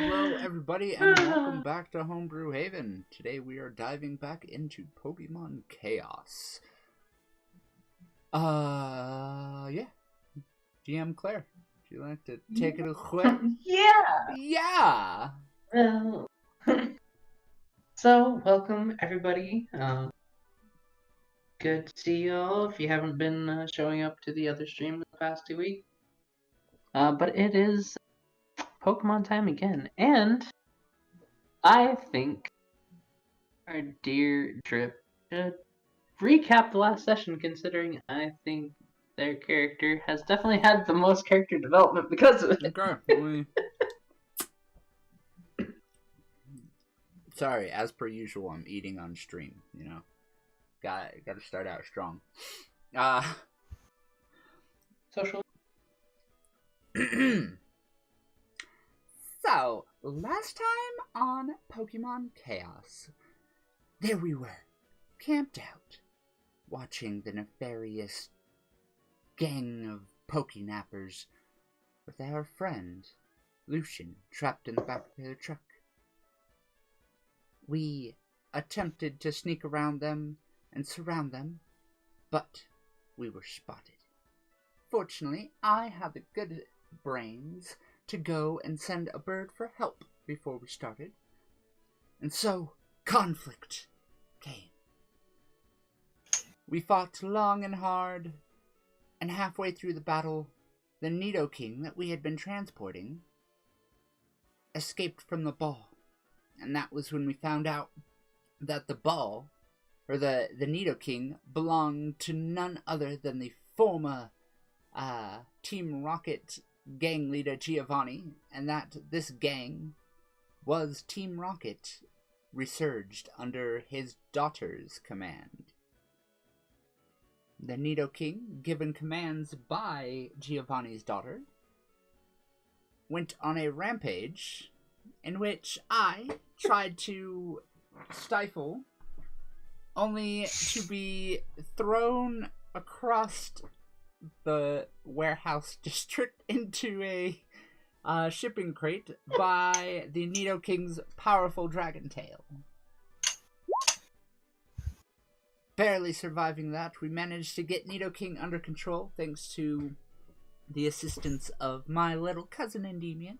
Hello, everybody, and welcome back to Homebrew Haven. Today we are diving back into Pokemon Chaos. Yeah. GM Claire, would you like to take it away? Yeah! Well, so, welcome, everybody. Good to see you all if you haven't been showing up to the other stream the past 2 weeks. But it is Pokemon time again, and I think our dear Drip should recap the last session, considering I think their character has definitely had the most character development because of it. Okay, Sorry, as per usual, I'm eating on stream, you know. Gotta start out strong. Social. So, last time on Pokemon Chaos, there we were, camped out, watching the nefarious gang of Pokenappers with our friend, Lucian, trapped in the back of their truck. We attempted to sneak around them and surround them, but we were spotted. Fortunately, I had the good brains to go and send a bird for help before we started. And so, conflict came. We fought long and hard, and halfway through the battle, the Nidoking that we had been transporting escaped from the ball. And that was when we found out that the ball, or the Nidoking, belonged to none other than the former Team Rocket gang leader Giovanni, and that this gang was Team Rocket resurged under his daughter's command. The Nidoking, given commands by Giovanni's daughter, went on a rampage in which I tried to stifle, only to be thrown across the warehouse district into a shipping crate by the Nidoking's powerful dragon tail. Barely surviving that, we managed to get Nidoking under control thanks to the assistance of my little cousin Endymion.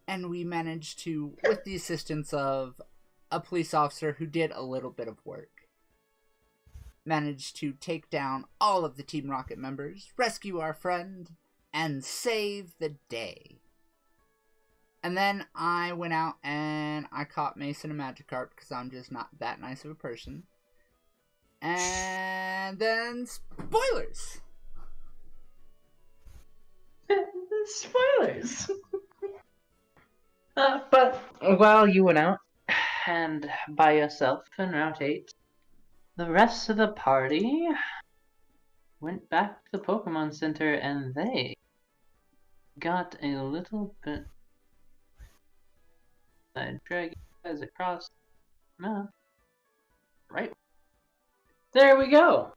And we managed to, with the assistance of a police officer who did a little bit of work, managed to take down all of the Team Rocket members, rescue our friend, and save the day. And then I went out and I caught Mason and Magikarp because I'm just not that nice of a person. And then spoilers! Spoilers! But while you went out and by yourself in Route 8, the rest of the party went back to the Pokemon Center and they got a little bit. I drag you guys across the map. Right. There we go!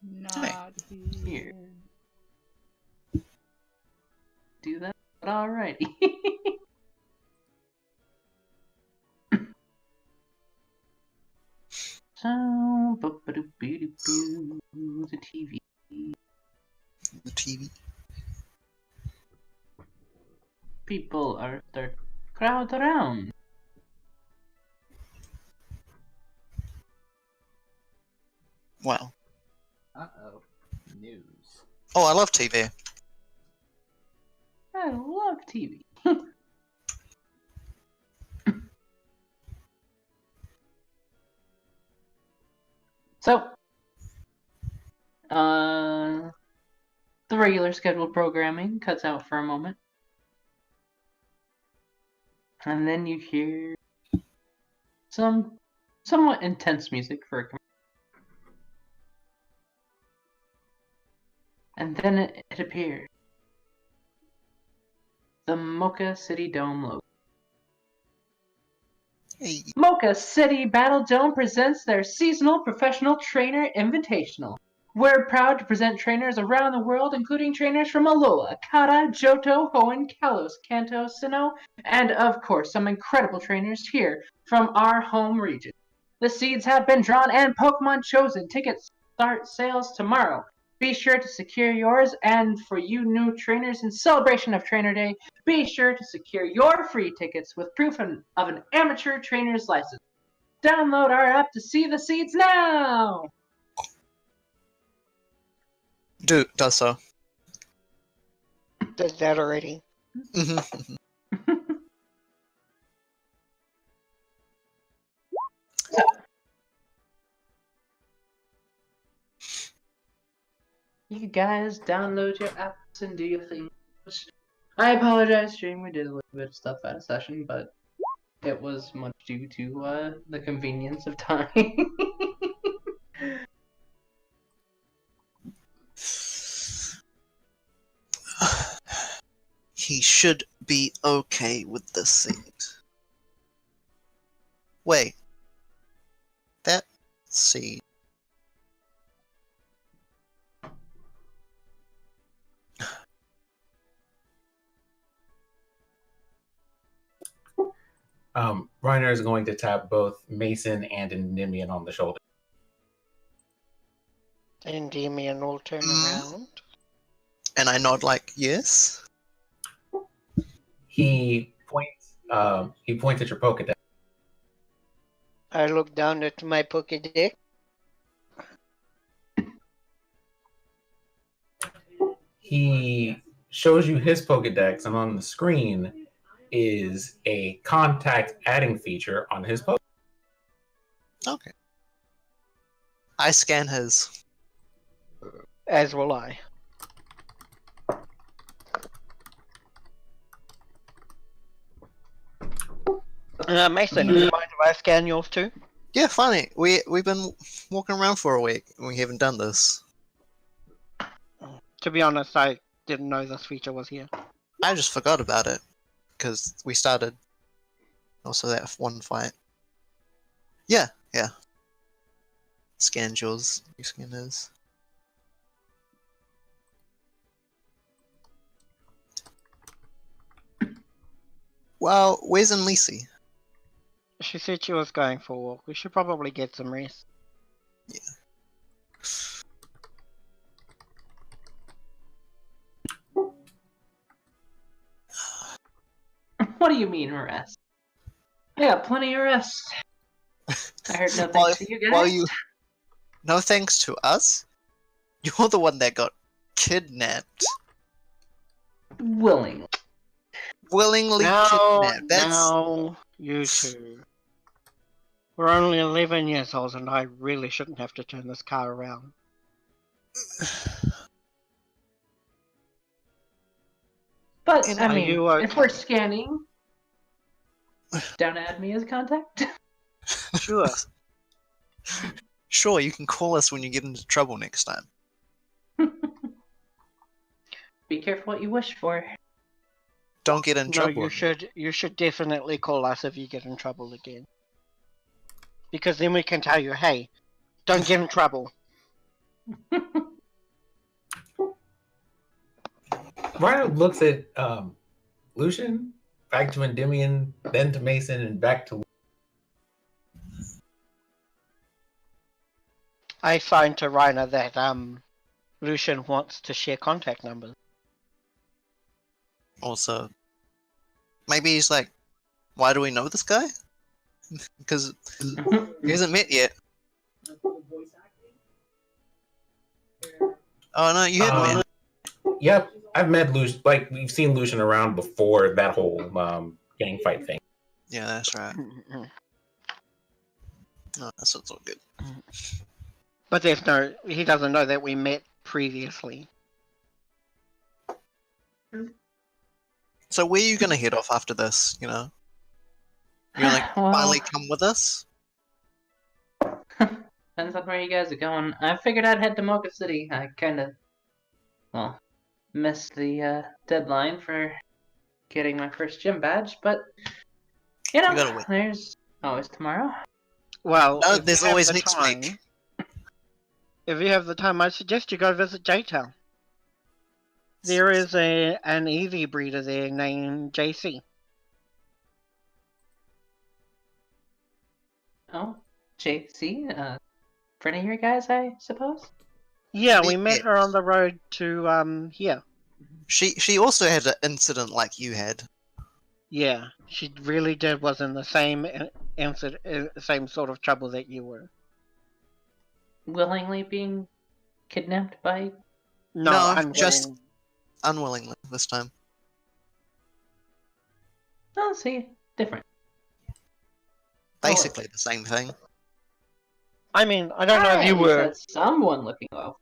Not here. Do that, but alrighty. So, the TV. The TV. People are crowd around. Wow. Uh-oh. News. Oh, I love TV. I love TV. So, the regular scheduled programming cuts out for a moment. And then you hear some somewhat intense music for a commercial. And then it appears. The Mocha City Dome logo. Hey. Mocha City Battle Dome presents their seasonal professional trainer invitational. We're proud to present trainers around the world, including trainers from Alola, Kata, Johto, Hoenn, Kalos, Kanto, Sinnoh, and of course some incredible trainers here from our home region. The seeds have been drawn and Pokemon chosen. Tickets start sales tomorrow. Be sure to secure yours, and for you new trainers in celebration of Trainer Day, be sure to secure your free tickets with proof of an amateur trainer's license. Download our app to see the seeds now! Does so. Does that already. Mhm. You guys download your apps and do your thing. I apologize, stream. We did a little bit of stuff out of session, but it was much due to the convenience of time. He should be okay with the seed. Wait. That seed. Reiner is going to tap both Mason and Endymion on the shoulder. Endymion will turn around. And I nod like, yes? He points at your Pokedex. I look down at my Pokédex. He shows you his Pokedex, and on the screen is a contact adding feature on his Pokedex. Okay. I scan his. As will I. Mason, do you mind if I scan yours too? Yeah, funny. We've been walking around for a week and we haven't done this. To be honest, I didn't know this feature was here. I just forgot about it because we started also that one fight. Yeah. Scan yours. You scan his. Well, where's Lisi? She said she was going for a walk. We should probably get some rest. Yeah. What do you mean, rest? Yeah, plenty of rest. I heard no thanks to you guys. No thanks to us? You're the one that got kidnapped. Willingly. Willingly kidnapped. No, you two. We're only 11 years old and I really shouldn't have to turn this car around. But, And I are mean, you okay? if we're scanning, don't add me as contact. Sure. Sure, you can call us when you get into trouble next time. Be careful what you wish for. Don't get in No, trouble. you should definitely call us if you get in trouble again. Because then we can tell you, hey, don't get in trouble. Reiner looks at Lucian, back to Endymion, then to Mason, and back to... I find to Reiner that Lucian wants to share contact numbers. Also, maybe he's like, why do we know this guy? Because he hasn't met yet. Oh no, you haven't met. Yep, I've met Lucian. Like, we've seen Lucian around before that whole gang fight thing. Yeah, that's right. No, that's all good. But he doesn't know that we met previously. So where are you gonna head off after this? You know, you're like finally come with us. Depends on where you guys are going. I figured I'd head to Mocha City. I kind of, missed the deadline for getting my first gym badge, but you know, gotta wait. there's Oh, it's tomorrow? Well, No, if you there's have always the next time- week. If you have the time, I suggest you go visit J-Town. There is an Eevee breeder there named JC. Oh, JC? Friend of your guys, I suppose? Yeah, we Yeah. met her on the road to here. She also had an incident like you had. Yeah, she really did was in the same same sort of trouble that you were. Willingly being kidnapped by... No, I'm just- Unwillingly this time. Oh, see, different. Basically the same thing. I mean, I don't know if you At least were. that's someone looking well.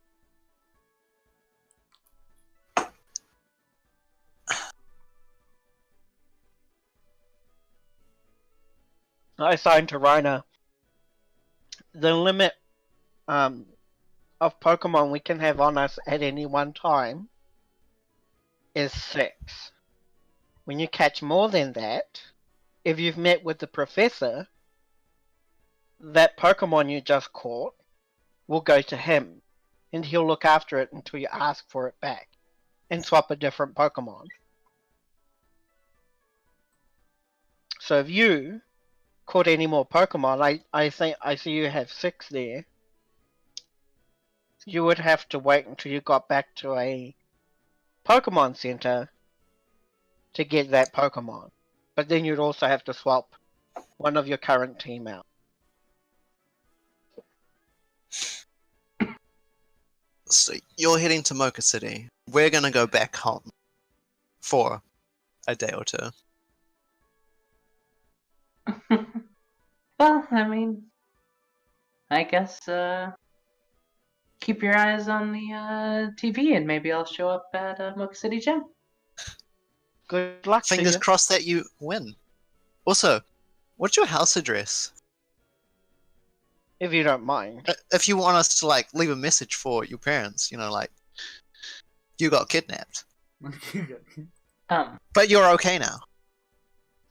I signed to Rhina. The limit of Pokemon we can have on us at any one time is 6. When you catch more than that, if you've met with the professor, that Pokemon you just caught will go to him, and he'll look after it until you ask for it back, and swap a different Pokemon. So if you caught any more Pokemon, I think I see you have 6 there. You would have to wait until you got back to a Pokemon Center to get that Pokemon. But then you'd also have to swap one of your current team out. So you're heading to Mocha City. We're gonna go back home for a day or two. Well, I mean, I guess, keep your eyes on the, TV and maybe I'll show up at, Mocha City Gym. Good luck to Fingers you. crossed that you win. Also, what's your house address? If you don't mind. If you want us to like leave a message for your parents, like you got kidnapped, but you're okay now.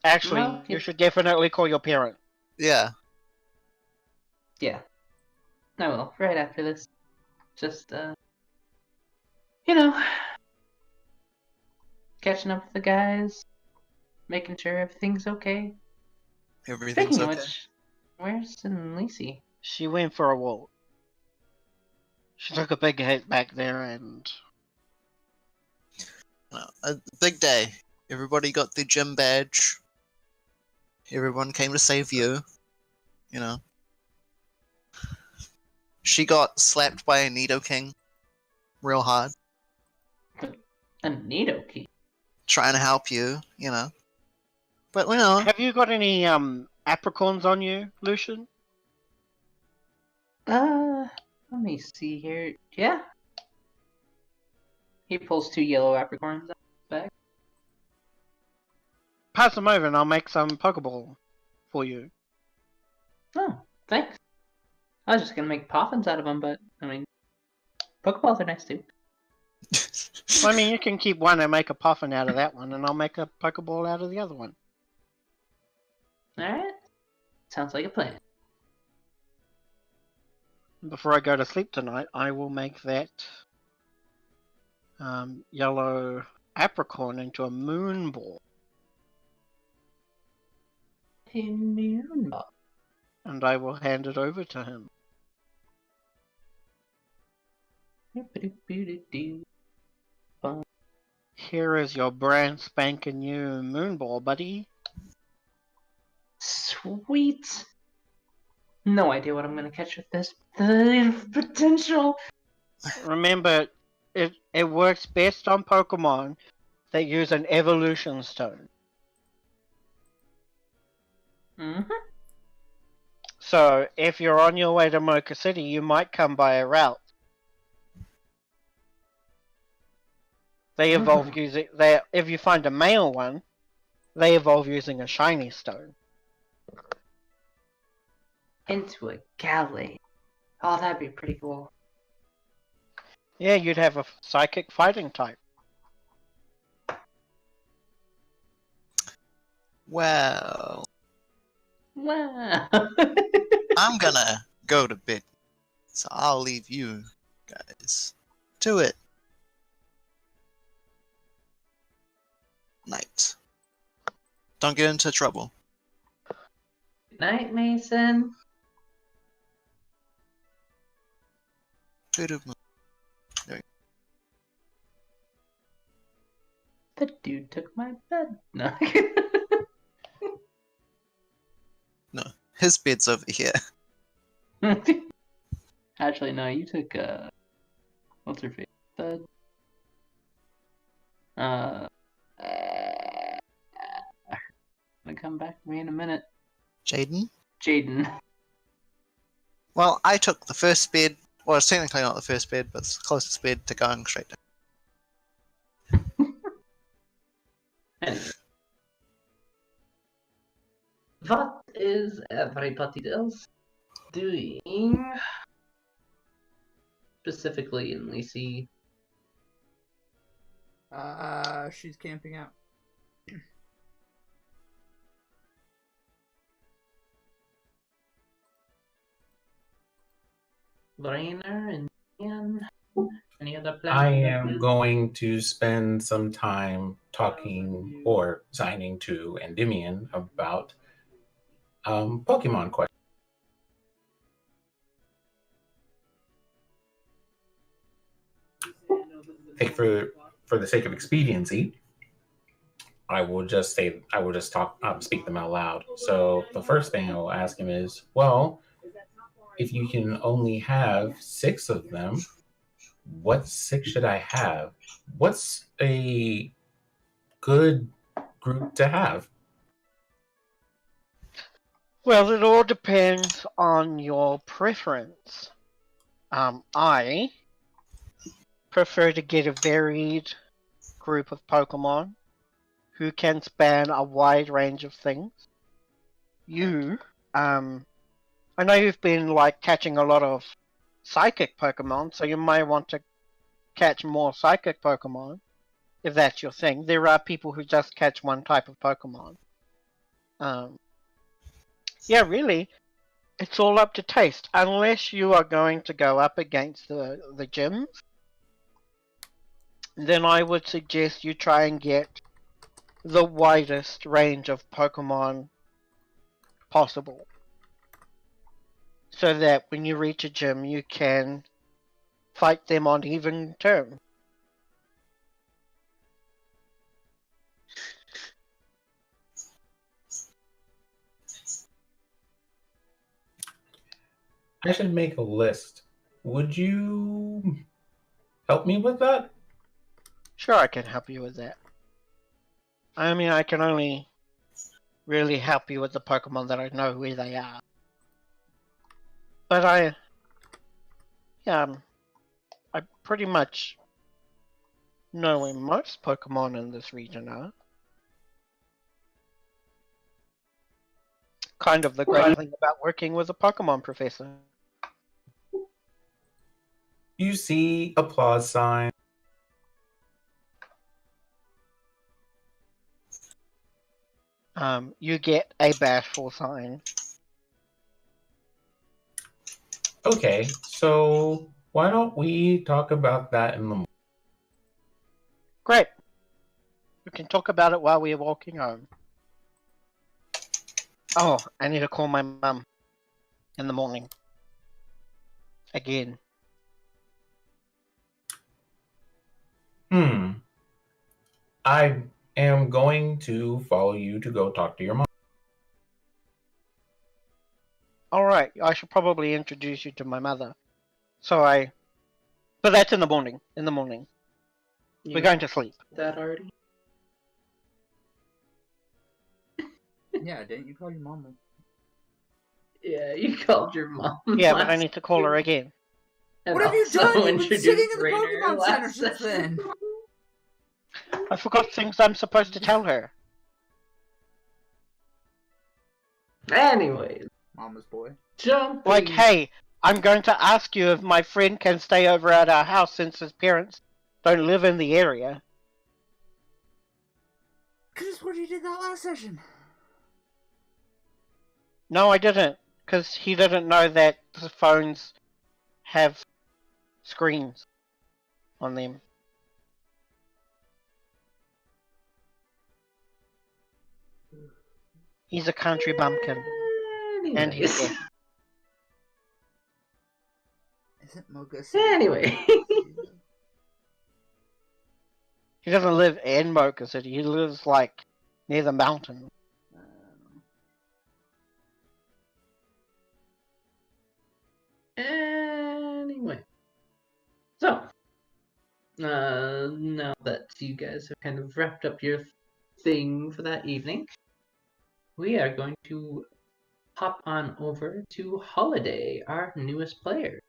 Actually, Well, you should definitely call your parent. Yeah. Yeah. I will, right after this. Just, you know, catching up with the guys, making sure everything's okay. Everything's Speaking okay. of which, where's Lacey? She went for a walk. She took a big hit back there and... A big day. Everybody got the gym badge. Everyone came to save you. She got slapped by a Nidoking real hard, A Nidoking. trying to help you. But Have you got any apricorns on you, Lucian? Let me see here. Yeah. He pulls 2 yellow apricorns out of his bag. Pass them over and I'll make some Pokeball for you. Oh, thanks. I was just gonna make poffins out of them, but, I mean, Pokeballs are nice too. Well, I mean, you can keep one and make a Puffin out of that one, and I'll make a Pokeball out of the other one. Alright. Sounds like a plan. Before I go to sleep tonight, I will make that yellow apricorn into a moon ball. Immune. And I will hand it over to him. Here is your brand spanking new moon ball, buddy. Sweet. No idea what I'm gonna catch with this. The potential. Remember, it works best on Pokemon that use an evolution stone. Mm-hmm. So, if you're on your way to Mocha City, you might come by a route. They evolve using... If you find a male one, they evolve using a shiny stone. Into a galley. Oh, that'd be pretty cool. Yeah, you'd have a psychic fighting type. Well, Wow. I'm gonna go to bed, so I'll leave you guys to it. Night. Don't get into trouble. Good night, Mason. Good of The dude took my bed. No. No, his bed's over here. Actually, no, you took, what's her face? Bed? Gonna come back to me in a minute. Jaden? Jaden. Well, I took the first bed. Well, it's technically not the first bed, but it's the closest bed to going straight down. Anyway. What is everybody else doing? Specifically in Lacey. She's camping out. Lorena and Ian. Any other plans? I am going to spend some time talking or signing to Endymion about Pokemon questions. I think for the sake of expediency, I will just speak them out loud. So the first thing I will ask him is, well, if you can only have 6 of them, what 6 should I have? What's a good group to have? Well, it all depends on your preference. I prefer to get a varied group of Pokemon who can span a wide range of things. You, I know you've been like catching a lot of psychic Pokemon, so you might want to catch more psychic Pokemon, if that's your thing. There are people who just catch one type of Pokemon. Yeah, really, it's all up to taste. Unless you are going to go up against the gyms, then I would suggest you try and get the widest range of Pokemon possible. So that when you reach a gym, you can fight them on even terms. I should make a list. Would you help me with that? Sure, I can help you with that. I mean, I can only really help you with the Pokemon that I know where they are. But I pretty much know where most Pokemon in this region are. Kind of the great thing about working with a Pokemon professor. You see applause sign. You get a bashful sign. Okay, so why don't we talk about that in the morning? Great. We can talk about it while we're walking home. Oh, I need to call my mum in the morning. Again. I am going to follow you to go talk to your mom. Alright, I should probably introduce you to my mother. But that's in the morning. In the morning. We're going to sleep. That already? Yeah, didn't you call your mom? Yeah, you called your mom. Yeah, but I need to call her again. What have you done? You've been sitting in the Pokemon Center since then. I forgot things I'm supposed to tell her. Anyways, Mama's boy. jump. Like, hey, I'm going to ask you if my friend can stay over at our house since his parents don't live in the area. Cause what you did that last session. No, I didn't, because he didn't know that the phones have screens on them. He's a country bumpkin, and he's Anyways. deaf. Isn't Mocha Anyway. He doesn't live in Mocha City. He lives like near the mountain. Anyway. So, now that you guys have kind of wrapped up your thing for that evening, we are going to hop on over to Holiday, our newest player.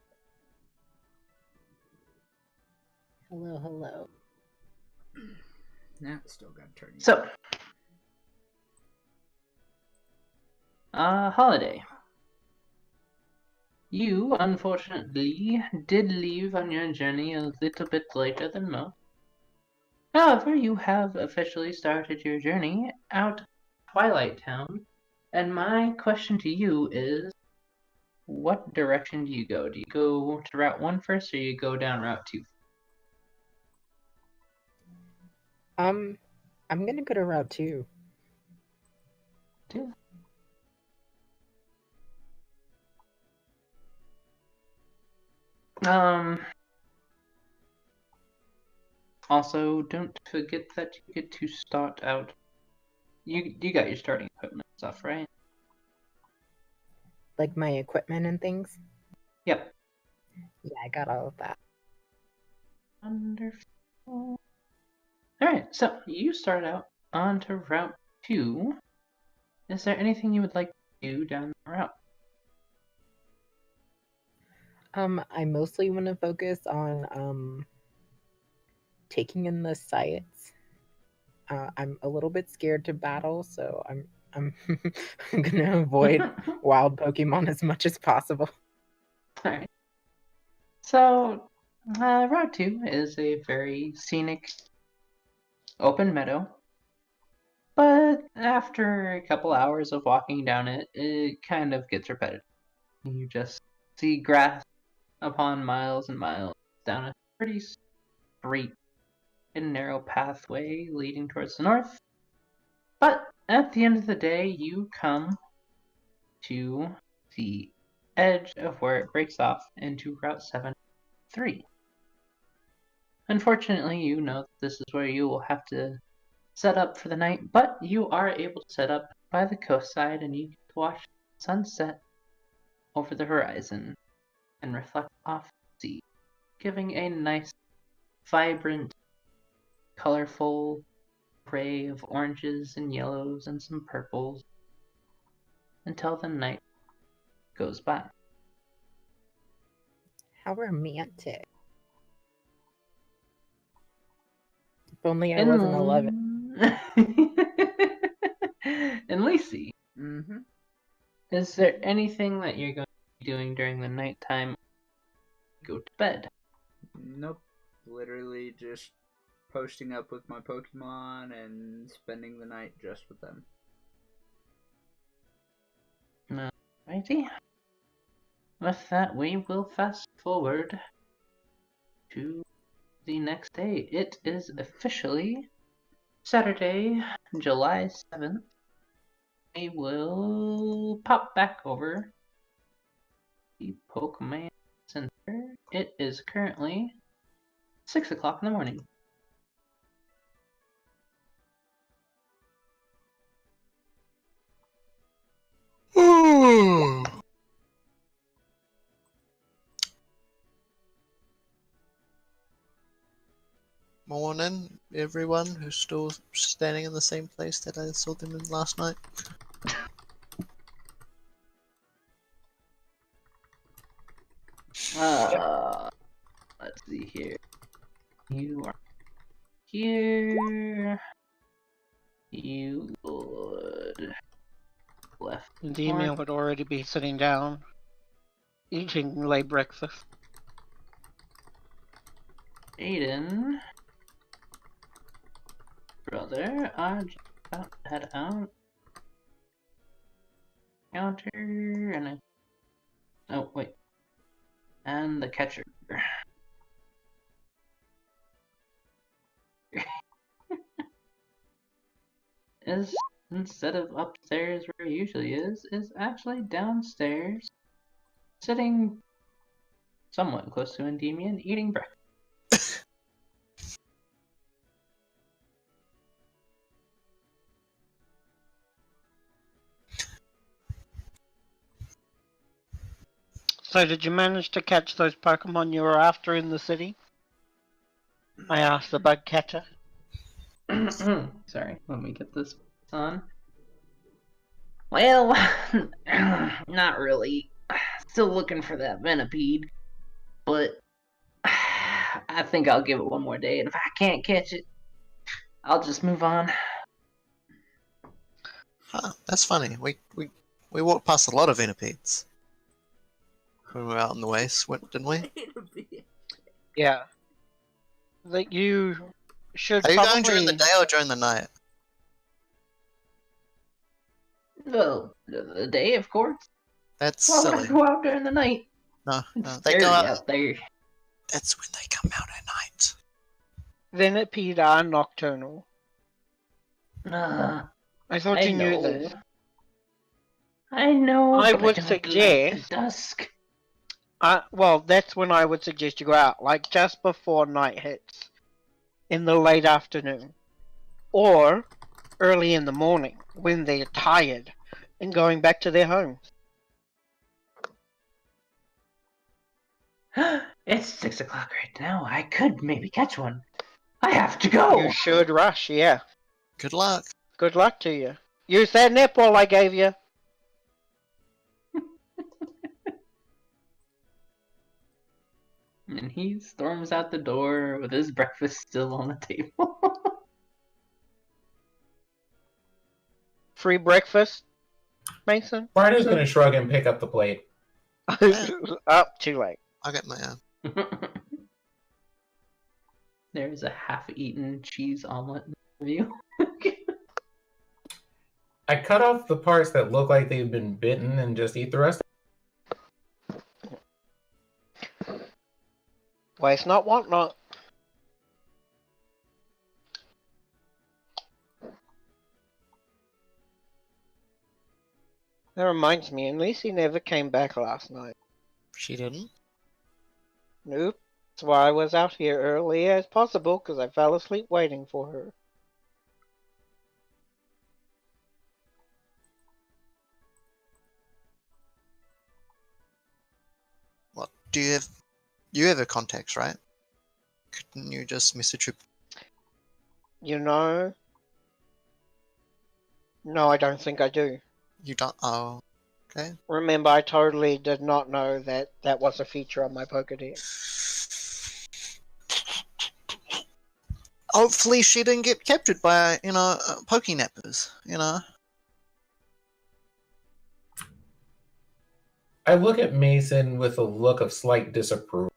Hello, hello. Nah, still got to turn you. So, Holiday. You, unfortunately, did leave on your journey a little bit later than most. However, you have officially started your journey out of Twilight Town, and my question to you is, what direction do you go? Do you go to Route 1 first, or you go down Route 2? I'm gonna go to Route 2. 2? Also, don't forget that you get to start out. You got your starting equipment and stuff, right? Like my equipment and things? Yep. Yeah, I got all of that. Wonderful. Alright, so you start out onto Route 2. Is there anything you would like to do down the route? I mostly want to focus on taking in the sights. I'm a little bit scared to battle, so I'm I'm gonna avoid wild Pokemon as much as possible. Alright. So, Route 2 is a very scenic open meadow. But after a couple hours of walking down it, it kind of gets repetitive. You just see grass upon miles and miles down a pretty straight and narrow pathway leading towards the north. But at the end of the day, you come to the edge of where it breaks off into Route 7-3. Unfortunately, you know that this is where you will have to set up for the night, but you are able to set up by the coast side and you get to watch the sunset over the horizon and reflect off the sea, giving a nice, vibrant, colorful array of oranges and yellows and some purples until the night goes by. How romantic. If only I wasn't 11. And Lacey, Mm-hmm. is there anything that you're going to be doing during the nighttime? Go to bed. Nope. Literally just posting up with my Pokemon and spending the night just with them. Alrighty. With that, we will fast forward to the next day. It is officially Saturday, July 7th. We will pop back over the Pokemon Center. It is currently 6 o'clock in the morning. Morning, everyone who's still standing in the same place that I saw them in last night. Let's see here. You are here. You would left. Demon would already be sitting down, eating late breakfast. Aiden, brother, are just about to head out. counter and a... Oh, wait. And the catcher. Is, instead of upstairs where he usually is actually downstairs, sitting somewhat close to Endymion, eating breakfast. So did you manage to catch those Pokemon you were after in the city? I asked the bug catcher. Sorry, let me get this on. Well, not really. Still looking for that Venipede, but I think I'll give it one more day, and if I can't catch it, I'll just move on. Huh, that's funny. We walked past a lot of Venopedes when we were out in the west, didn't we? Yeah. That you should Are you probably... going during the day or during the night? Well, the day, of course. That's Why would I silly. go out during the night? No, It's they scary go out. out there. That's when they come out at night. Venipede are nocturnal. I thought I you knew know. this. I know, I but would I don't like the suggest... dusk. Well, that's when I would suggest you go out, like just before night hits, in the late afternoon, or early in the morning when they're tired and going back to their homes. It's 6 o'clock right now. I could maybe catch one. I have to go. You should rush, yeah. Good luck. Good luck to you. Use that netball I gave you. And he storms out the door with his breakfast still on the table. Free breakfast, Mason? Ryder's going to shrug and pick up the plate. Up, too late. I'll get my own. There's a half-eaten cheese omelet in view. I cut off the parts that look like they've been bitten and just eat the rest. Waste not, want not. That reminds me, Lucy never came back last night. She didn't? Nope. That's why I was out here early as possible, because I fell asleep waiting for her. What? Do you have her contacts, right? Couldn't you just message her? You know? No, I don't think I do. You don't? Oh, okay. Remember, I totally did not know that that was a feature on my Pokédex. Hopefully she didn't get captured by, Pokenappers, I look at Mason with a look of slight disapproval.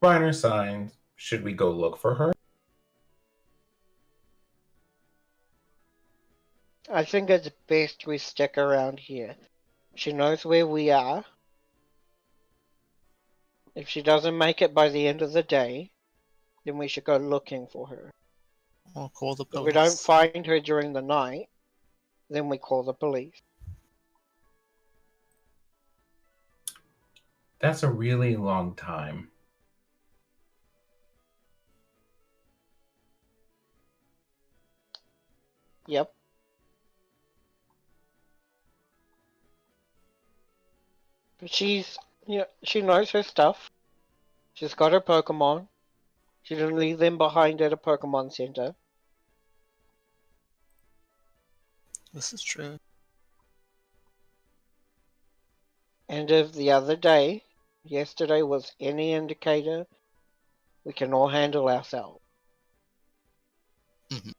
Reiner signs. Should we go look for her? I think it's best we stick around here. She knows where we are. If she doesn't make it by the end of the day, then we should go looking for her. Or call the If police. we don't find her during the night, then we call the police. That's a really long time. Yep. But she knows her stuff. She's got her Pokemon. She didn't leave them behind at a Pokemon Center. This is true. And if the other day, yesterday, was any indicator, we can all handle ourselves. Mhm.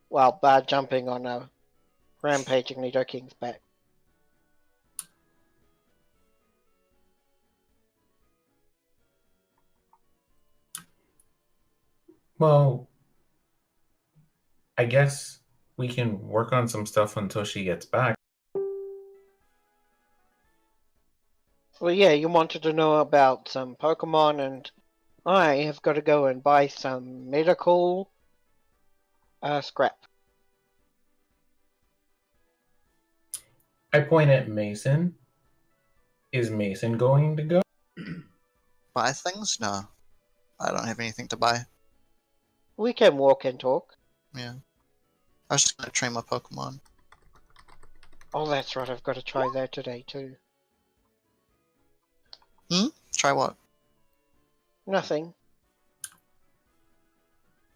While bar jumping on a rampaging Nidoking's back. Well, I guess we can work on some stuff until she gets back. Well, yeah, you wanted to know about some Pokemon, and I have got to go and buy some medical scrap. I point at Mason. Is Mason going to go? Buy things? No. I don't have anything to buy. We can walk and talk. Yeah. I was just gonna train my Pokemon. Oh, that's right, I've got to try that today too. Try what? Nothing.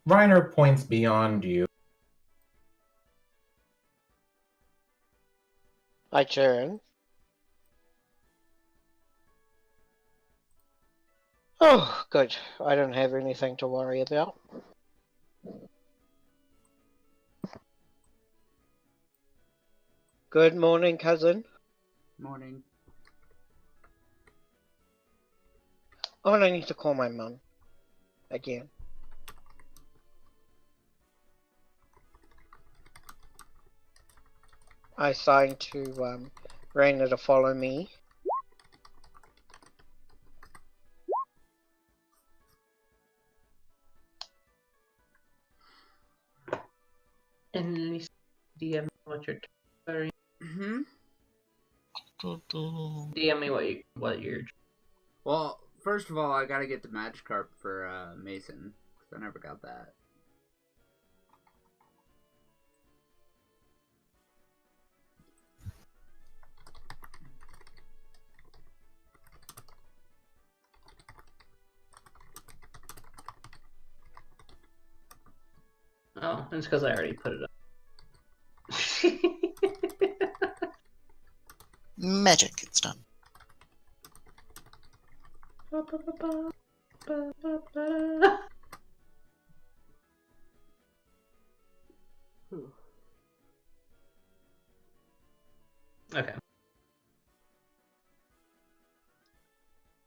Reiner points beyond you. I turn. Oh, good. I don't have anything to worry about. Good morning, cousin. Morning. Oh, and I need to call my mum. Again. I signed to Raina to follow me. And Lisa, DM what you're sorry. Mm-hmm. DM me what you're. Well, first of all, I gotta get the Magikarp for Mason, because I never got that. Oh, it's because I already put it up. Magic, it's done. Okay.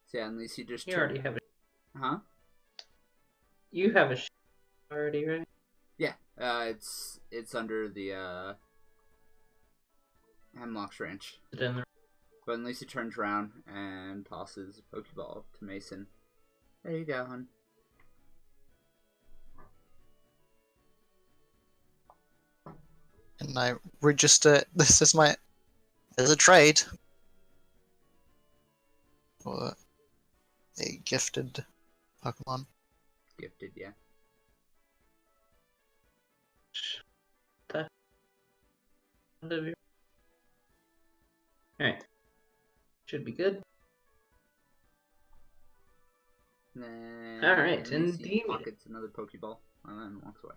So yeah, unless you just You already have it. Huh? You have a already, right? Yeah. It's under the Hemlock's Ranch. Is it in the... But unless he turns around and tosses a Pokeball to Mason. There you go, hon. And I register this as a trade. Or a gifted Pokemon. Gifted, yeah. Alright. Should be good. Then Alright, and Lucy Demon. pockets another Pokeball and then walks away.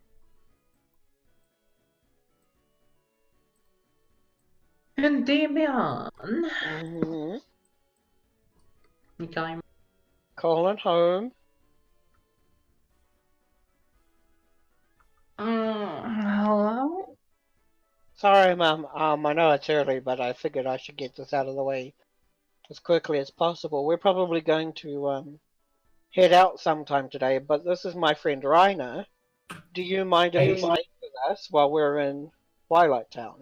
And Damian. Mm-hmm. You calling me? Calling home. Hello? Sorry, Mum. I know it's early, but I figured I should get this out of the way as quickly as possible. We're probably going to head out sometime today, but this is my friend Raina. Do you mind if he stays with us while we're in Twilight Town?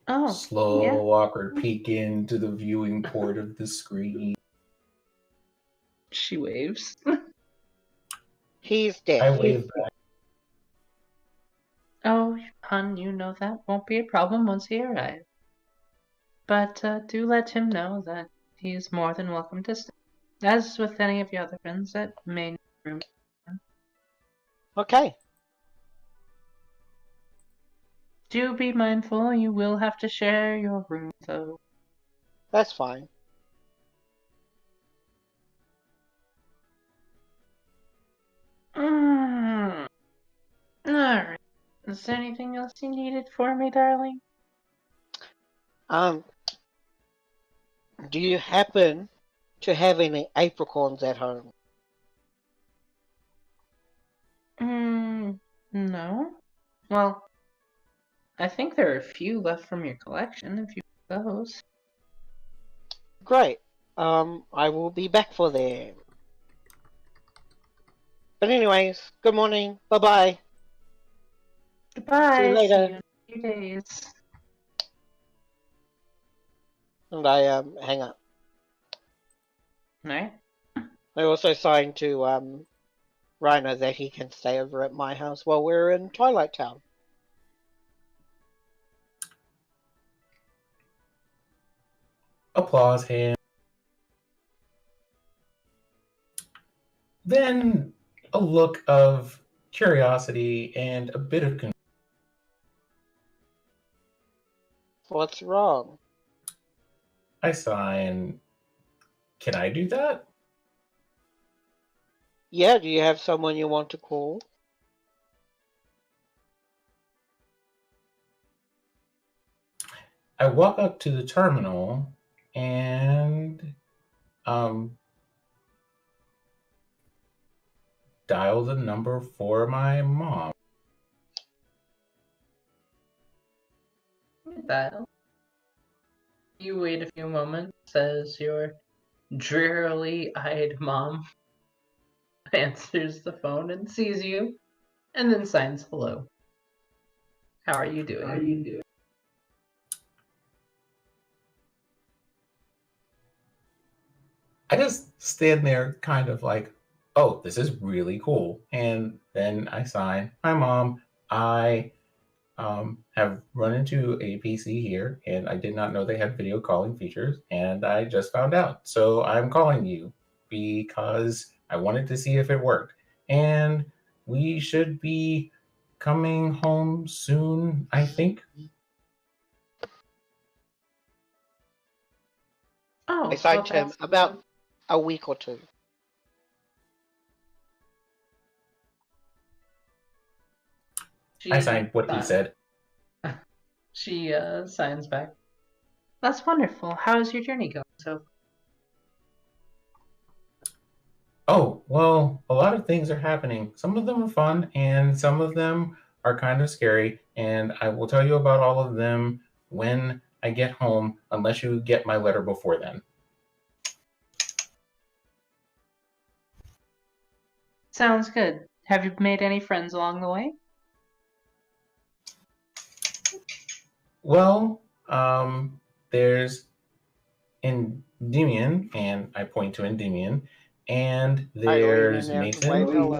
Oh, Slow, yeah. awkward peek into the viewing port of the screen. She waves. He's I dead. wave back. Oh, hun, you know that won't be a problem once he arrives. But do let him know that he is more than welcome to stay. As with any of your other friends that may need room. Okay. Do be mindful, you will have to share your room, though. That's fine. Alright. Is there anything else you needed for me, darling? Do you happen to have any apricorns at home? No. Well, I think there are a few left from your collection, if you want those. Great. I will be back for them. But anyways, good morning. Bye-bye. Goodbye. See you later. See you in a few days. And I hang up. Alright. I also signed to Rhino that he can stay over at my house while we're in Twilight Town. Applause hand. Then a look of curiosity and a bit of confusion. What's wrong? I sigh and can I do that? Yeah, do you have someone you want to call? I walk up to the terminal and dial the number for my mom. Dial. You wait a few moments as your drearily eyed mom answers the phone and sees you, and then signs hello. How are you doing? I just stand there kind of like, oh, this is really cool. And then I sign, hi, Mom. I have run into a PC here, and I did not know they had video calling features, and I just found out. So I'm calling you because I wanted to see if it worked. And we should be coming home soon, I think. Oh, I signed to him about a week or two. I signed what he said. She signs back. That's wonderful. How's your journey going? So, Oh, well, a lot of things are happening. Some of them are fun, and some of them are kind of scary. And I will tell you about all of them when I get home, unless you get my letter before then. sounds good. Have you made any friends along the way? Well, there's Endymion, and I point to Endymion, and there's Mason,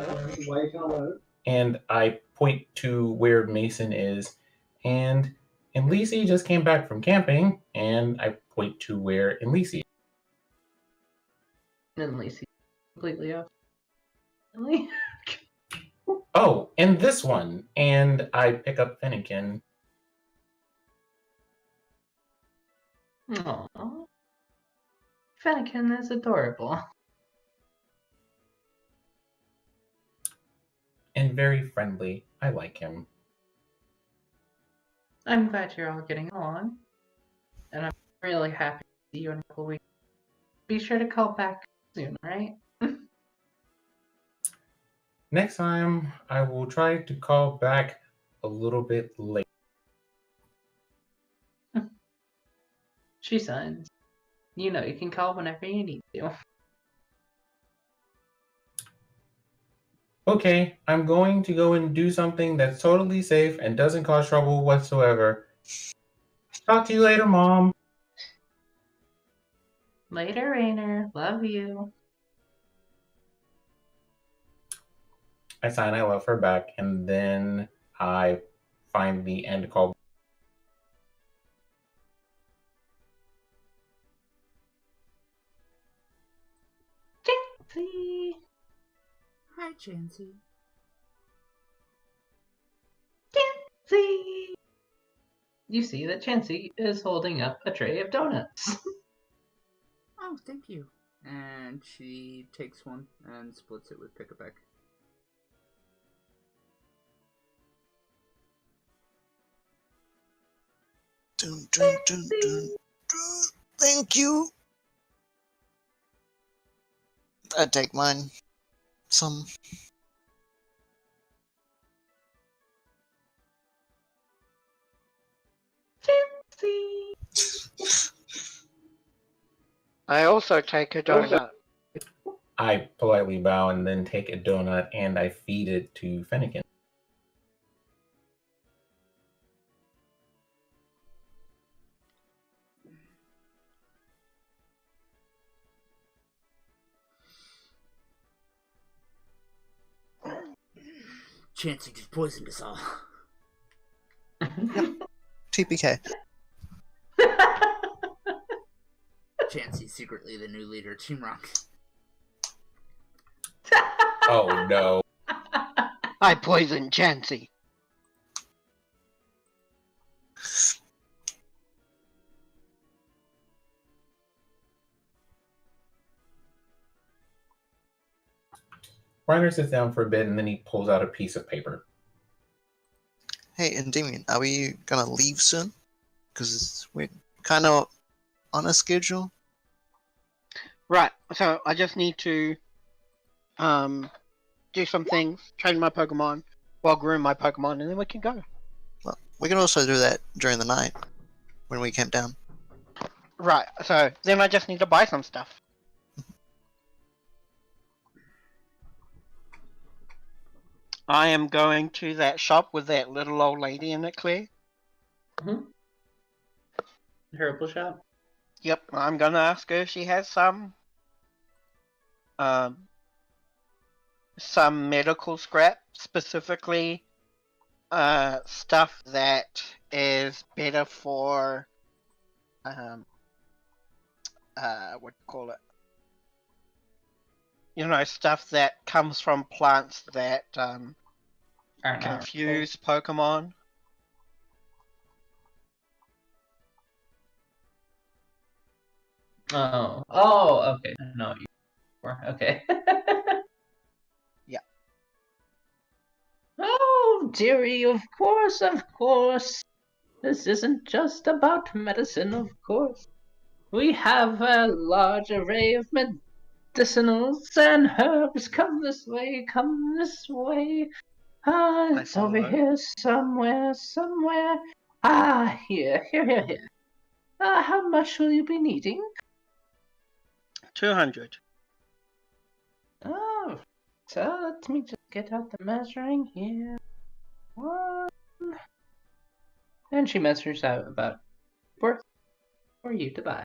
and I point to where Mason is, and Lisi just came back from camping, and I point to where Lisi is. And Lacey completely off. Really? Oh, and this one, and I pick up Finnegan. Aww. Fennekin is adorable. And very friendly. I like him. I'm glad you're all getting along. And I'm really happy to see you in a couple weeks. Be sure to call back soon, alright? Next time, I will try to call back a little bit late. She signs. You know you can call whenever you need to. Okay, I'm going to go and do something that's totally safe and doesn't cause trouble whatsoever. Talk to you later, Mom. Later, Rainer. Love you. I sign I love her back, and then I find the end call. Chansey. Hi, Chansey. Chansey. You see that Chansey is holding up a tray of donuts. Oh, thank you. And she takes one and splits it with Pick-a-Peck. Dun, dun, dun, dun, dun. Thank you. I take mine. Some. I also take a donut. I politely bow and then take a donut and I feed it to Fennekin. Chancey just poisoned us all. TPK. Chancey's secretly the new leader of Team Rock. Oh no. I poisoned Chansey. Reiner sits down for a bit and then he pulls out a piece of paper. Hey, and Damien, are we gonna leave soon? Because we're kind of on a schedule. Right, so I just need to do some things, train my Pokemon, well, groom my Pokemon, and then we can go. Well, we can also do that during the night when we camp down. Right, so then I just need to buy some stuff. I am going to that shop with that little old lady in it, Claire. Herbal shop. Yep, I'm gonna ask her if she has some medical scrap, specifically stuff that is better for what do you call it? You know, stuff that comes from plants that confuse Pokemon. Oh, okay. I know what you for. Okay. Yeah. Oh, dearie, of course, of course. This isn't just about medicine, of course. We have a large array of medicinals and herbs. Come this way, come this way. It's over here somewhere, somewhere. Here. How much will you be needing? 200. Oh, so let me just get out the measuring here. 1. And she measures out about worth for you to buy.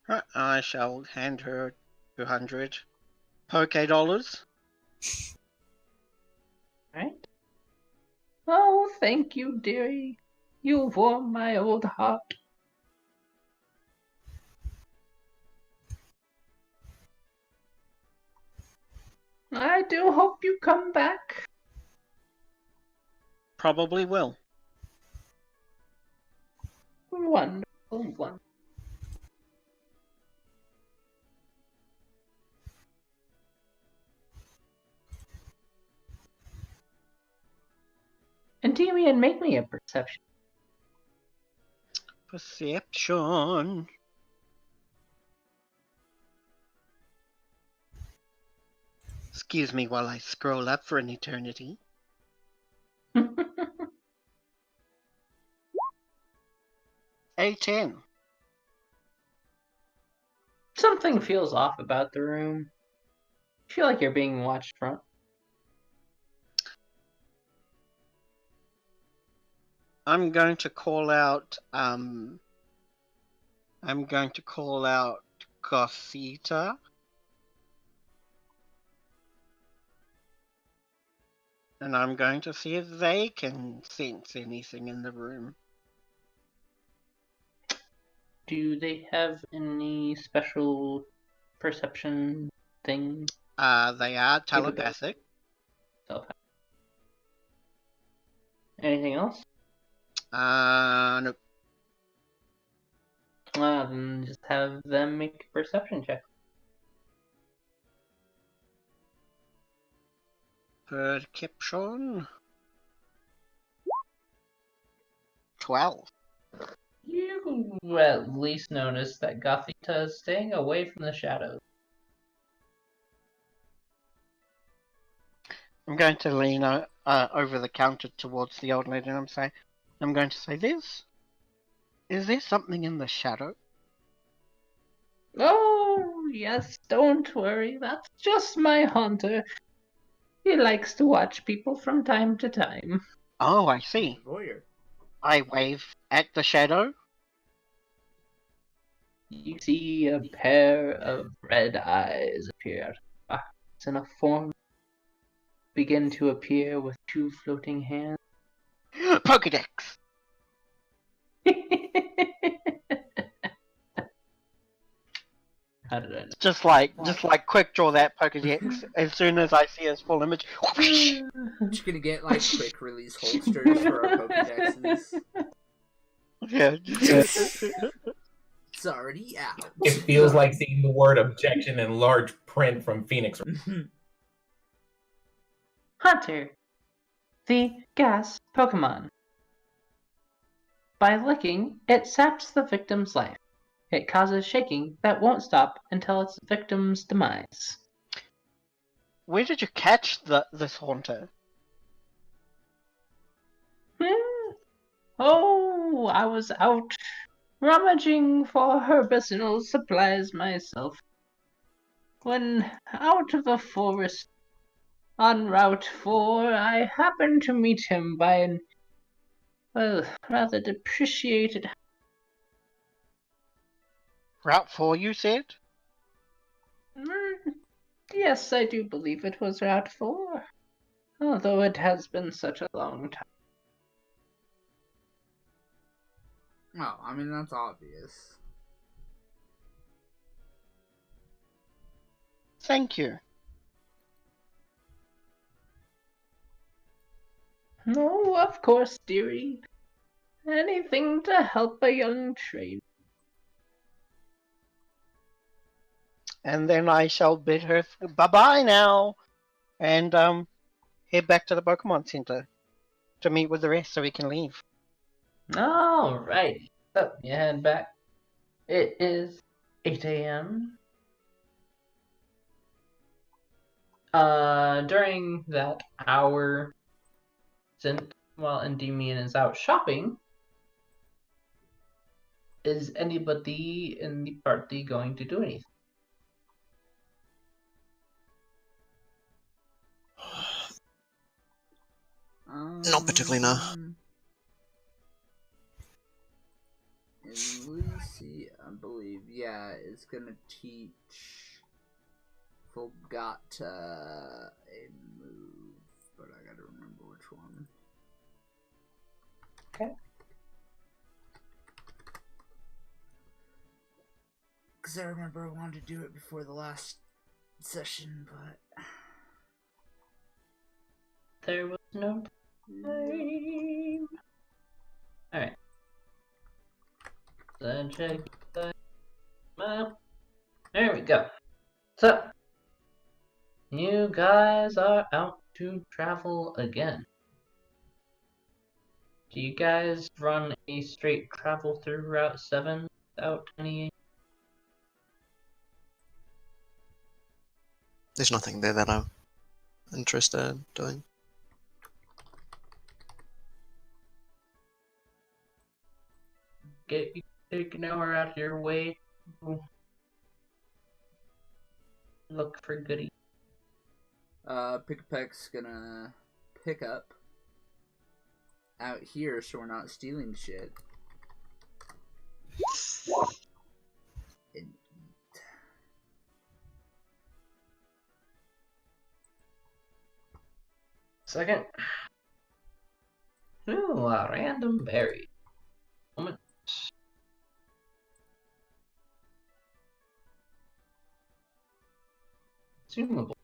Right, I shall hand her 200 Poke dollars. Right? Oh, thank you, dearie. You've warmed my old heart. I do hope you come back. Probably will. Wonderful, wonderful. And Damian, make me a perception. Perception. Excuse me while I scroll up for an eternity. A10. Something feels off about the room. You feel like you're being watched from. I'm going to call out Gothita. And I'm going to see if they can sense anything in the room. Do they have any special perception thing? They are telepathic. Anything else? Nope. Then just have them make a perception check. Perception. 12. You at least notice that Gothita is staying away from the shadows. I'm going to lean over the counter towards the old lady and I'm going to say this. Is there something in the shadow? Oh, yes, don't worry. That's just my hunter. He likes to watch people from time to time. Oh, I see. Voyeur. I wave at the shadow. You see a pair of red eyes appear. It's in a form begin to appear with two floating hands. Pokedex. How did I know? Just like quick draw that Pokedex as soon as I see his full image. Just gonna get like quick release holsters for our Pokedexes. Yeah. It's already out. It feels like seeing the word objection in large print from Phoenix. Hunter, the gas Pokemon. By licking, it saps the victim's life. It causes shaking that won't stop until its victim's demise. Where did you catch this haunter? Oh, I was out rummaging for medicinal supplies myself. When out of the forest on Route 4, I happened to meet him by an, rather depreciated. Route 4, you said? Yes, I do believe it was Route 4. Although it has been such a long time. Oh, I mean, that's obvious. Thank you. No, of course, dearie. Anything to help a young trainer. And then I shall bid her bye-bye now. And head back to the Pokemon Center to meet with the rest so we can leave. Alright. So, you head back. It is 8 a.m. During that hour, while Endymion is out shopping, is anybody in the party going to do anything? Not particularly, no. And Lucy, I believe, yeah, is gonna teach Fulgata a move, but I gotta remember which one. Okay. Because I remember I wanted to do it before the last session, but There was no time. Alright. Then check the map. There we go. So, you guys are out to travel again. Do you guys run a straight travel through Route 7 without any? There's nothing there that I'm interested in doing. Get you take an hour out of your way to look for goodies. Pick-a-Peck's gonna pick up out here so we're not stealing shit. And eat. Second. Ooh, a random berry. Moment. Consumable.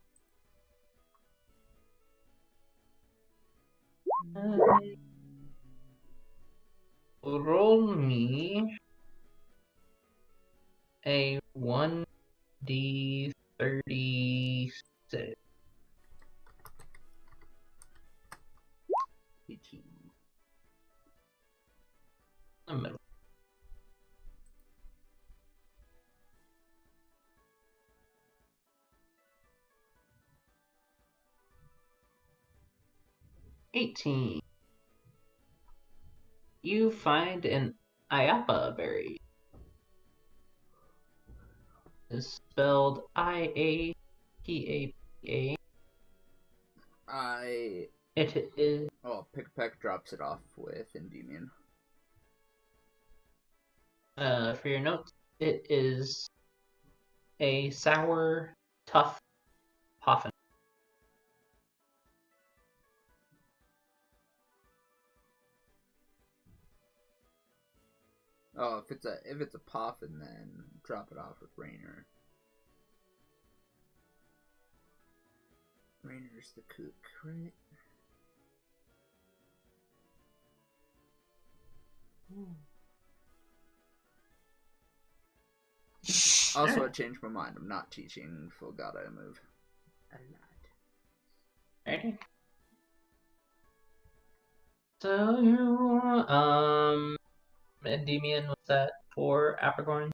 Roll me a 1d36. 18. The middle. $18. You find an Iapa berry. is spelled IAPAPA. It is. Oh, Pickpeck drops it off with Endymion. For your notes, it is a sour, tough poffin. Oh, if it's a Poffin, then drop it off with Rainer. Rainer's the cook, right? Also, I changed my mind. I'm not teaching Fulgado move. Ready? So you, Endymion, was that for Apricorn?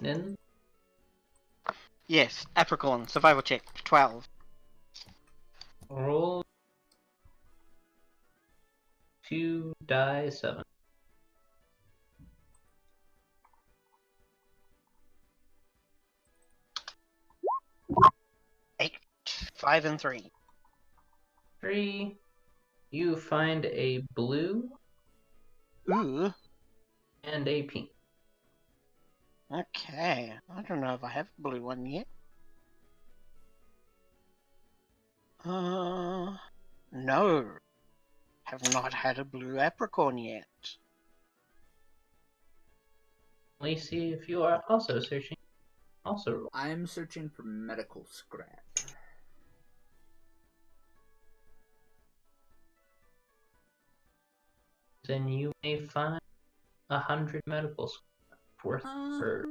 Nin? Yes, Apricorn, survival check, 12. Roll 2 die 7. 8, 5 and 3. 3. You find a blue Ooh, and a pink. okay. I don't know if I have a blue one yet. No. Have not had a blue Apricorn yet. Let me see if you are also searching. Also roll. I'm searching for medical scrap. Then you may find 100 medical scrap worth for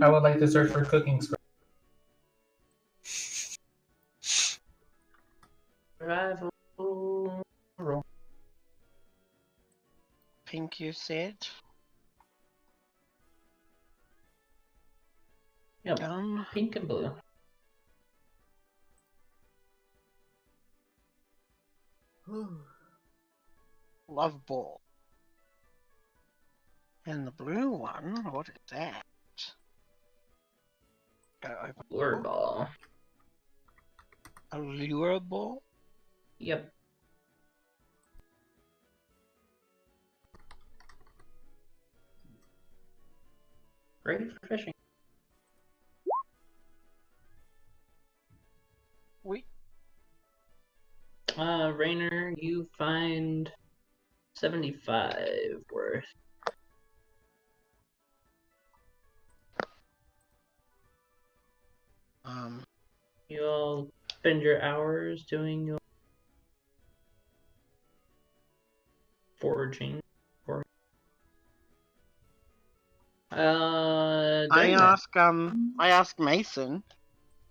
I would like to search for cooking scrap. survival roll. Pink, you said? Yep, Done. pink and blue. Love ball. And the blue one, what is that? Lure ball. A lure ball? Yep. Great for fishing. Wait. Rainer, you find 75 worth. You all spend your hours doing your foraging. I ask Mason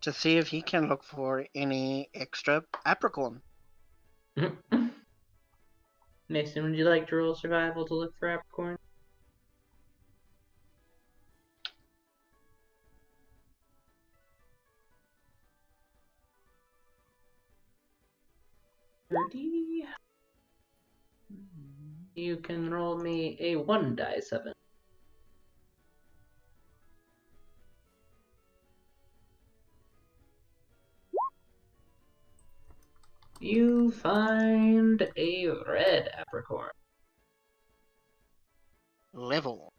to see if he can look for any extra Apricorn. Mason, would you like to roll survival to look for Apricorn? $30. You can roll me a 1 die 7. You find a red Apricorn. Level.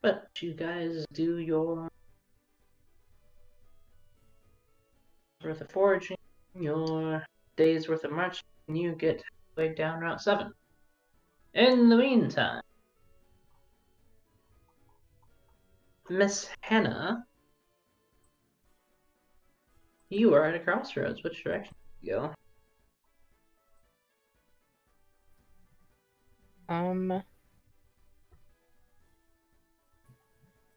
But you guys do your worth of foraging, your day's worth of marching, and you get way down Route 7. In the meantime, Miss Hannah, you are at a crossroads. Which direction do you go?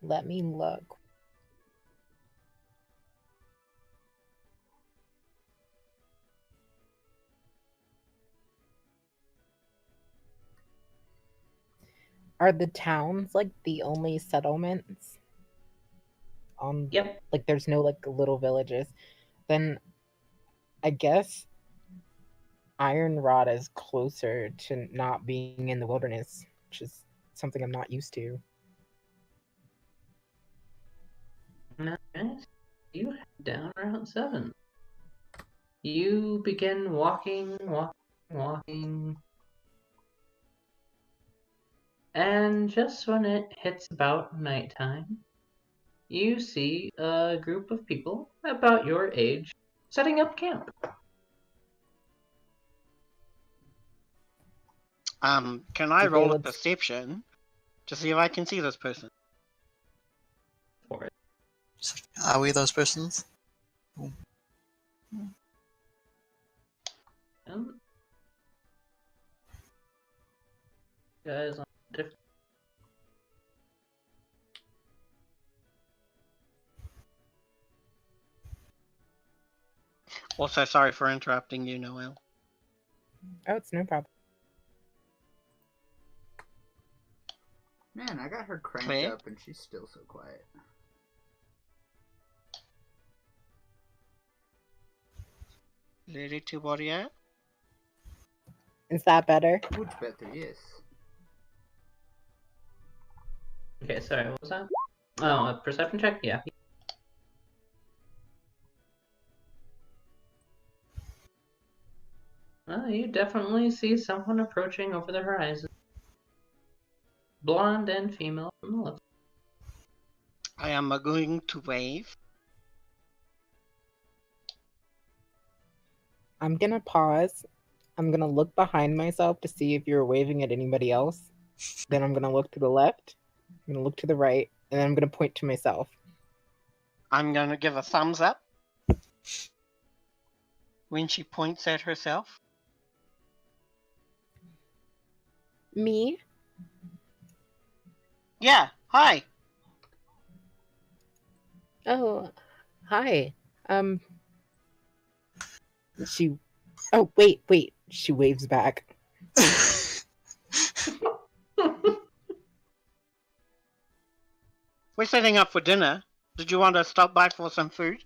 Let me look. Are the towns like the only settlements? on Yep. like there's no like little villages, then I guess Iron Rod is closer to not being in the wilderness, which is something I'm not used to. Nice. You head down Route 7. You begin walking. And just when it hits about nighttime, you see a group of people about your age setting up camp. Can I Okay, roll a let's- perception to see if I can see this person? For it. Are we those persons? Guys on different. Also, sorry for interrupting you, Noel. Oh, it's no problem. Man, I got her cranked Claire? up and she's still so quiet. Lady to Warrior? Is that better? Much better, yes. Okay, sorry, what was that? Oh, a perception check? Yeah. You definitely see someone approaching over the horizon. Blonde and female from the left. I am going to wave. I'm gonna pause. I'm gonna look behind myself to see if you're waving at anybody else. Then I'm gonna look to the left. I'm gonna look to the right, and then I'm gonna point to myself. I'm going to give a thumbs up when she points at herself. Me? Yeah, hi. Oh, hi. She. Oh, wait. She waves back. We're setting up for dinner. Did you want to stop by for some food?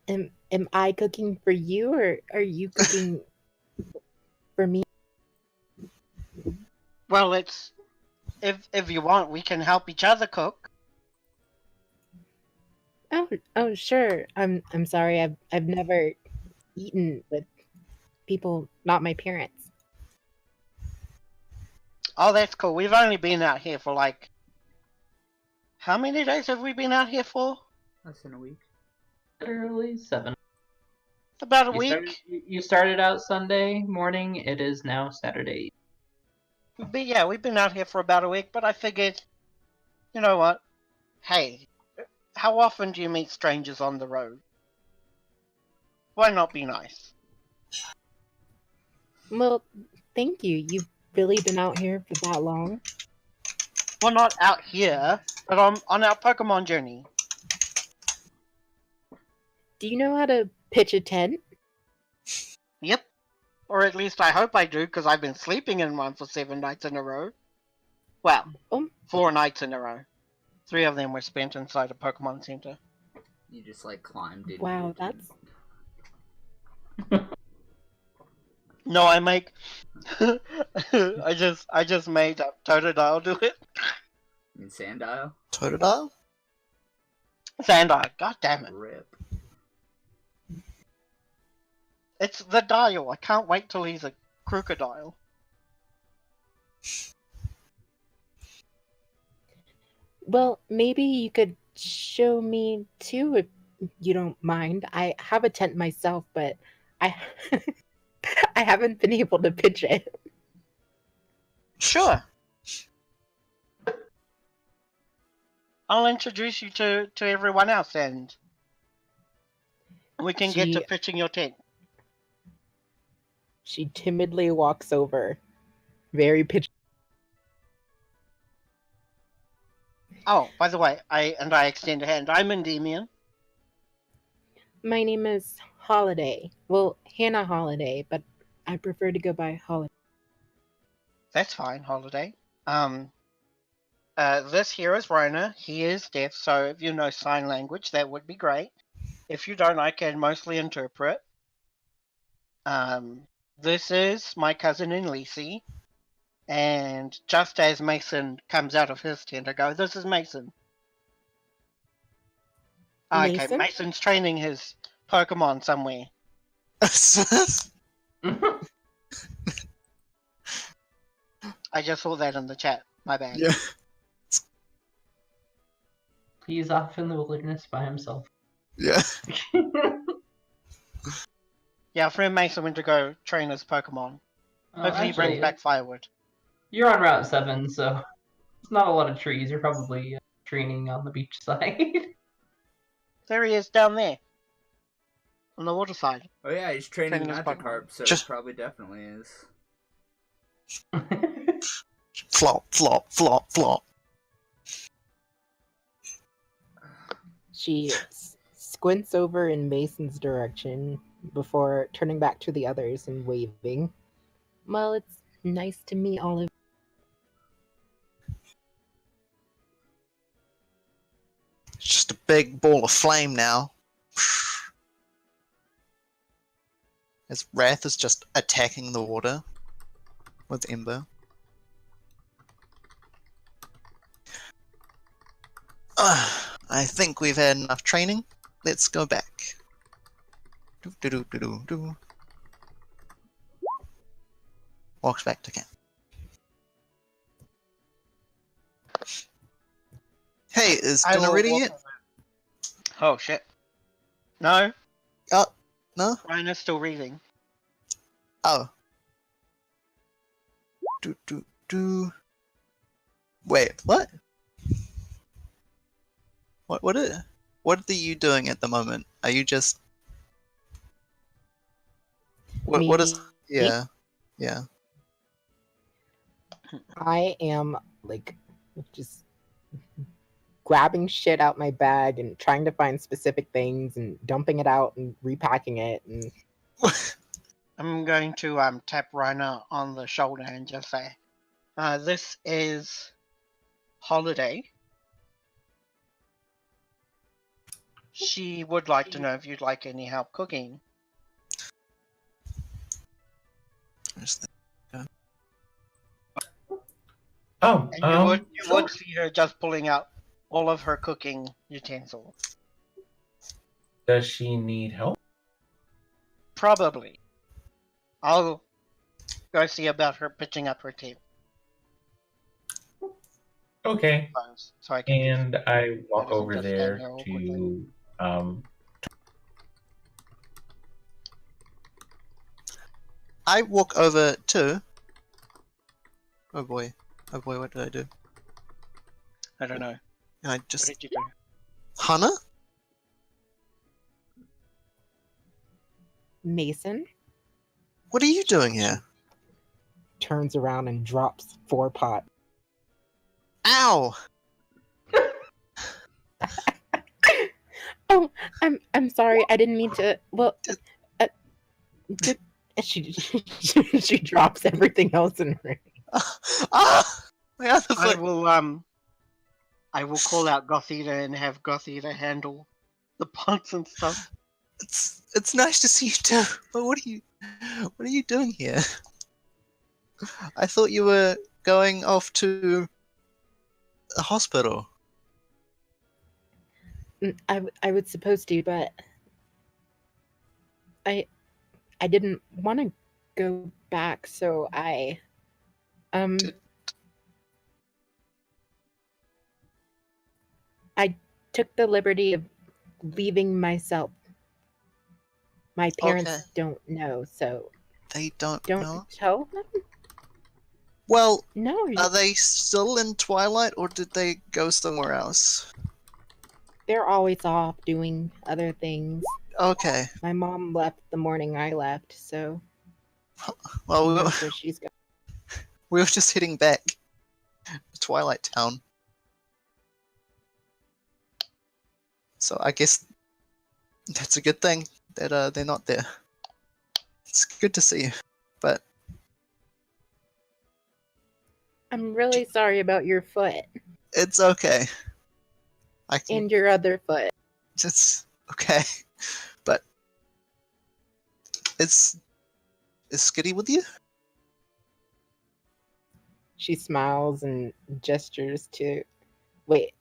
Am I cooking for you, or are you cooking for me? Well, it's if you want, we can help each other cook. Oh, sure. I'm sorry. I've never eaten with people not my parents. Oh, that's cool. We've only been out here for like... How many days have we been out here for? Less than a week. Literally 7. About a week. You started out Sunday morning. It is now Saturday. But yeah, we've been out here for about a week, but I figured, you know what? Hey, how often do you meet strangers on the road? Why not be nice? Well, thank you. You've really been out here for that long? Well, not out here, but on our Pokemon journey. Do you know how to pitch a tent? Yep. Or at least I hope I do, because I've been sleeping in one for 7 nights in a row. Well, 4 nights in a row. 3 of them were spent inside a Pokemon Center. You just like climbed in. Wow, that's... No, I make... I just made Totodile do it. You mean Sandile? Totodile? Sandile, god damn it. Rip. It's the dial. I can't wait till he's a crocodile. Well, maybe you could show me too if you don't mind. I have a tent myself, but I I haven't been able to pitch it. Sure. I'll introduce you to everyone else and we can get to pitching your tent. She timidly walks over, very pitch. Oh, by the way, I extend a hand. I'm Endymion. My name is Holiday. Well, Hannah Holiday, but I prefer to go by Holiday. That's fine, Holiday. This here is Rona. He is deaf, so if you know sign language, that would be great. If you don't, I can mostly interpret. This is my cousin Lisi. And just as Mason comes out of his tent, I go, "This is Mason." Okay, Mason? Mason's training his Pokemon somewhere. I just saw that in the chat. My bad. Yeah. He's off in the wilderness by himself. Yeah. Yeah, friend Mason went to go train his Pokemon. Hopefully he brings back firewood. You're on Route 7, so it's not a lot of trees. You're probably training on the beach side. There he is down there. On the water side. Oh yeah, he's training Training his Magikarp, so Just- it probably definitely is. Flop, flop, flop, flop. She squints over in Mason's direction before turning back to the others and waving. Well, it's nice to meet all of It's just a big ball of flame now. As Wrath is just attacking the water with Ember. I think we've had enough training. Let's go back. Do. Walks back to camp. Hey, is I dinner will ready walk yet? over. Oh shit. No, No? Rhina's still reading. Oh. Do. Wait, what? What are you doing at the moment? Are you just what is me. yeah. I am like just grabbing shit out my bag and trying to find specific things and dumping it out and repacking it and I'm going to tap Rhina on the shoulder and just say, this is Holiday. She would like to know if you'd like any help cooking. Where's the- Oh, And you would sure. see her just pulling out all of her cooking utensils. Does she need help? Probably. I'll go see about her pitching up her team. Okay. So I can And I walk doesn't over just stand there there awkwardly. to I walk over too. Oh boy, what did I do? I don't know. And I What just did you do? Hannah? Mason What are you doing here? turns around and drops 4 pots. Ow! Oh, I'm sorry. I didn't mean to. Well, she drops everything else in her. My other I foot. will call out Gothita and have Gothita handle the pots and stuff. It's nice to see you too. But what are you doing here? I thought you were going off to a hospital. I was supposed to, but I didn't want to go back, so I took the liberty of leaving myself. My parents Okay. don't know, so They don't don't know. tell them. Well, No, are they still in Twilight, or did they go somewhere else? they're always off doing other things. Okay. My mom left the morning I left, so Well, who we knows where she's going. were just heading back to Twilight Town. So I guess that's a good thing that they're not there. It's good to see you, but I'm really sorry about your foot. It's okay. I can. And your other foot. It's okay. But is Skiddy with you? She smiles and gestures to. Wait,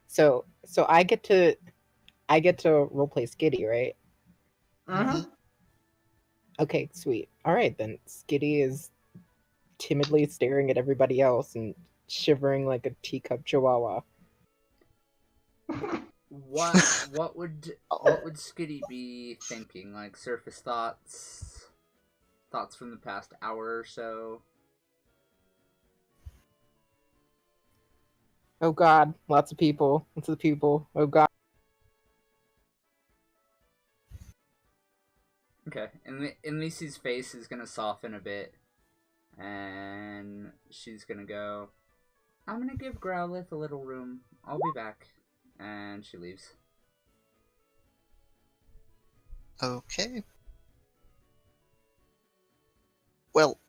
so I get to roleplay Skiddy, right? Mhm. Okay, sweet. All right then. Skiddy is timidly staring at everybody else and shivering like a teacup chihuahua. What would Skitty be thinking? Like surface thoughts from the past hour or so. Oh God, lots of people. Oh God. Okay, and Lisi's face is gonna soften a bit, and she's gonna go. I'm gonna give Growlithe a little room. I'll be back, and she leaves. Okay. Well,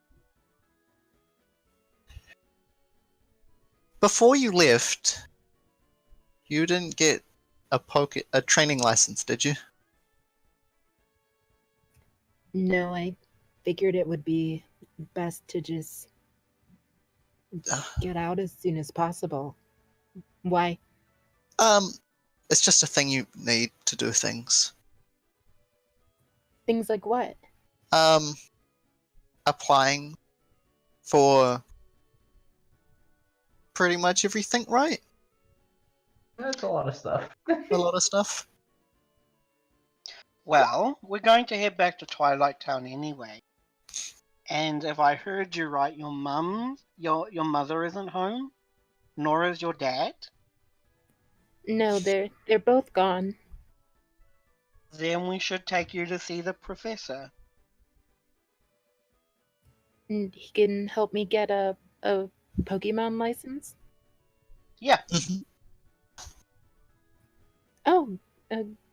before you left, you didn't get a training license, did you? No, I figured it would be best to just get out as soon as possible. Why? It's just a thing you need to do things. Things like what? Applying for pretty much everything, right? That's a lot of stuff. A lot of stuff. Well, we're going to head back to Twilight Town anyway. And if I heard you right, your mother isn't home, nor is your dad. No, they're both gone. Then we should take you to see the professor. And he can help me get a Pokemon license. Yeah. Mhm. Oh,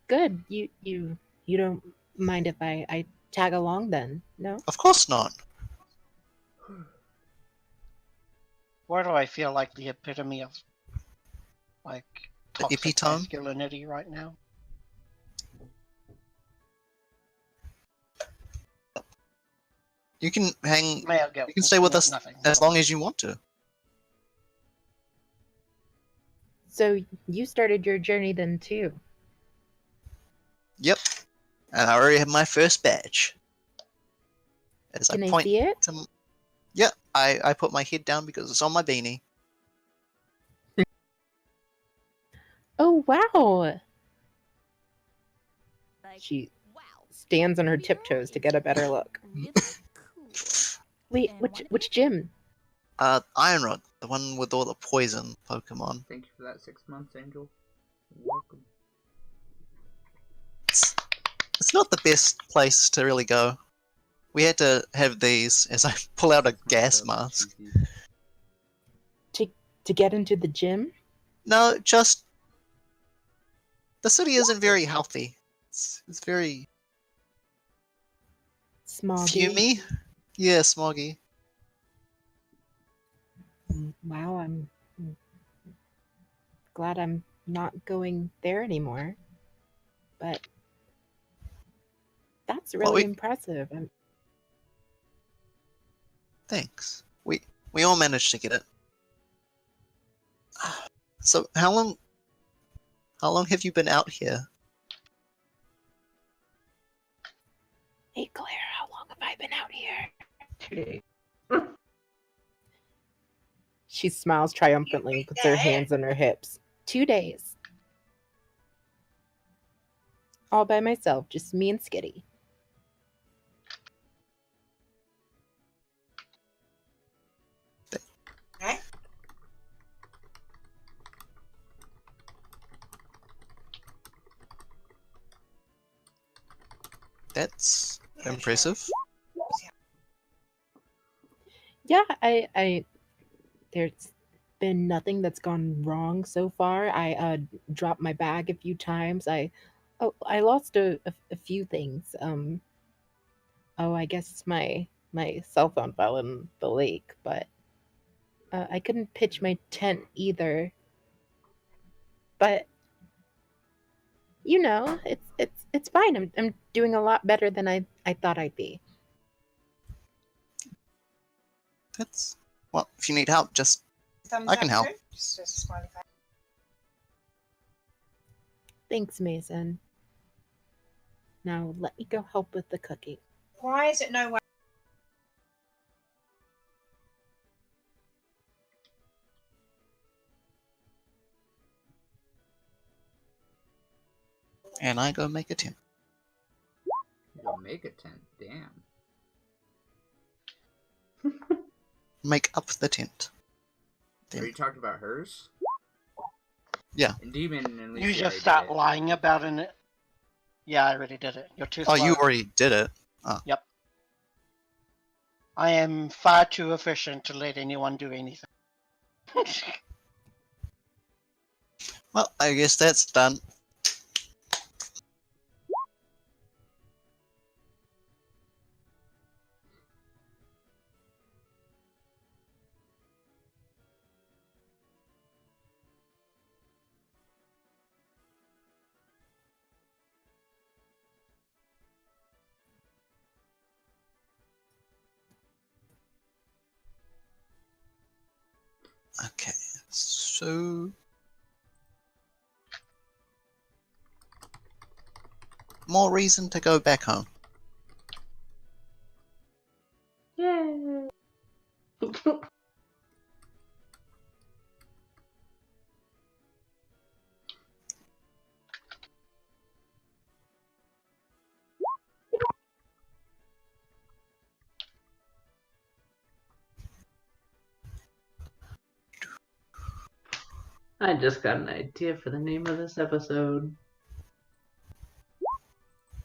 good. You don't mind if I tag along then? No. Of course not. Why do I feel like the epitome of, like, The toxic epitome? masculinity right now? You can hang. Male guilt. You can stay with us Nothing. as long as you want to. So you started your journey then too. Yep. And I already have my first badge. As Can I I point see it? to. Yeah, I put my head down because it's on my beanie. Oh wow! She stands on her tiptoes to get a better look. Wait, which gym? Iron Rod, the one with all the poison Pokemon. Thank you for that 6 months, Angel. You're welcome. It's not the best place to really go. We had to have these as I pull out a gas mask. To get into the gym? No, just the city isn't very healthy. It's very Smoggy. fumy. Yeah, smoggy. Wow, I'm glad I'm not going there anymore. But that's really impressive. Thanks. We all managed to get it. So how long have you been out here? Hey Claire, how long have I been out here? 2 days. She smiles triumphantly and puts her hands on her hips. 2 days. All by myself, just me and Skitty. That's impressive. Yeah, I there's been nothing that's gone wrong so far. I dropped my bag a few times. I lost a few things. I guess my cell phone fell in the lake, but I couldn't pitch my tent either. but it's fine. I'm doing a lot better than I thought I'd be. Well, if you need help, just Thumbs I can up, help. sir? Just a smiley face. Thanks, Mason. Now let me go help with the cooking. Why is it no way? And I go make a tent. Go make a tent. Damn. Make up the tent. Are you talking about hers? Yeah. And Demon and Lisa You already just start did it. lying about it. Yeah, I already did it. You're too slow. Oh, you already did it. Yep. I am far too efficient to let anyone do anything. Well, I guess that's done. Okay, so more reason to go back home. Yay! I just got an idea for the name of this episode.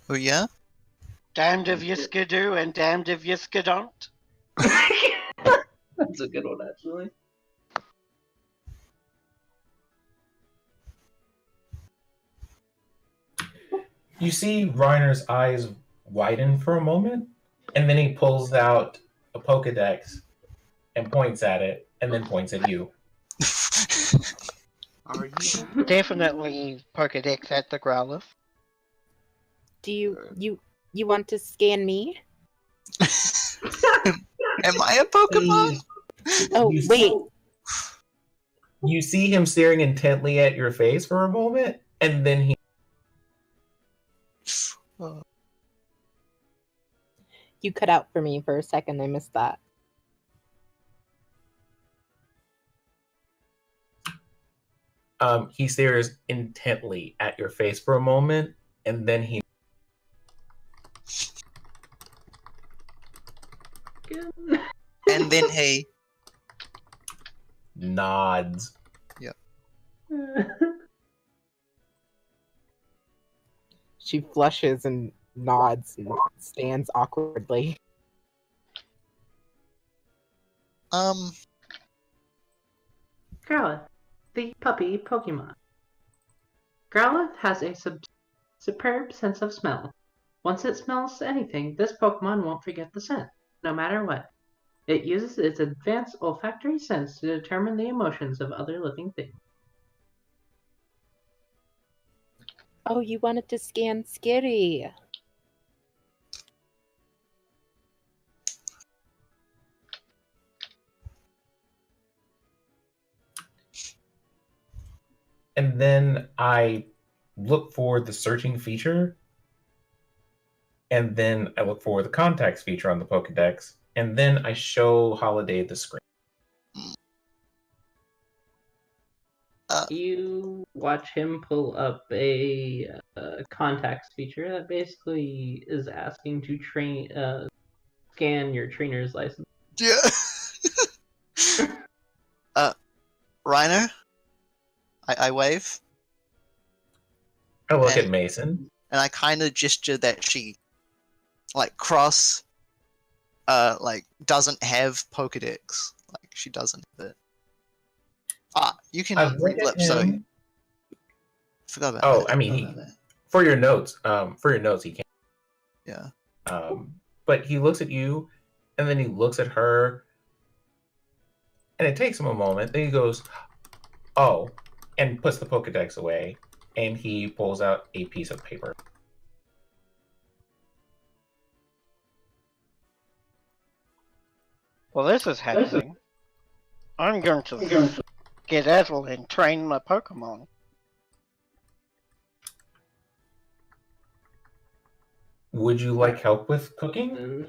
Oh yeah? Damned if you skidoo and damned if you skidon't. That's a good one, actually. You see Reiner's eyes widen for a moment, and then he pulls out a Pokedex and points at it, and then points at you. Are you? Definitely Pokedex at the Growlithe. Do you want to scan me? Am I a Pokemon? Oh, You wait. You see him staring intently at your face for a moment, and then he... You cut out for me for a second. I missed that. He stares intently at your face for a moment, and then he... And then he nods. She flushes and nods and stands awkwardly. Growlithe, the puppy Pokemon. Growlithe has a superb sense of smell. Once it smells anything, this Pokemon won't forget the scent, no matter what. It uses its advanced olfactory sense to determine the emotions of other living things. Oh, you wanted to scan Skitty. And then I look for the searching feature, and then I look for the contacts feature on the Pokedex, and then I show Holiday the screen. You watch him pull up a contacts feature that basically is asking to scan your trainer's license. yeah. Reiner? I wave. I look at Mason. And I kind of gesture that she, cross, doesn't have Pokedex. Like, she doesn't have it. You can I look read at lips, so... him. Forgot about Oh, that. I mean, for your notes, he can't. Yeah. But he looks at you, and then he looks at her, and it takes him a moment. Then he goes, "Oh, and puts the Pokedex away, and he pulls out a piece of paper. Well, this is happening. I'm going to skedaddle and train my Pokemon. Would you like help with cooking?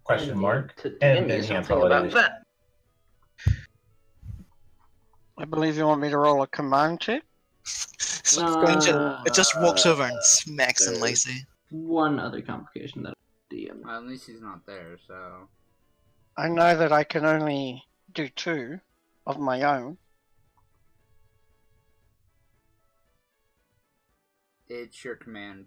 Question mark. And then he hands Holiday the that. I believe you want me to roll a command check? It just walks over and smacks in Lacey. One other complication that DM. Well, at least he's not there, so... I know that I can only do 2 of my own. It's your command.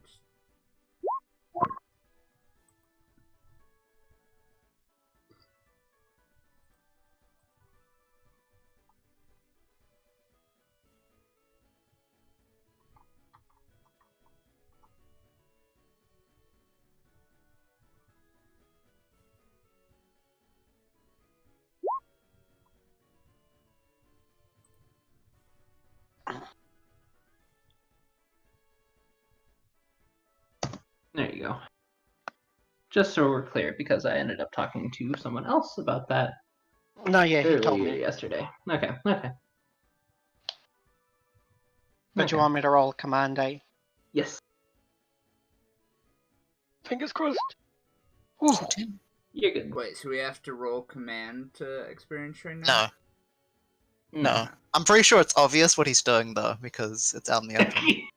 There you go. Just so we're clear, because I ended up talking to someone else about that No, yeah, he told earlier me. yesterday. Okay. But you want me to roll a command A? Yes. Fingers crossed. You're good. Wait, so we have to roll command to experience right No. now? No. I'm pretty sure it's obvious what he's doing, though, because it's out in the open.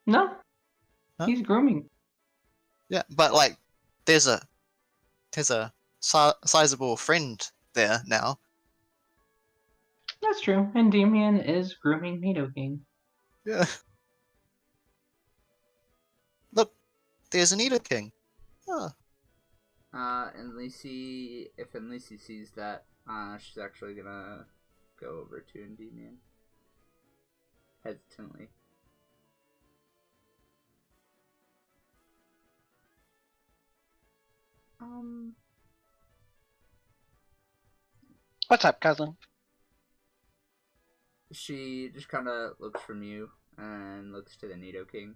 No. Huh? He's grooming. Yeah, but, like, there's a sizable friend there now. That's true. And Damien is grooming Nidoking. Yeah. Look, there's an Nidoking. Oh. And Lacey, if Lacey sees that, she's actually gonna go over to Endymion. Hesitantly. What's up, cousin? She just kind of looks from you and looks to the Nidoking.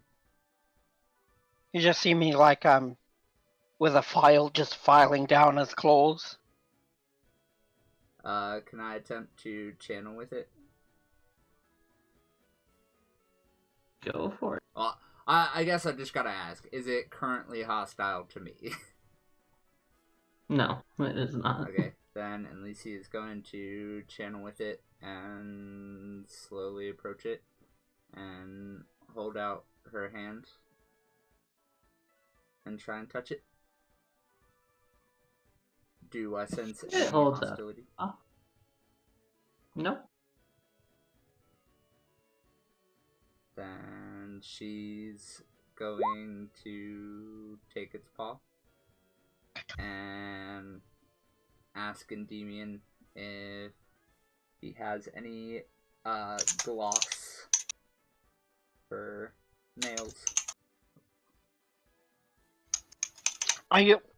You just see me like with a file just filing down his claws. Can I attempt to channel with it? Go for it. Well, I guess I just gotta ask, is it currently hostile to me? No, it is not. Okay, then Lacey is going to channel with it and slowly approach it and hold out her hand and try and touch it. Do I sense any Hold up. hostility? No. Then she's going to take its paw and ask Endymion if he has any gloss for nails.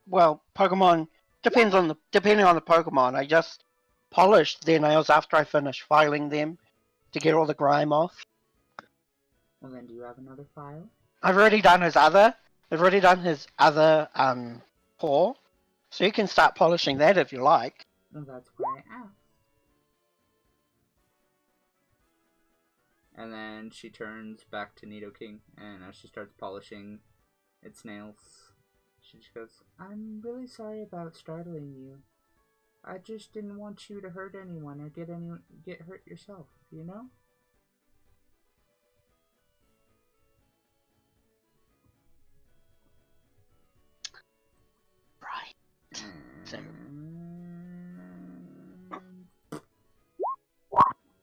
Well, Pokemon depending on the Pokemon. I just polished their nails after I finished filing them to get all the grime off. Well, then, do you have another file? I've already done his other paw, so you can start polishing that if you like. Well, that's why I asked. And then she turns back to Nidoking, and as she starts polishing its nails, she just goes, "I'm really sorry about startling you. I just didn't want you to hurt anyone or get hurt yourself, you know?" Right.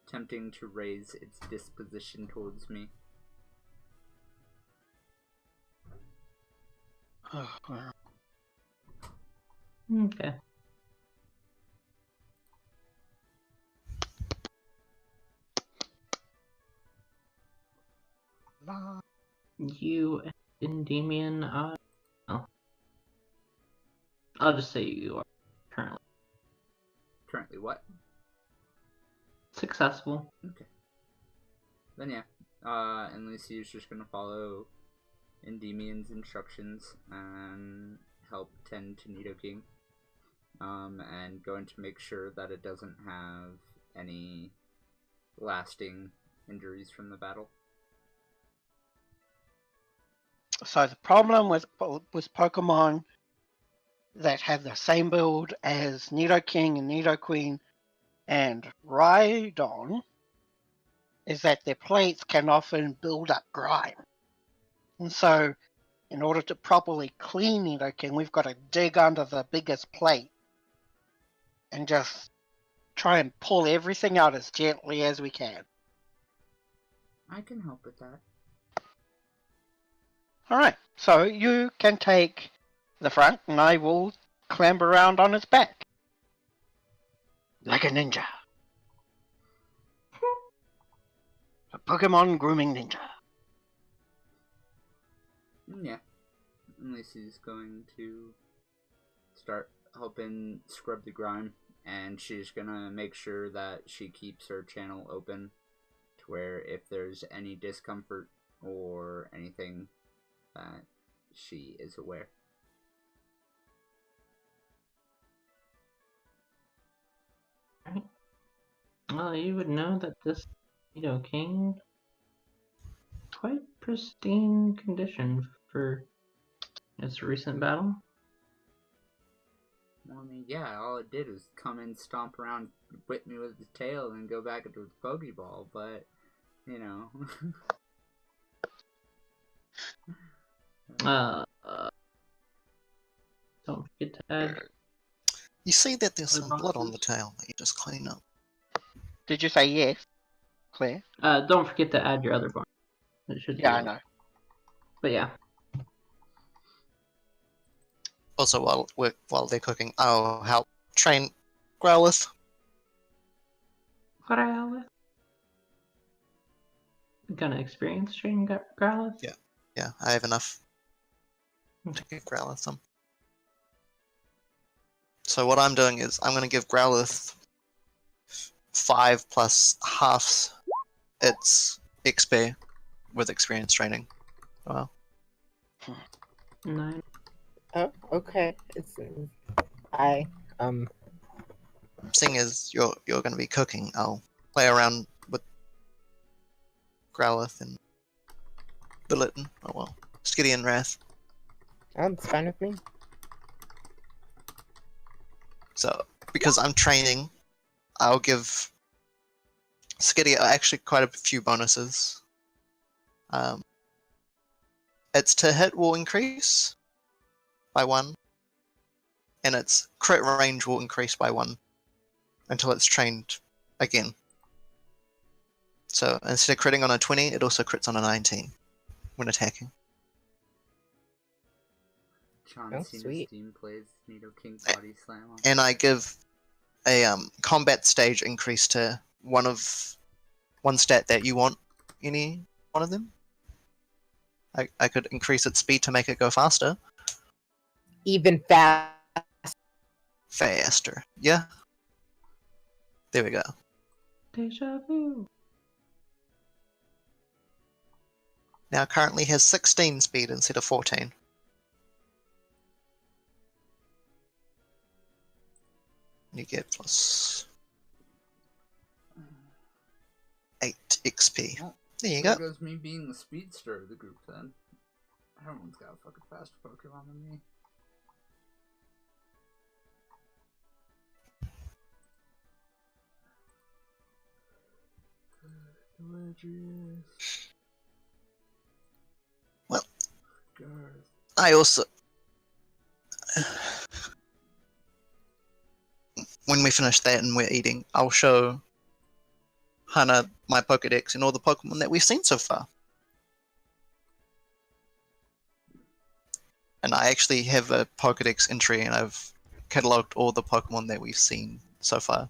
Attempting to raise its disposition towards me. Okay. You, Endymion, oh. I'll just say you are currently. Currently what? Successful. Okay. Then yeah, and Lucy is just gonna follow Endemion's instructions and help tend to Nidoking. And going to make sure that it doesn't have any lasting injuries from the battle. So the problem with Pokemon that have the same build as Nidoking and Nidoqueen and Rhydon is that their plates can often build up grime. And so, in order to properly clean Nidoking, we've got to dig under the biggest plate and just try and pull everything out as gently as we can. I can help with that. Alright, so you can take the front and I will clamber around on its back. Like a ninja. A Pokemon grooming ninja. Yeah. And Lucy's going to start helping scrub the grime, and she's gonna make sure that she keeps her channel open to where if there's any discomfort or anything that she is aware. Right. Well, you would know that this Nidoking quite pristine condition for its recent battle. Well, I mean, yeah, all it did was come in, stomp around, whip me with its tail, and go back into its Pokeball, but, you know. Don't forget to add. You see that there's some blood on the tail that you just clean up. Did you say yes, Claire? Don't forget to add your other bar. It should be. Yeah, I know. But yeah. Also, while they're cooking, I'll help train Growlithe. Growlithe. Gonna experience training Growlithe? Yeah, I have enough to give Growlithe some. So what I'm doing is I'm going to give Growlithe 5 plus half its XP with experience training. Wow. 9. Oh, okay. I Seeing as you're going to be cooking, I'll play around with Growlithe and Billiton. Oh well, Skiddo and Wrath. it's fine with me. So because I'm training, I'll give Skiddo actually quite a few bonuses. Its to hit will increase by 1, and its crit range will increase by 1 until it's trained again. So instead of critting on a 20, it also crits on a 19 when attacking. John Oh, Cena's sweet. team plays Nidoking Body Slam on. And I give a combat stage increase to one stat that you want, any one of them. I could increase its speed to make it go faster. Even fast. Faster. Yeah. There we go. Deja vu. Now currently has 16 speed instead of 14. You get plus 8 XP. Well, There you there go. goes me being the speedster of the group then. Everyone's got a fucking faster Pokemon than me. Well, Garth. I also... When we finish that and we're eating, I'll show Hana my Pokedex and all the Pokemon that we've seen so far. And I actually have a Pokedex entry and I've catalogued all the Pokemon that we've seen so far.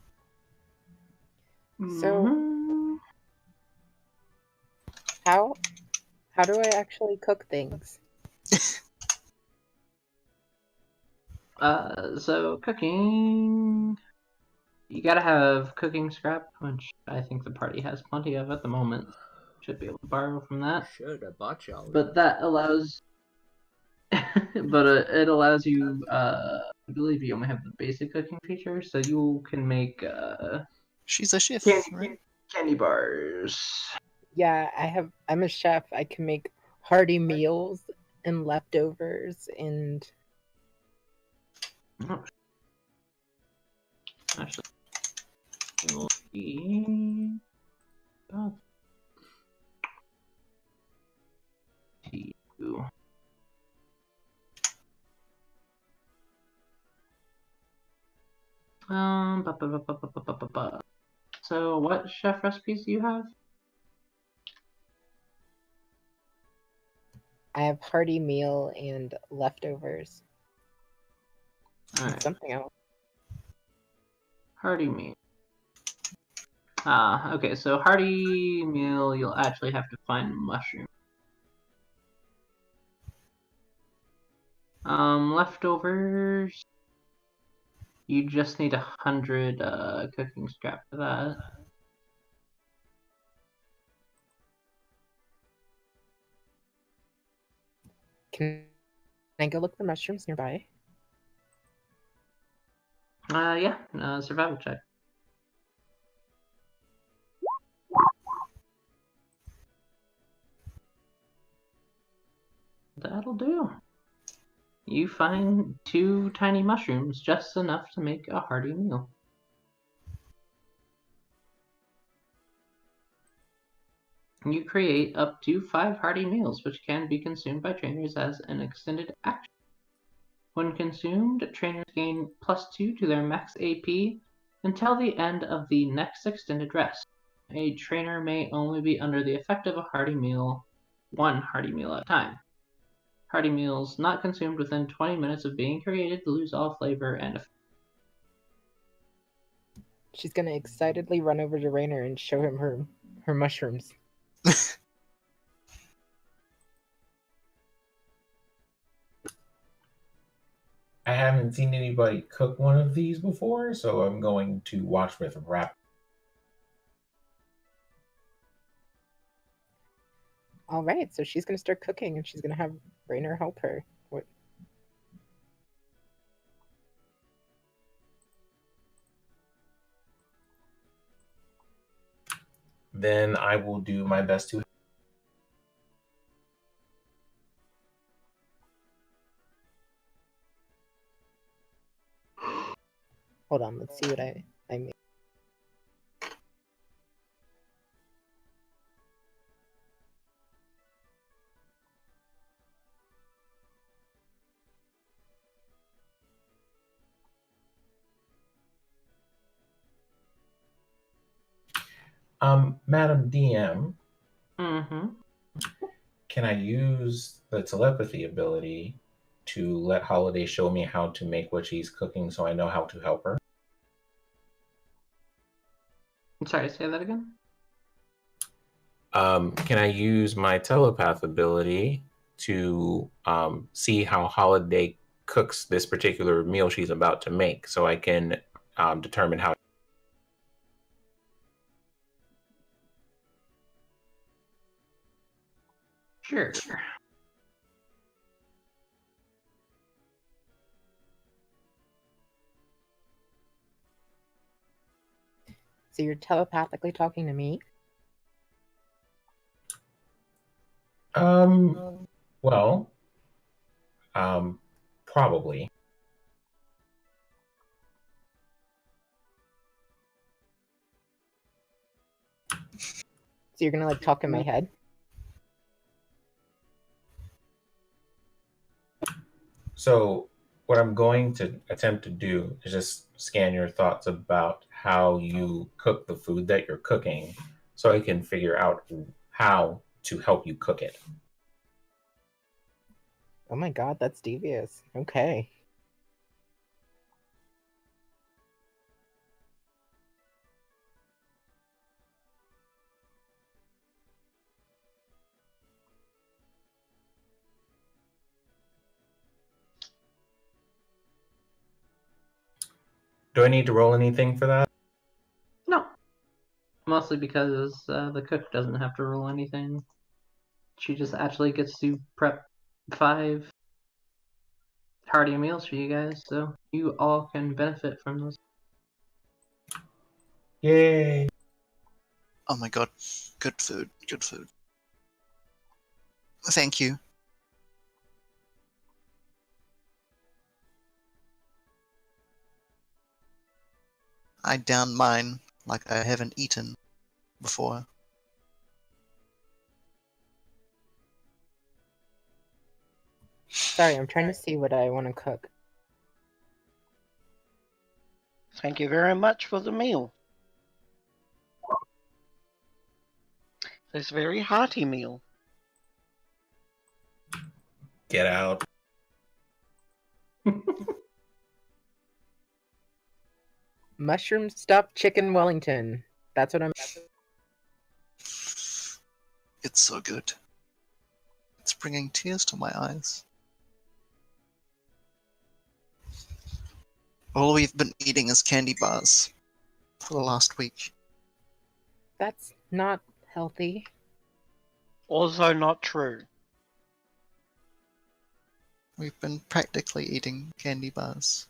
So- Mhm. How do I actually cook things? So cooking. You gotta have cooking scrap, which I think the party has plenty of at the moment. Should be able to borrow from that. Should have bought y'all. But that allows... but it allows you, I believe you only have the basic cooking feature, so you can make She's a chef, candy, right? candy bars. Yeah, I'm a chef. I can make hearty meals and leftovers and Oh. Actually, it will be about 2. So what chef recipes do you have? I have hearty meal and leftovers. All And right, something else. hearty meal. Okay, so hearty meal, you'll actually have to find mushroom. Leftovers, you just need 100 cooking scrap for that. Can I go look for mushrooms nearby? Yeah, survival check. That'll do. You find 2 tiny mushrooms, just enough to make a hearty meal. You create up to 5 hearty meals, which can be consumed by trainers as an extended action. When consumed, trainers gain +2 to their max AP until the end of the next extended rest. A trainer may only be under the effect of a hearty meal, 1 hearty meal at a time. Hearty meals not consumed within 20 minutes of being created lose all flavor and effect. She's gonna excitedly run over to Rainer and show him her mushrooms. I haven't seen anybody cook one of these before, so I'm going to watch with wrap. All right, so she's gonna start cooking, and she's gonna have Rainer help her. What? Then I will do my best to. Hold on, let's see what I made. Madam DM, Mm-hmm. can I use the telepathy ability to let Holiday show me how to make what she's cooking so I know how to help her? Sorry, say that again? Can I use my telepath ability to see how Holiday cooks this particular meal she's about to make so I can determine how? Sure. So you're telepathically talking to me? Well, probably. So you're gonna like talk in my head? So what I'm going to attempt to do is just scan your thoughts about how you cook the food that you're cooking so I can figure out how to help you cook it. Oh my god, that's devious. Okay. Do I need to roll anything for that? mostly because the cook doesn't have to roll anything. She just actually gets to prep 5 hearty meals for you guys, so you all can benefit from those. Yay! Oh my god. Good food. Good food. Thank you. I downed mine like I haven't eaten before. Sorry, I'm trying to see what I want to cook. Thank you very much for the meal. This very hearty meal. Get out. Mushroom stuffed chicken Wellington. That's what I'm. It's so good. It's bringing tears to my eyes. All we've been eating is candy bars for the last week. That's not healthy. Also not true. We've been practically eating candy bars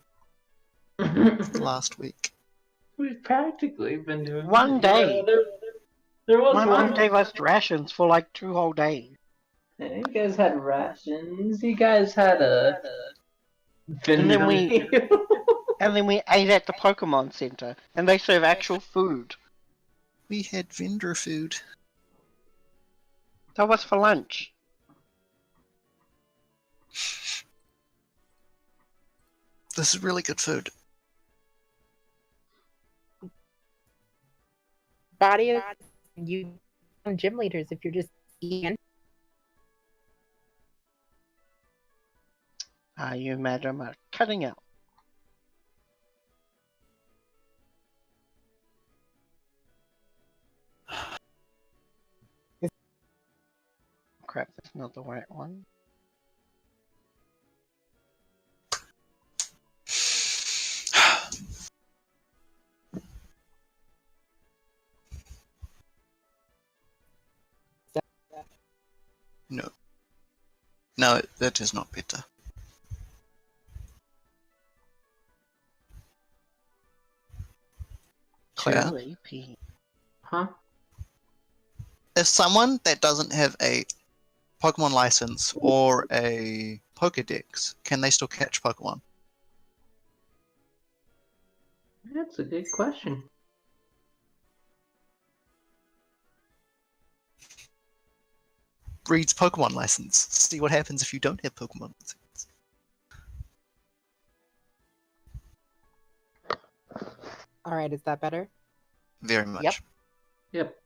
for the last week. We've practically been doing One day. There was My one. mom gave us rations for like 2 whole days. Yeah, you guys had rations. You guys had a And then vendor. And then we ate at the Pokemon Center, and they serve actual food. We had vendor food. That was for lunch. This is really good food. Body of you gym leaders if you're just eating. You, madam, are cutting out. Crap, that's not the right one. No. No, that is not bitter. Claire, Chili pea. Huh? if someone that doesn't have a Pokemon license or a Pokedex, can they still catch Pokemon? That's a good question. Reads Pokemon license. See what happens if you don't have Pokemon license. All right, is that better? Very much. Yep. Yep.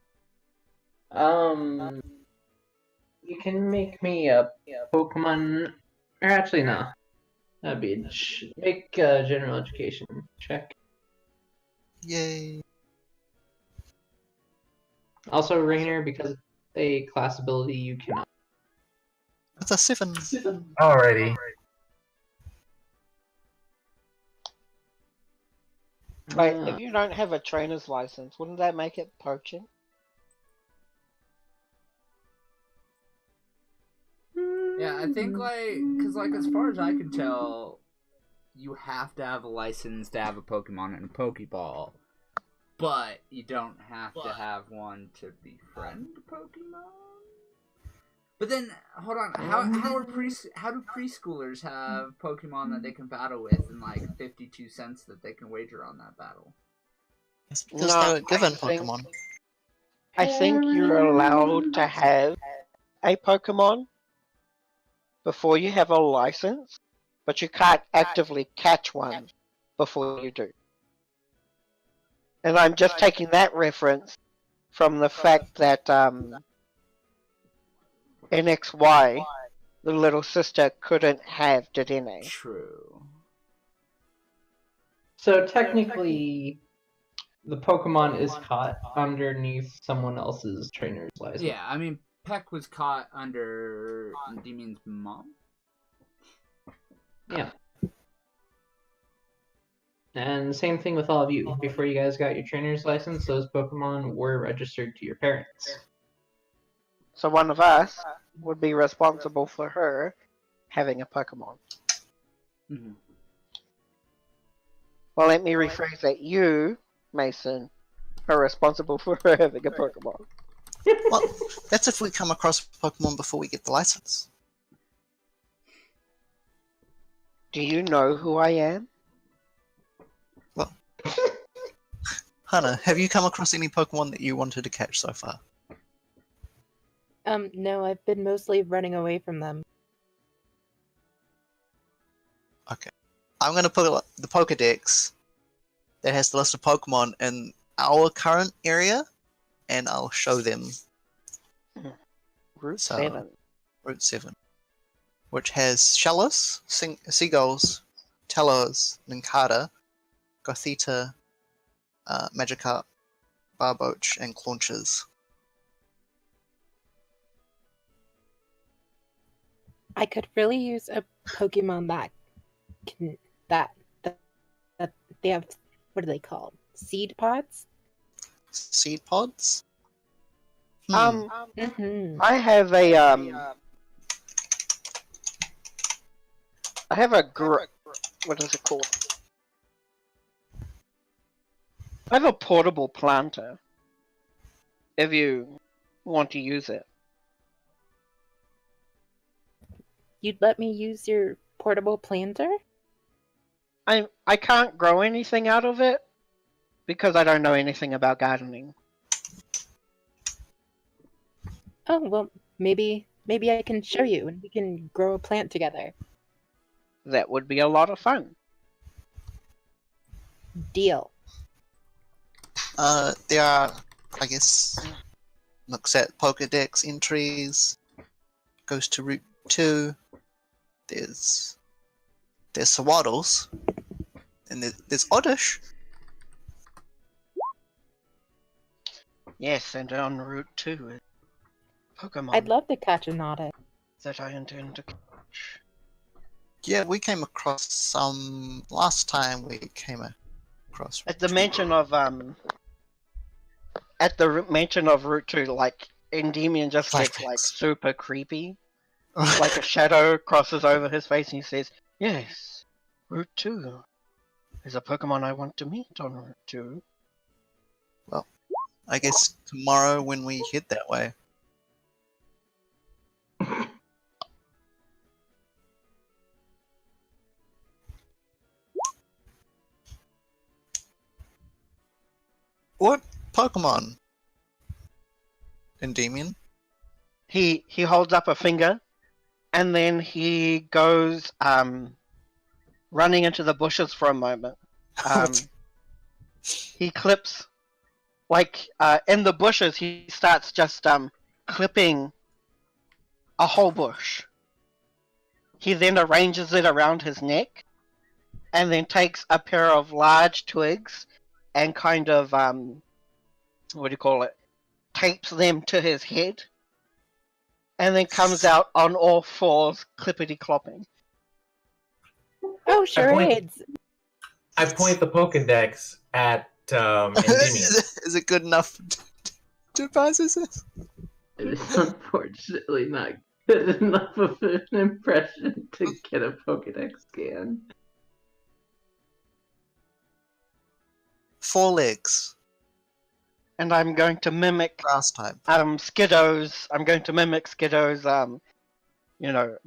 You can make me a Pokemon. Or actually, no. That'd be make a general education check. Yay. Also, Rainer, because it's a class ability, you cannot. It's a 7. Alrighty. Wait, if you don't have a trainer's license, wouldn't that make it poaching? Yeah, I think, because, as far as I can tell, you have to have a license to have a Pokemon and a Pokeball, but you don't have to have one to befriend Pokemon? But then, hold on, how do preschoolers have Pokemon that they can battle with and, 52 cents that they can wager on that battle? It's because No, they were given I think- Pokemon. I think you're allowed to have a Pokemon before you have a license, but you can't actively catch one before you do. And I'm just taking that reference from the fact that NXY, the little sister, couldn't have Dedenne. True. So technically, the Pokemon is caught underneath someone else's trainer's license. Yeah, I mean, Peck was caught under Demon's mom? Yeah. And same thing with all of you. Before you guys got your trainer's license, those Pokemon were registered to your parents. So one of us would be responsible for her having a Pokemon. Mhm. Well, let me rephrase that. You, Mason, are responsible for her having a Pokemon. Well, that's if we come across Pokemon before we get the license. Do you know who I am? Hannah, have you come across any Pokemon that you wanted to catch so far? No, I've been mostly running away from them. Okay. I'm going to put the Pokedex that has the list of Pokemon in our current area, and I'll show them Route So- 7. Route 7, which has Shellos, Seagulls, Telos, Nincada, Gothita, Magikarp, Barboach, and Claunches. I could really use a Pokemon that can that they have. What are they called? Seed pods. Seed pods? Mm-hmm. I have a what is it called? I have a portable planter. If you want to use it. You'd let me use your portable planter? I can't grow anything out of it because I don't know anything about gardening. Oh well, maybe I can show you and we can grow a plant together. That would be a lot of fun. Deal. There are, I guess, looks at Pokedex entries, goes to Route 2, there's Swaddles, and there's Oddish. Yes, and on Route 2 is Pokemon I'd love to catch an Oddish. that I intend to catch. Yeah, we came across some last time we came across. At the mention of Route 2, like Endymion just gets like Flashbacks. super creepy. Like a shadow crosses over his face and he says, "Yes, Route 2 is a Pokemon I want to meet on Route 2." I guess tomorrow when we head that way. What Pokemon? Endymion? He holds up a finger and then he goes running into the bushes for a moment. He clips like in the bushes he starts just clipping a whole bush. He then arranges it around his neck and then takes a pair of large twigs and kind of what do you call it? Tapes them to his head and then comes out on all fours clippity clopping. Oh, charades! I point the Pokedex at Endymion. Is it good enough to process this? It is unfortunately not good enough of an impression to get a Pokedex scan. 4 legs. And I'm going to mimic Grass type. Skiddo's. I'm going to mimic Skiddo's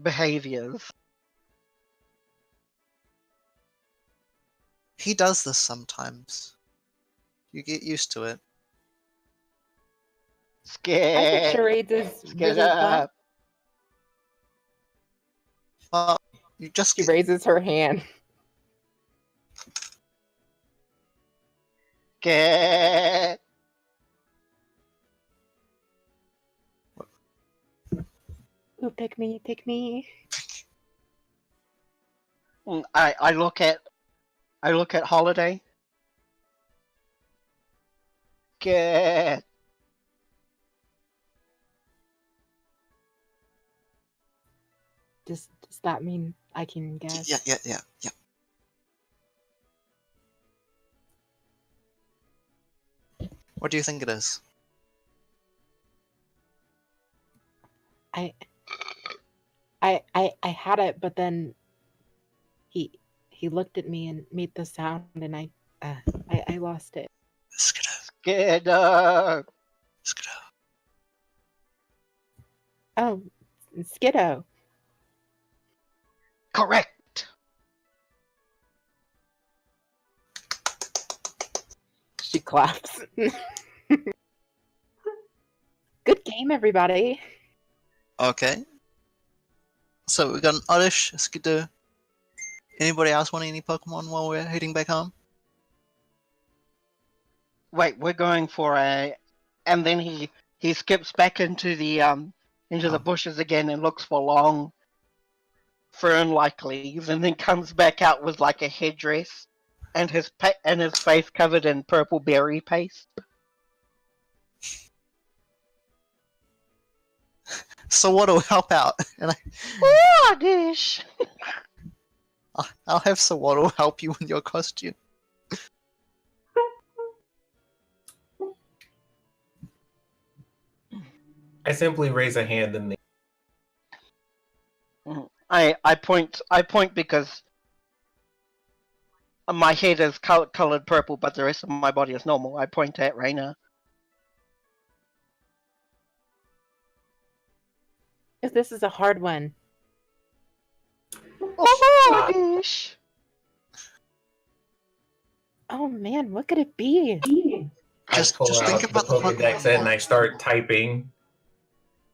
behaviors. He does this sometimes. You get used to it. I think charades is Skid really fun. up. Well, you just She get, raises her hand. Skid. Ooh, pick me, pick me. I look at Holiday. Skid. Does that mean I can guess? yeah. What do you think it is? I had it, but then he looked at me and made the sound, and I lost it. Skiddo. Skiddo! Skiddo. Oh, Skiddo. Correct! She claps. Good game, everybody. Okay. So we got an Oddish, a Skiddo. Anybody else want any Pokemon while we're heading back home? Wait, we're going for a... And then he skips back into the Oh. bushes again and looks for long fern-like leaves, and then comes back out with like a headdress and his face covered in purple berry paste. So what'll help out? And Oh, dish! I'll have Sawaddle help you with your costume. I simply raise a hand in the. I point because my head is colored purple, but the rest of my body is normal. I point at Raina. This is a hard one. Oh, dish! Oh man, what could it be? Just I pull think out about the the Pokedex Pokemon. and I start typing.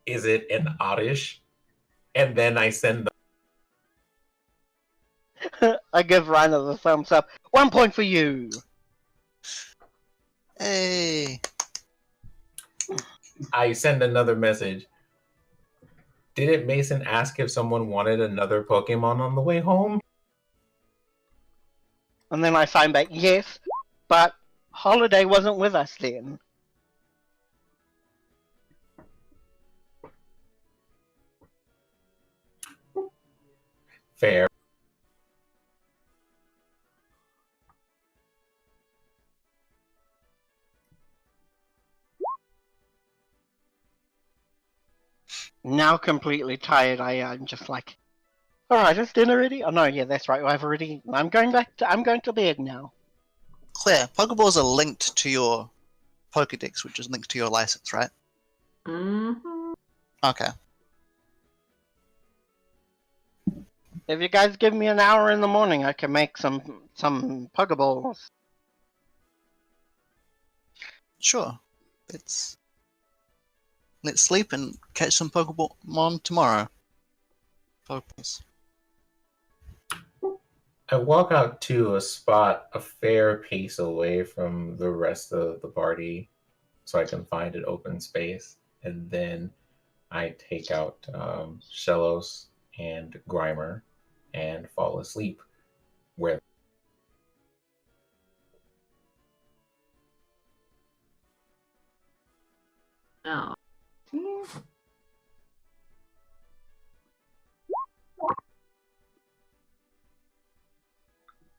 Is it an Oddish? And then I send the. I give Raina the thumbs up. 1 point for you. Hey. I send another message. Didn't Mason ask if someone wanted another Pokemon on the way home? And then I sign back, yes, but Holiday wasn't with us then. Fair. Now completely tired, I'm just like, alright, is dinner ready? Oh no, yeah, that's right, I'm going to bed now. Claire, Pokeballs are linked to your Pokedex, which is linked to your license, right? Mm-hmm. Okay. If you guys give me an hour in the morning, I can make some Pokeballs. Sure. Let's sleep and catch some Pokemon tomorrow. Pokeballs. I walk out to a spot a fair pace away from the rest of the party so I can find an open space. And then I take out Shellos and Grimer and fall asleep. Where Oh.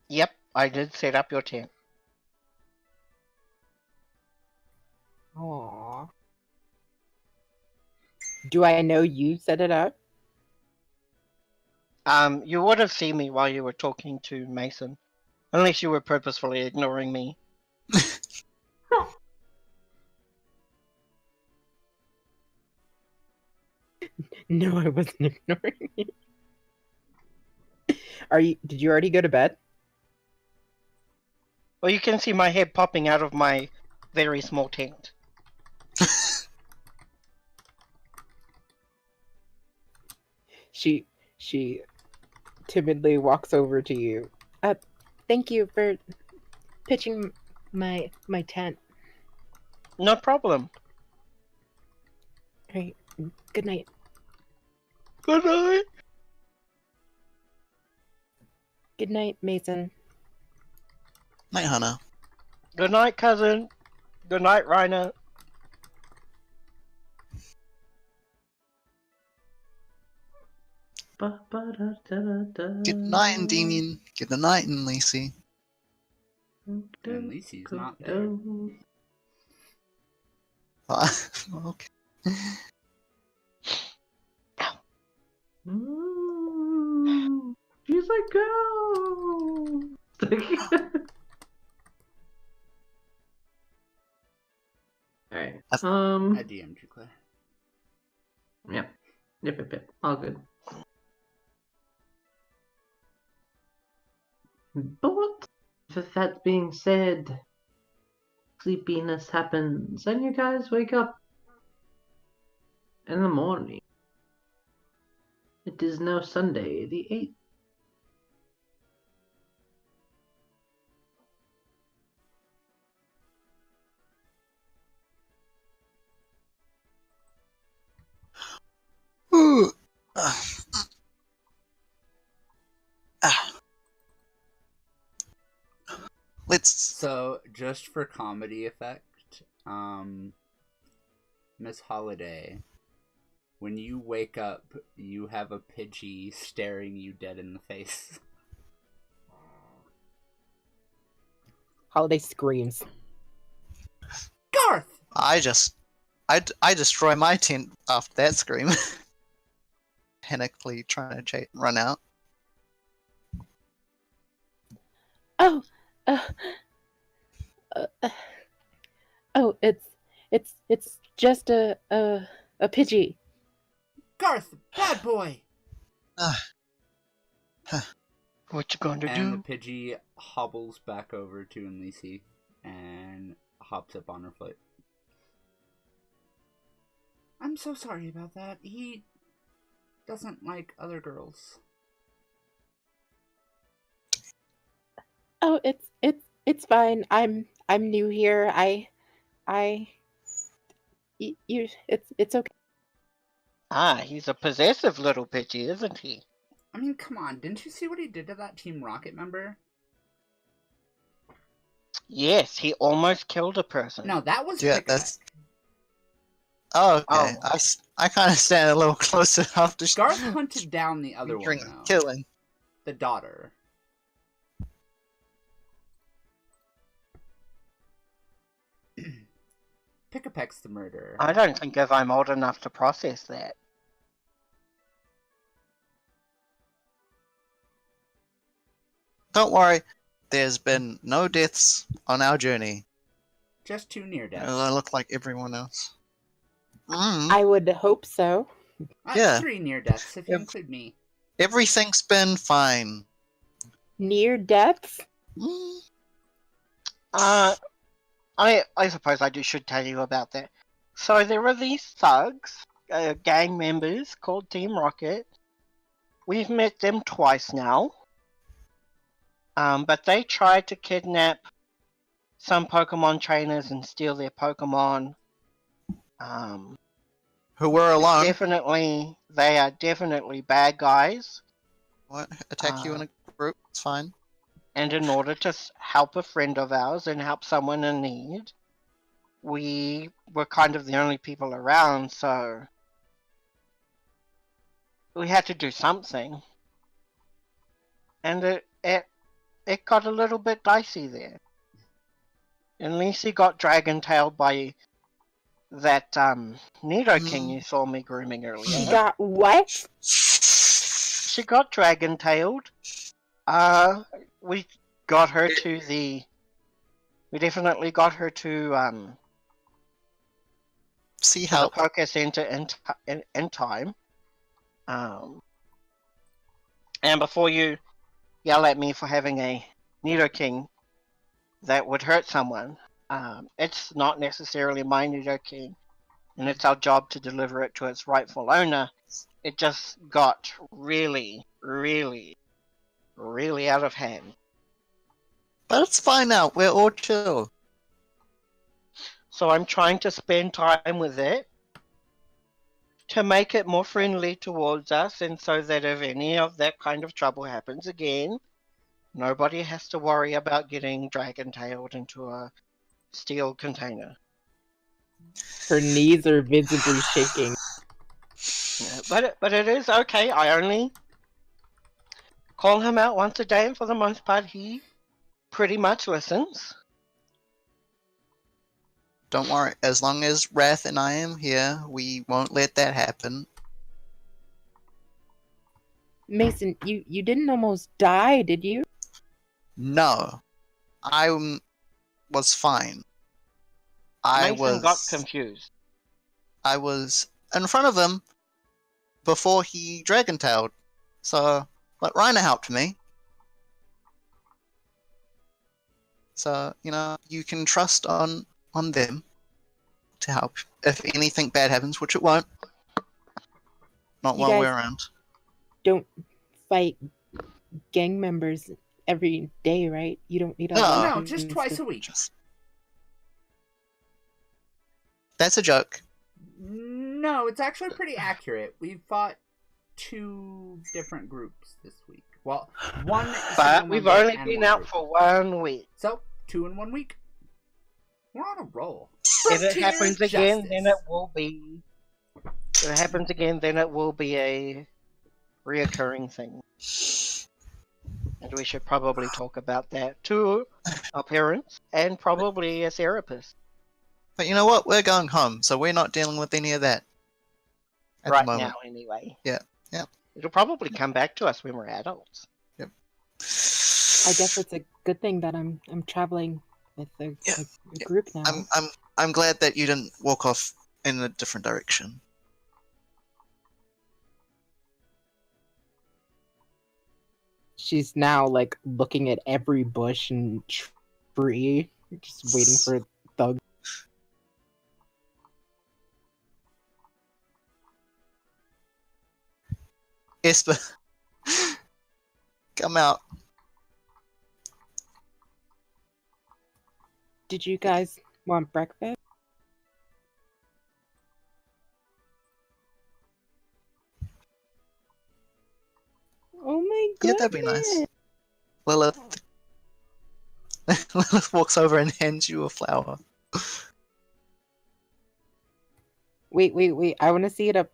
Yep, I did set up your tent. Aww. Do I know you set it up? You would have seen me while you were talking to Mason. Unless you were purposefully ignoring me. No, I wasn't ignoring you. Did you already go to bed? Well, you can see my head popping out of my very small tent. She timidly walks over to you. Thank you for pitching my tent. No problem. Great. Good night. Good night. Good night, Mason. Night, Hannah. Good night, cousin. Good night, Raina. Good night, Endymion. Good night, Lacey. And Lacey's not there. Okay. She's like, go! Alright. I DM'd you, Claire. Yep. Yep. All good. But with that being said, sleepiness happens, and you guys wake up in the morning. It is now Sunday, the 8th. Ooh. Let's. So, just for comedy effect, Miss Holiday, when you wake up, you have a Pidgey staring you dead in the face. Holiday screams. Garth! I destroy my tent after that scream. Panically trying to run out. Oh, oh, it's just a Pidgey. Garth, bad boy! What you going to And the do? Pidgey hobbles back over to Unleasy and hops up on her foot. I'm so sorry about that. He doesn't like other girls. Oh, it's fine. I'm new here. It's okay. Ah, he's a possessive little Pidgey, isn't he? I mean, come on. Didn't you see what he did to that Team Rocket member? Yes, he almost killed a person. No, that was Yeah, Pickaxe. that's. Oh, okay. Oh. I kind of stand a little closer after. Garth hunted down the other one, though. Killing. The daughter. Pickapeck's the murderer. I don't think if I'm old enough to process that. Don't worry. There's been no deaths on our journey. Just 2 near deaths. I look like everyone else. Mm. I would hope so. Yeah. 3 near deaths, if you Yep. include me. Everything's been fine. Near deaths? Mm. I suppose I should tell you about that. So there were these thugs, gang members called Team Rocket. We've met them twice now. But they tried to kidnap some Pokemon trainers and steal their Pokemon. Who were alone. They are definitely bad guys. What? Attack you in a group? It's fine. And in order to help a friend of ours and help someone in need, we were kind of the only people around, so we had to do something. And it got a little bit dicey there. And Lacey got dragon-tailed by that Nidoking you saw me grooming earlier. She got what? She got dragon-tailed. We got her to the. We definitely got her to See the how. Poké Center in time. And before you yell at me for having a Nidoking that would hurt someone, it's not necessarily my Nidoking, and it's our job to deliver it to its rightful owner. It just got really, really, really out of hand. But it's fine now. We're all chill. So I'm trying to spend time with it to make it more friendly towards us, and so that if any of that kind of trouble happens again, nobody has to worry about getting dragon-tailed into a steel container. Her knees are visibly shaking. Yeah, but it is okay. I only call him out once a day, and for the most part, he pretty much listens. Don't worry. As long as Wrath and I am here, we won't let that happen. Mason, you didn't almost die, did you? No. I was fine. Mason got confused. I was in front of him before he dragon-tailed. So, but Reiner helped me. So, you can trust on them to help if anything bad happens, which it won't. Not You while guys- we're around. Don't fight gang members every day, right? You don't need all No. No, just twice a week. Just... That's a joke. No, it's actually pretty accurate. We've fought 2 different groups this week. Well, one But we've single member only and been one out group. for 1 week. So, 2 in 1 week. We're on a roll. If it Frontier happens again, then it justice. will be. If it happens again, then it will be a reoccurring thing. And we should probably talk about that to our parents and probably a therapist. But you know what? We're going home, so we're not dealing with any of that. At Right the moment. now, anyway. Yeah. It'll probably come back to us when we're adults. Yep. I guess it's a good thing that I'm traveling with a group now. I'm glad that you didn't walk off in a different direction. She's now like looking at every bush and tree, just waiting for thugs. Esper, come out. Did you guys want breakfast? Oh my Yeah, goodness. that'd be nice. Lilith walks over and hands you a flower. Wait. I want to see it up.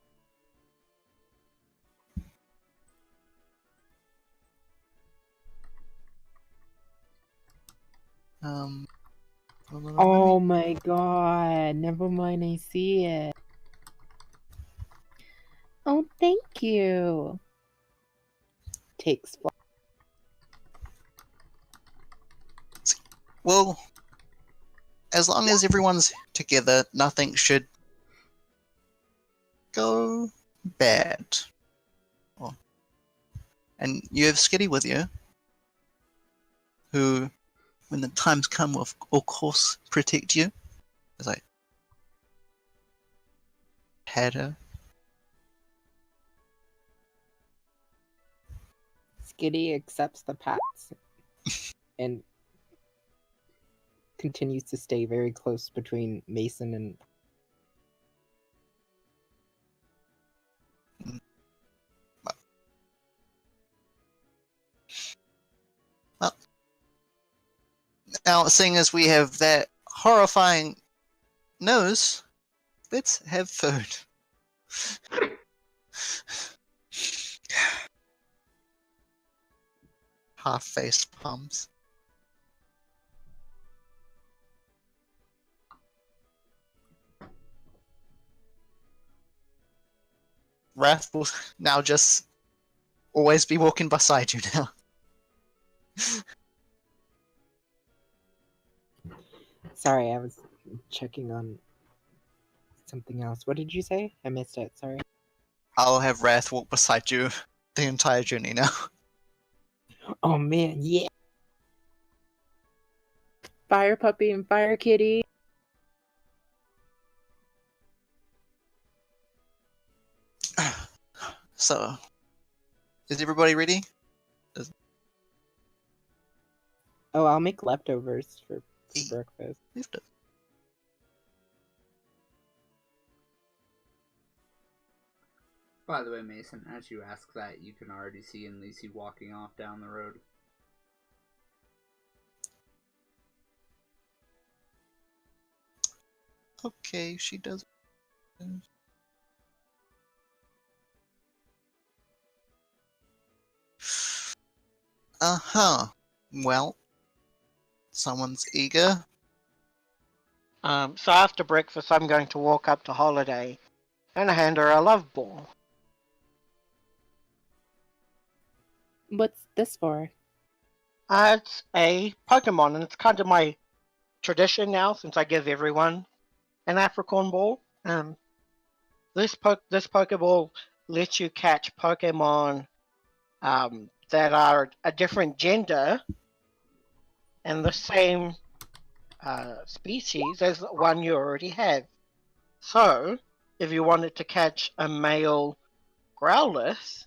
Oh my god. Never mind, I see it. Oh, thank you. Takes flight. Well, as long as everyone's together, nothing should go bad. Oh. And you have Skiddy with you, who, when the times come, will of course protect you. As I had her. Skiddy accepts the pats and continues to stay very close between Mason and. Well, now, seeing as we have that horrifying nose, let's have food. Half-face palms. Wrath will now just always be walking beside you now. Sorry, I was checking on something else. What did you say? I missed it. Sorry. I'll have Wrath walk beside you the entire journey now. Oh man, yeah. Fire puppy and fire kitty. So, is everybody ready? Oh, I'll make leftovers for breakfast. By the way, Mason, as you ask that, you can already see Lacey walking off down the road. Okay, she does. Uh-huh. Well, someone's eager. So after breakfast, I'm going to walk up to Holiday and hand her a love ball. What's this for? It's a Pokemon, and it's kind of my tradition now since I give everyone an African ball. This Pokeball lets you catch Pokemon that are a different gender and the same species as the one you already have. So, if you wanted to catch a male Growlithe,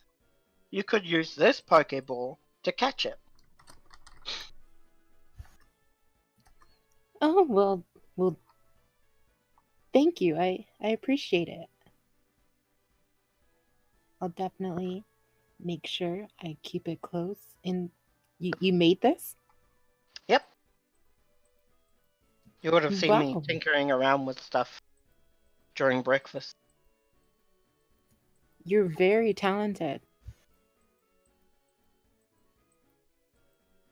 you could use this Pokeball to catch it. Oh, well, thank you. I appreciate it. I'll definitely make sure I keep it close. And you made this? Yep. You would have seen me Wow. tinkering around with stuff during breakfast. You're very talented.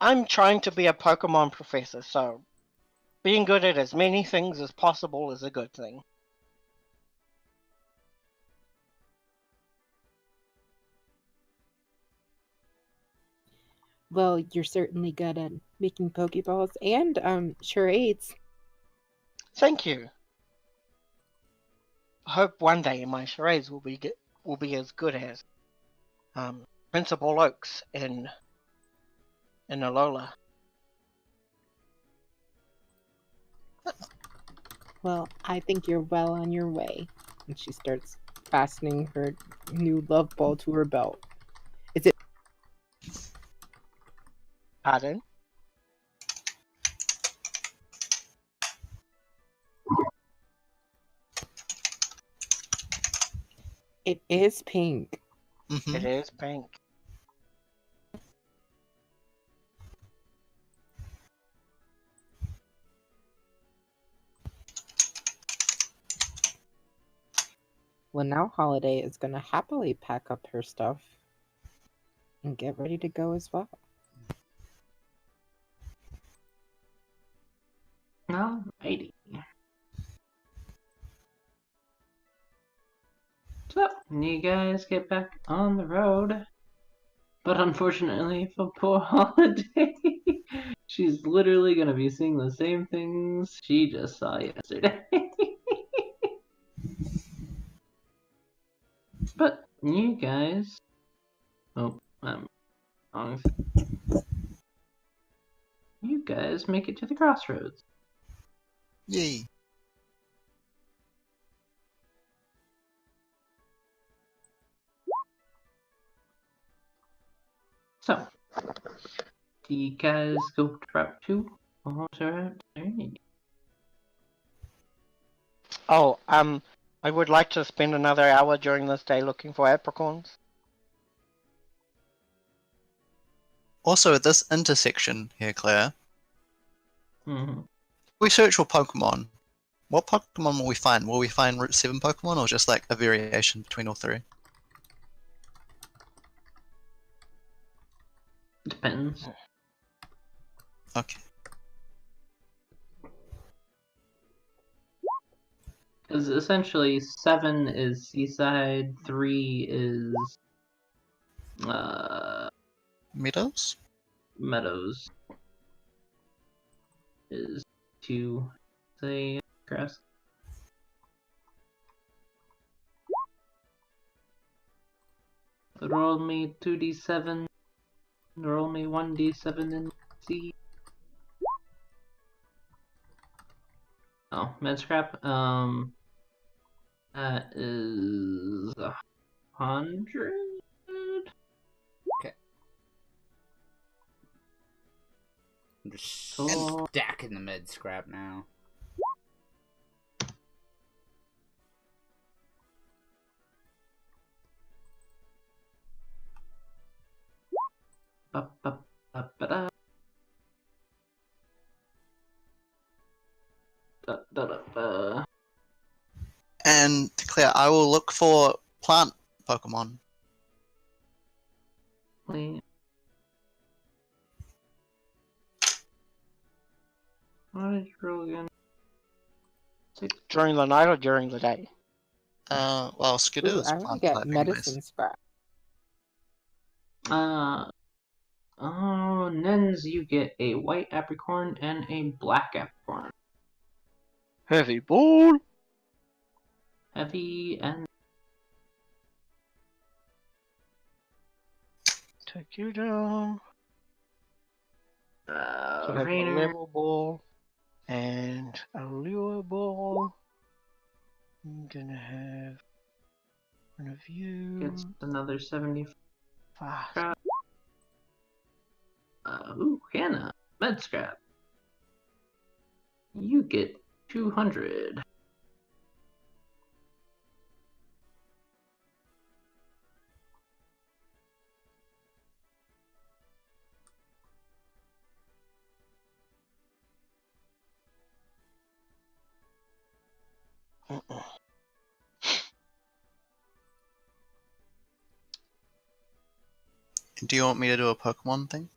I'm trying to be a Pokemon professor, so being good at as many things as possible is a good thing. Well, you're certainly good at making Pokeballs and charades. Thank you. I hope one day my charades will be as good as Principal Oaks in Alola. Well, I think you're well on your way. And she starts fastening her new love ball to her belt. Is it? Pardon? It is pink. Mm-hmm. It is pink. Well, now Holiday is going to happily pack up her stuff and get ready to go as well. Alrighty. So, you guys get back on the road. But unfortunately for poor Holiday, she's literally gonna be seeing the same things she just saw yesterday. But you guys... Oh, wrong. You guys make it to the crossroads. Yay. So, do you guys go to Route 2 or to Route 3? Oh, I would like to spend another hour during this day looking for apricorns. Also, at this intersection here, Claire, Mm-hmm. we search for Pokemon. What Pokemon will we find? Will we find Route 7 Pokemon or just like a variation between all three? Depends. Okay. Because essentially 7 is Seaside, 3 is Meadows? Meadows, is 2 say grass. Roll me 2d7, roll me 1d7 and see. Oh, med scrap. That is 100. I'm just Oh. stacking the med scrap now. Ba-ba-ba-ba-da. Da-da-da-ba. And Claire, I will look for plant Pokemon. Wait. What did you roll again? During the night or during the day? Well, Skiddo Ooh, is I want to plant get type medicine anyways. scrap. Nens, you get a white apricorn and a black apricorn. Heavy ball. Heavy and Take you down. So I have a Rainer. level ball and a lure ball. I'm gonna have one of you. Gets another 70. Fast. Hannah. Med scrap. You get 200. Do you want me to do a Pokemon thing?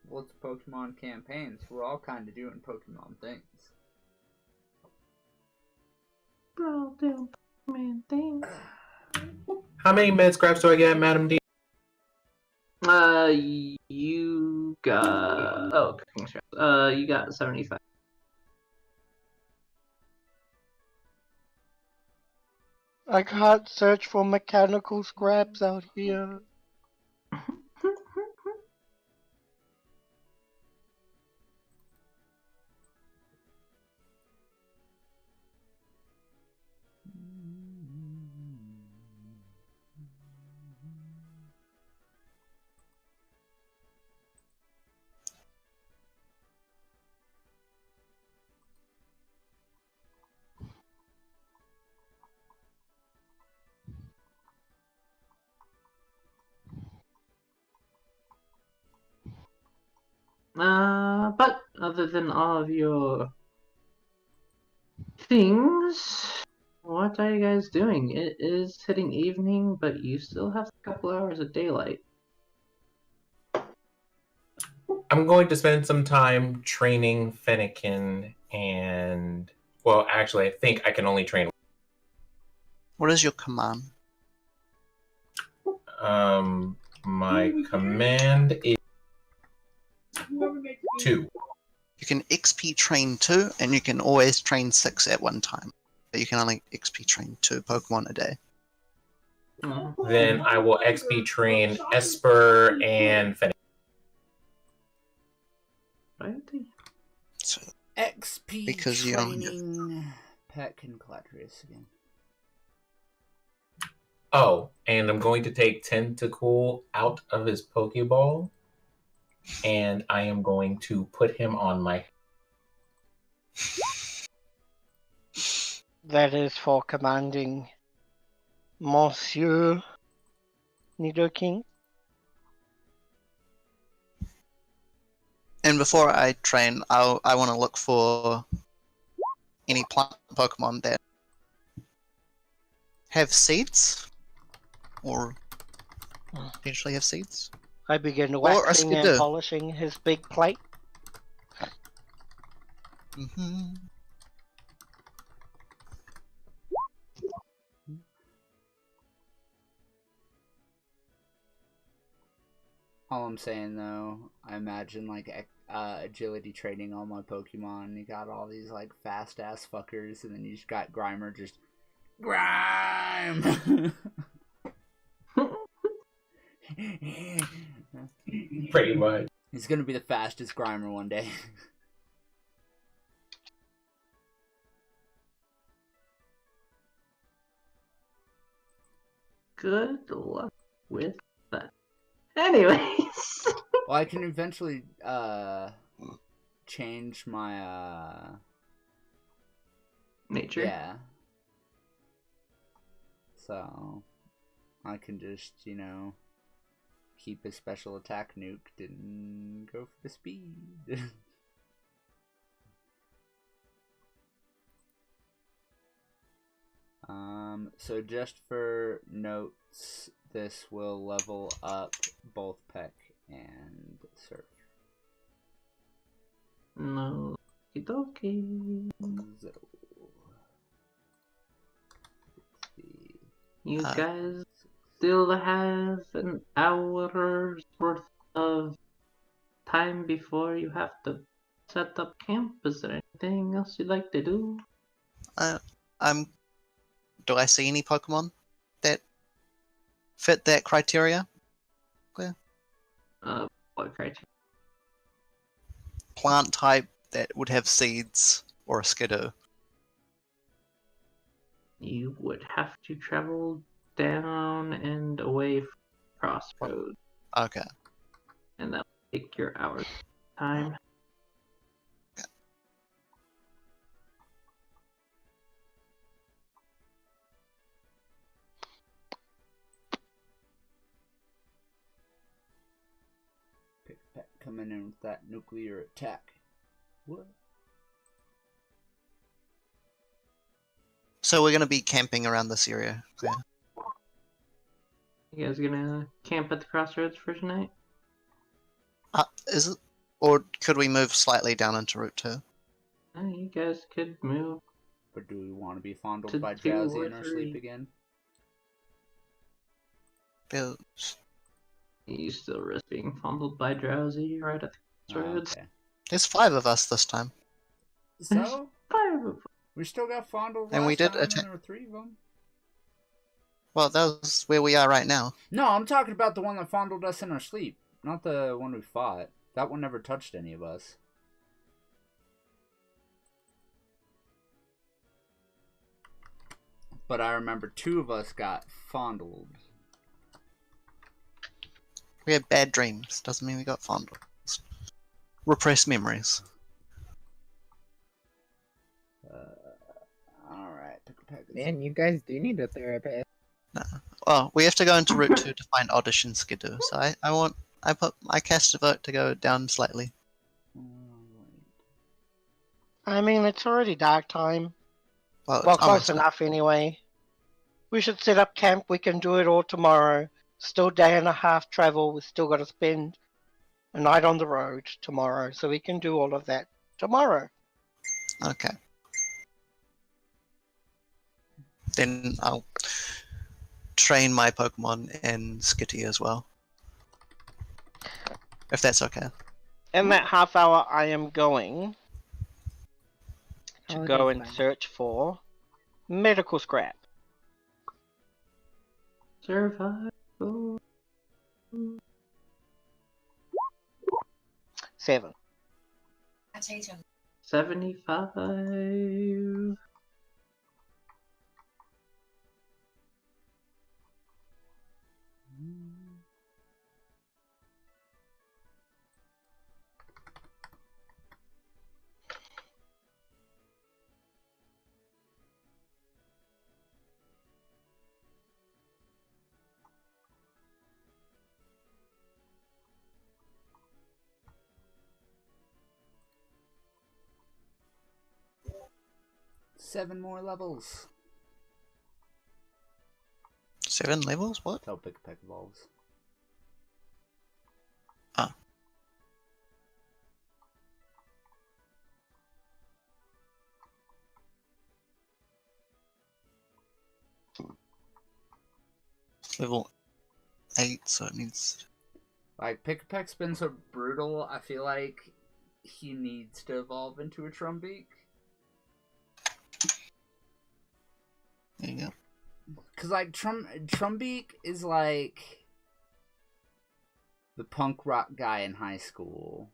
Well, it's Pokemon campaigns. We're all kind of doing Pokemon things. Bro, damn man thing. How many med scraps do I get, Madam D? You got cooking scraps. You got 75. I can't search for mechanical scraps out here. But other than all of your things, what are you guys doing? It is hitting evening, but you still have a couple hours of daylight. I'm going to spend some time training Fennekin and... Well, actually, I think I can only train... What is your command? My command is 2. You can XP train 2, and you can always train 6 at one time. But you can only XP train 2 Pokemon a day. Then I will XP train Esper and Fennekin. Right? So, XP because you only have... training Peck and Cladrius again. Oh, and I'm going to take Tentacool out of his Pokeball, and I am going to put him on my... That is for commanding Monsieur Nidoking. And before I train, I want to look for any plant Pokemon that have seeds, or potentially have seeds. I begin Or a waxing and Skiddo. polishing his big plate. Mm-hmm. All I'm saying though, I imagine like agility training all my Pokemon. You got all these like fast ass fuckers, and then you just got Grimer just Grime. Pretty much. He's gonna be the fastest Grimer one day. Good luck with that. Anyways. Well, I can eventually change my Nature. yeah. So I can just, keep his special attack nuked and go for the speed. So just for notes, this will level up both Peck and Surf. No. Okie So, You Uh, guys still have an hour's worth of time before you have to set up camp. Is there anything else you'd like to do? I'm. Do I see any Pokemon that fit that criteria? What criteria? Plant type that would have seeds or a Skiddo. You would have to travel down and away from Crossroads, Okay. and that will take your hours of time. Pick coming in with that nuclear attack. What? So we're going to be camping around this area. Yeah. You guys gonna camp at the Crossroads for tonight? Is it? Or could we move slightly down into Route 2? You guys could move. But do we want to be fondled To by 2 Drowsy or in our sleep 3. again? There's You still risk being fumbled by Drowsy right at the Oh, Crossroads. okay. 5 of us this time. So, 5 of we still got fondled And last we did time, attack- and there were 3 of them. Well, that's where we are right now. No, I'm talking about the one that fondled us in our sleep, not the one we fought. That one never touched any of us. But I remember 2 of us got fondled. We had bad dreams. Doesn't mean we got fondled. Repressed memories. Alright, pick a pack. Man, you guys do need a therapist. Oh, we have to go into Route 2 to find Audition Skiddo. So I cast a vote to go down slightly. I mean, it's already dark time. Well, Well, it's close almost- enough anyway. We should set up camp. We can do it all tomorrow. Still day and a half travel. We've still got to spend a night on the road tomorrow. So we can do all of that tomorrow. Okay. Then I'll train my Pokemon in Skitty as well. If that's okay. In that half hour, I am going to Oh, go that's and fine. search for medical scrap. Survival. 7. I take him. 75. Seven more levels. 7 levels? What? That's how Pick a Peck evolves. Ah. Level 8, so it needs... Like, Pick a Peck's been so brutal, I feel like he needs to evolve into a Trumbeak. There you go. Cause like Trumbeak is like the punk rock guy in high school,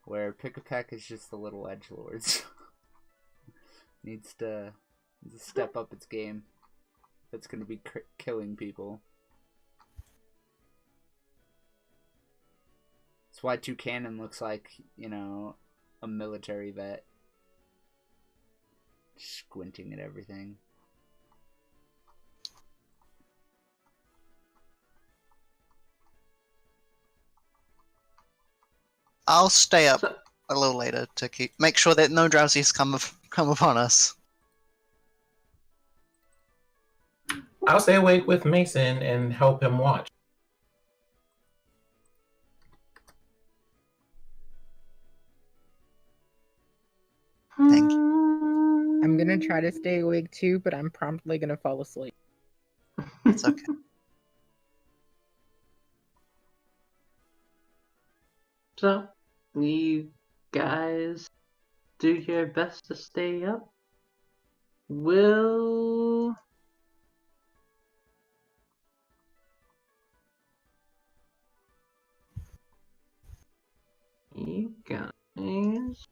where Pick a Peck is just the little edgelords. needs to step up its game if it's gonna be killing people. That's why Toucannon looks like, you know, a military vet, squinting at everything. I'll stay up So, a little later to make sure that no drowsies come upon us. I'll stay awake with Mason and help him watch. Thank you. I'm gonna try to stay awake too, but I'm promptly gonna fall asleep. It's okay. So, you guys do your best to stay up. Will you guys?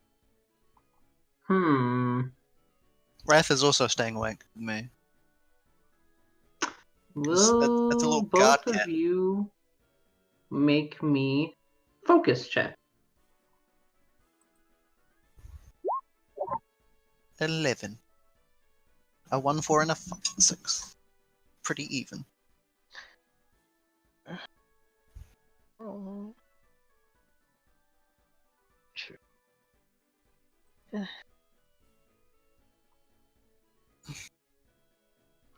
Wrath is also staying awake with me. It's a Will little guard both cat. of you make me focus check? 11. A 1, 4, and a 6. Pretty even. Oh. Sure.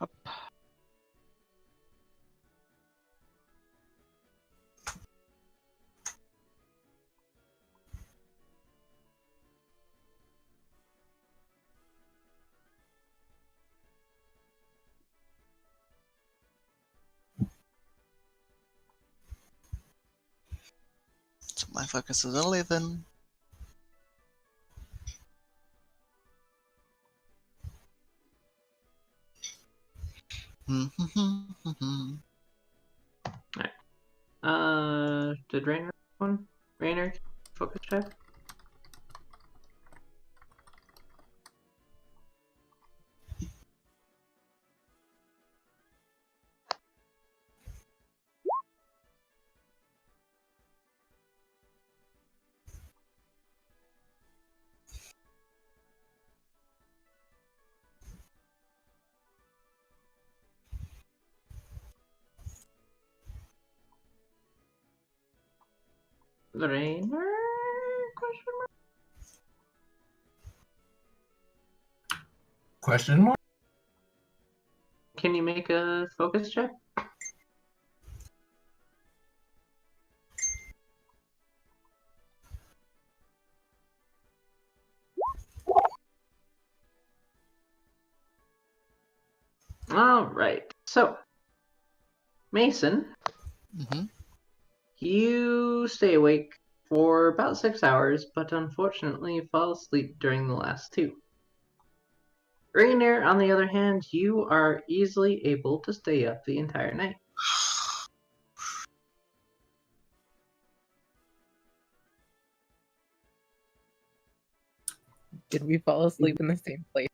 Up. So my focus is 11. Did Rainer one? Rainer, focus check? Rainer? Question mark? Question mark? Can you make a focus check? Alright, so Mason, Mm-hmm. you stay awake for about 6 hours, but unfortunately you fall asleep during the last 2. Rainier, on the other hand, you are easily able to stay up the entire night. Did we fall asleep in the same place?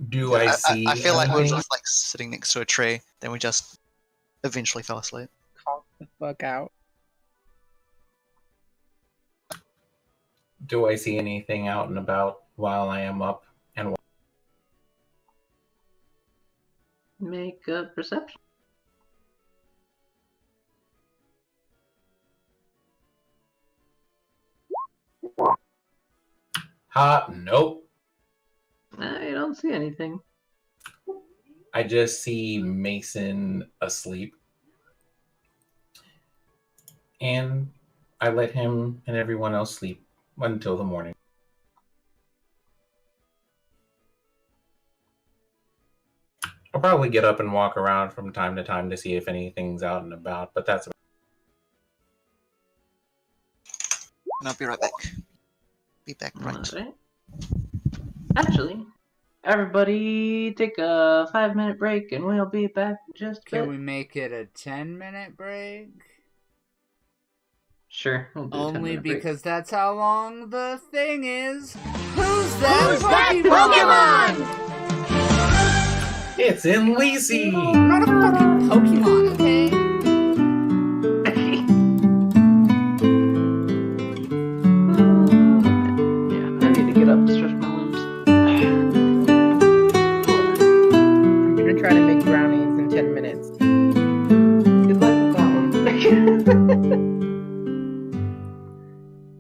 Do I see? I feel like we were anything? just like sitting next to a tree, then we just eventually fell asleep. Conk the fuck out. Do I see anything out and about while I am up? And Make a perception. nope. I don't see anything. I just see Mason asleep, and I let him and everyone else sleep until the morning. I'll probably get up and walk around from time to time to see if anything's out and about, but that's about And I'll be right back. Be back right. Alright. Actually, everybody take a 5-minute break and we'll be back in just a Can bit. we make it a 10-minute break? Sure, we'll do a Only 10-minute break. because that's how long the thing is. Who's that Who's that Pokemon? It's in Lacey! I'm not a fucking Pokemon, okay? Yeah, I need to get up and stretch my limbs. I'm gonna try to make brownies in 10 minutes. Good luck with that one.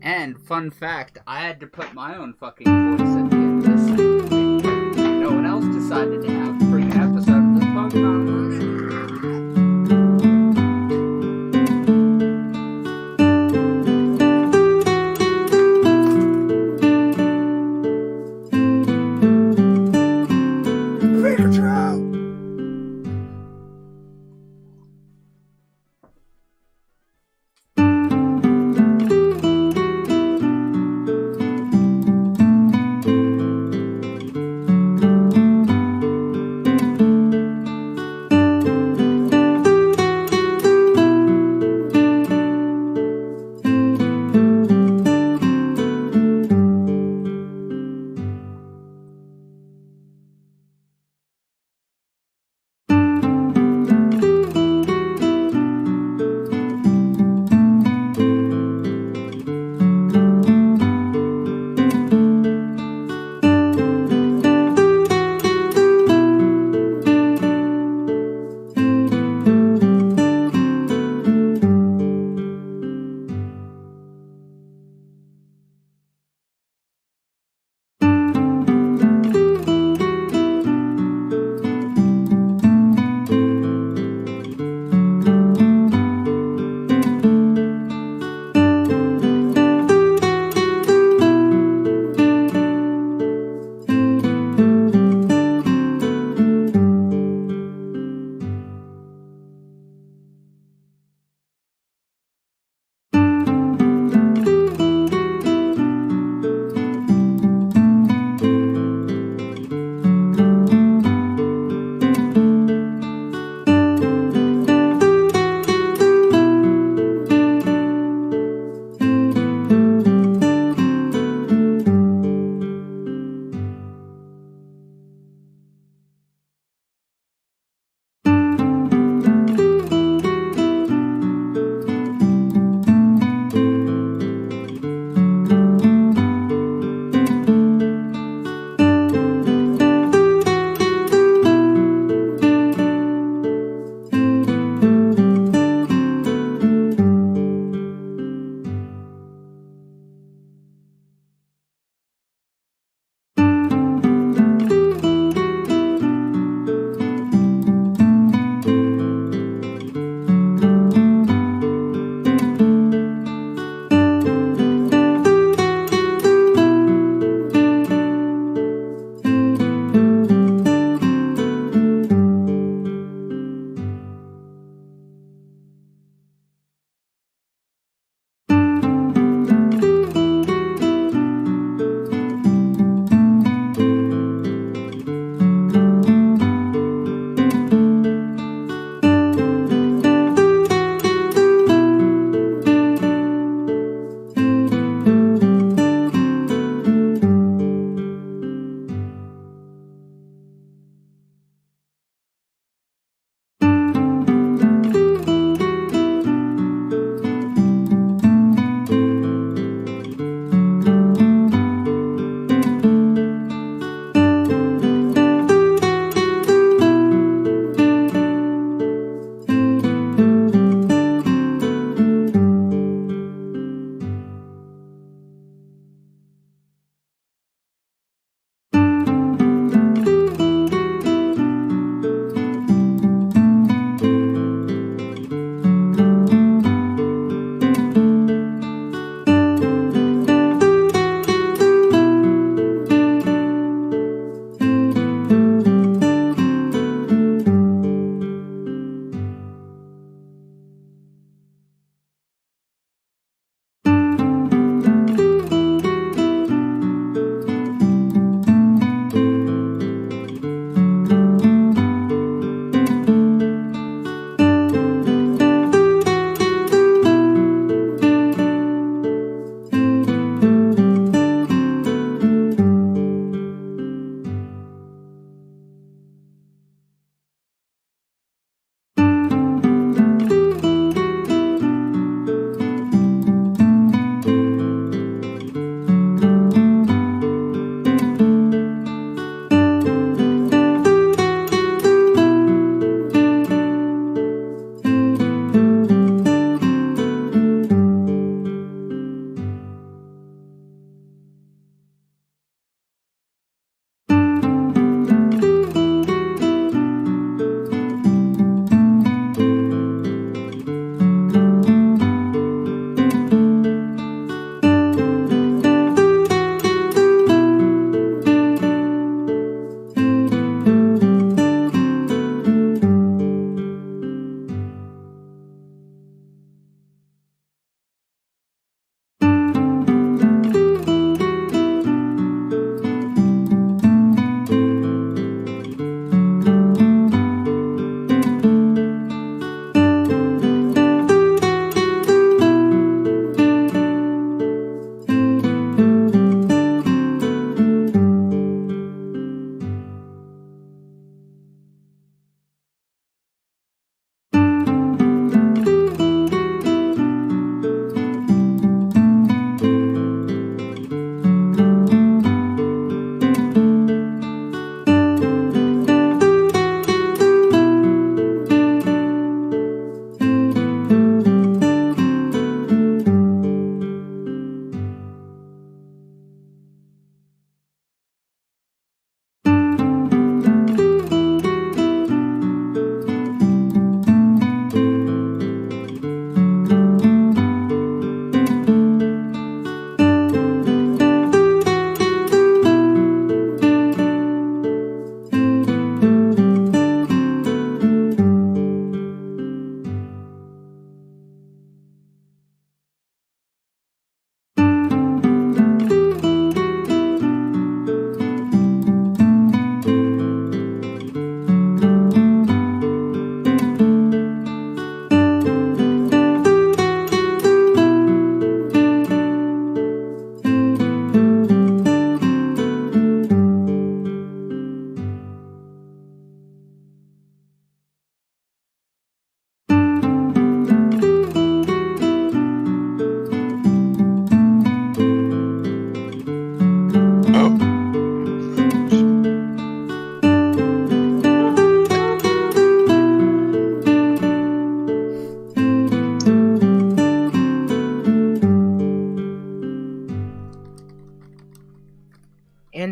And fun fact, I had to put my own fucking voice at the end of this segment. No one else decided to have a freaking episode of this Pokemon.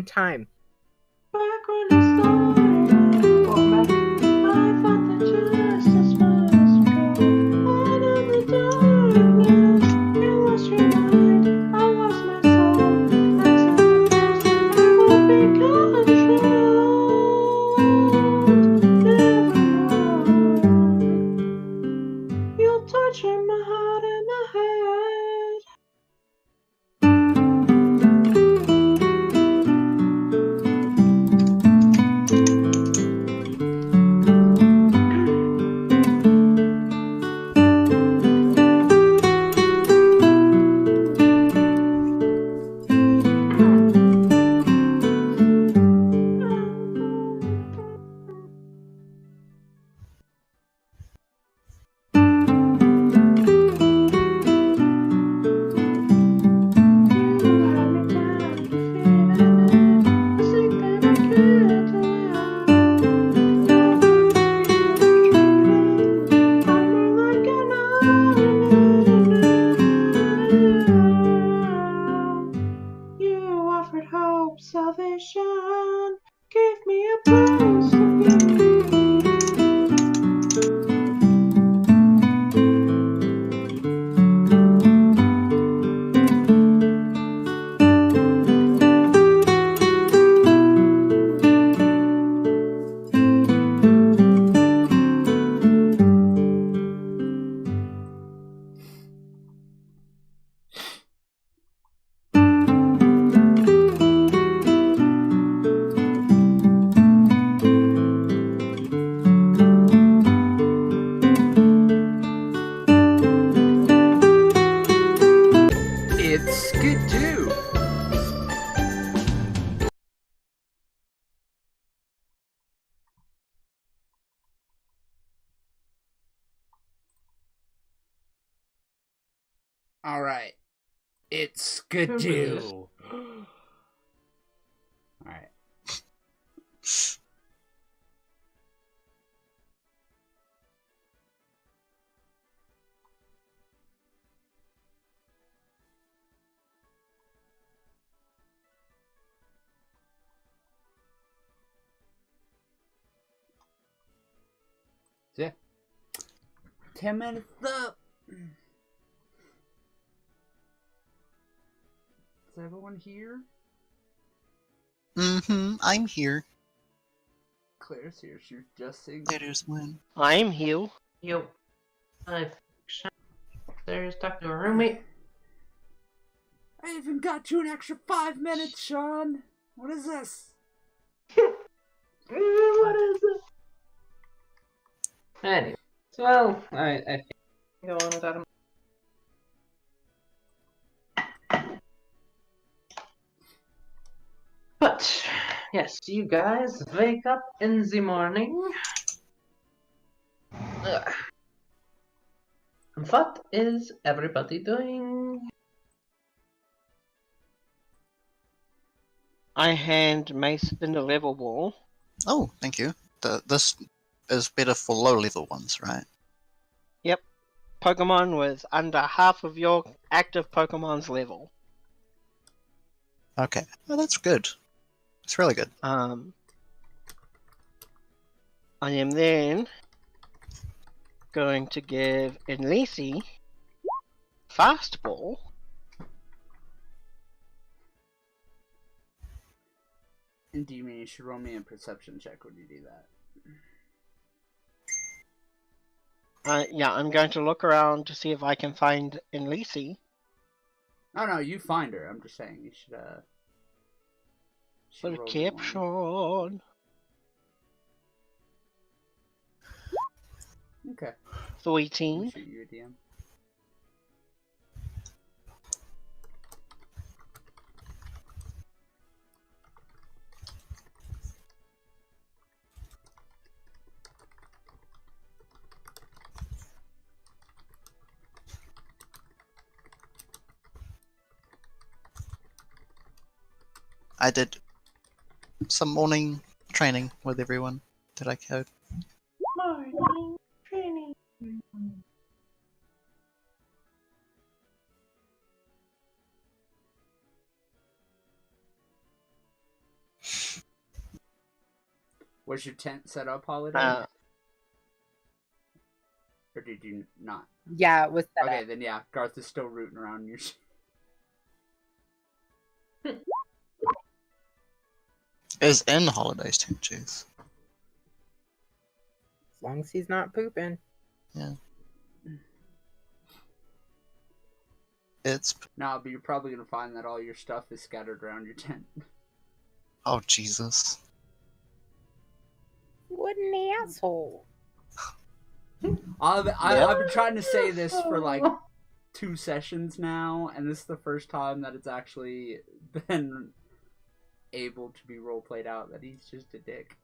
time. Back when I started, welcome back. I thought that justice must go. Out of the darkness, you lost your mind. I lost my soul. Accept the present will be controlled. Nevermore. You'll torture my heart and my head. Salvation, give me a place to be. It's Skiddo. All right. It's Skiddo. All right. Yeah. 10 minutes up. Is everyone here? I'm here. Claire's here. She's just saying. There's one. I'm Hugh. Yo, there's talking to a roommate. I even got you an extra 5 minutes, Sean. What is this? What is it? Anyway, well, I think go on without him. But yes, you guys wake up in the morning. Ugh. What is everybody doing? I hand Mason a level ball. Oh, thank you. This is better for low-level ones, right? Yep. Pokemon with under half of your active Pokemon's level. Okay. Oh, that's good. It's really good. I am then going to give Enlisi Fastball. And do you mean you should roll me a perception check when you do that? Yeah, I'm going to look around to see if I can find Enlisi. No, you find her. I'm just saying you should For the roll one. caption. Okay. 13. I'll shoot you a DM. I did some morning training with everyone. Did I code? Morning training. Was your tent set up, Holiday? Or did you not? Yeah, it was set Okay, up. then yeah, Garth is still rooting around your Is in Holiday's tent, jeez. As long as he's not pooping. Yeah. It's... No, but you're probably gonna find that all your stuff is scattered around your tent. Oh, Jesus. What an asshole. I've been trying to say this for like 2 sessions now, and this is the first time that it's actually been able to be roleplayed out that he's just a dick.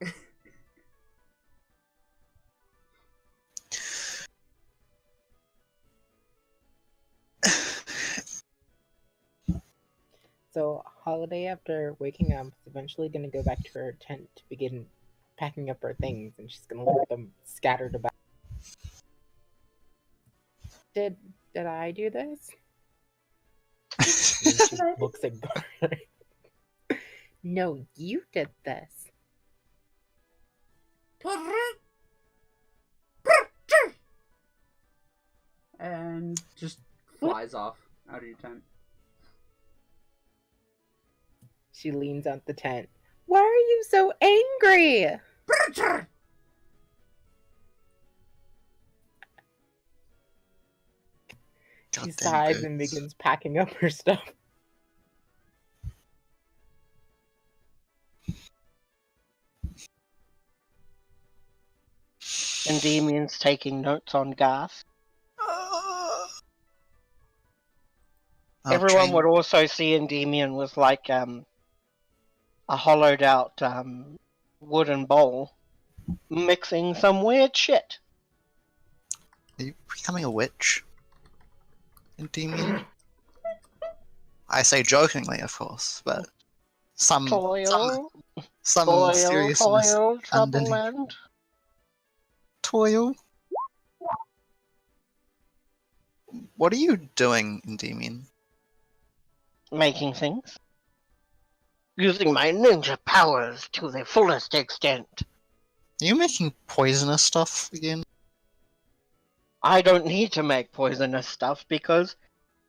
So, Holiday, after waking up, is eventually going to go back to her tent to begin packing up her things, and she's going to look at them scattered about. Did I do this? And she looks at Garth. No, you did this. And just flies off out of your tent. She leans out the tent. Why are you so angry? She sighs and begins packing up her stuff. Endemion's taking notes on Garth. Everyone would also see Endemion with like a hollowed out wooden bowl mixing some weird shit. Are you becoming a witch? Endymion? I say jokingly, of course, but some seriousness Toil, trouble, underneath. and Toil? What are you doing, Endymion? making things. Using my ninja powers to the fullest extent. Are you making poisonous stuff again? I don't need to make poisonous stuff because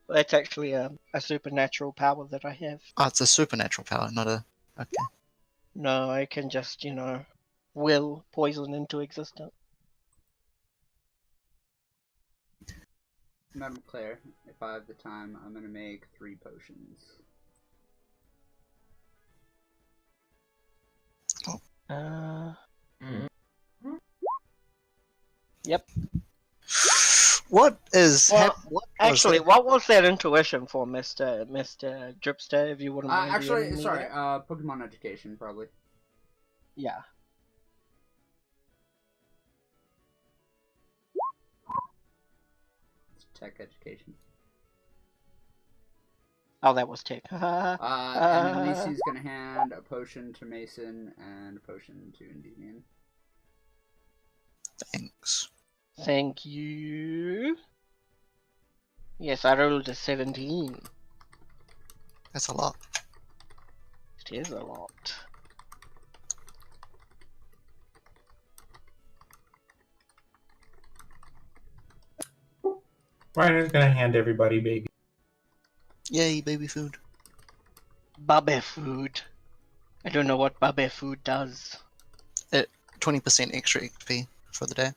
that's actually a supernatural power that I have. Oh, it's a supernatural power, not a... Okay. No, I can just, will poison into existence. Madam Claire, if I have the time, I'm gonna make 3 potions. Yep. What is... What was that intuition for, Mr. Dripster, if you wouldn't mind? Actually, DMing me sorry, that? Pokemon education, probably. Yeah. It's tech education. Oh, that was tech. And then Lisi's gonna hand a potion to Mason and a potion to Endymion. Thanks. Thank you. Yes, I rolled a 17. That's a lot. It is a lot. Ryan's gonna hand everybody baby. Yay, baby food. Babe food. I don't know what babe food does. 20% extra XP for the day.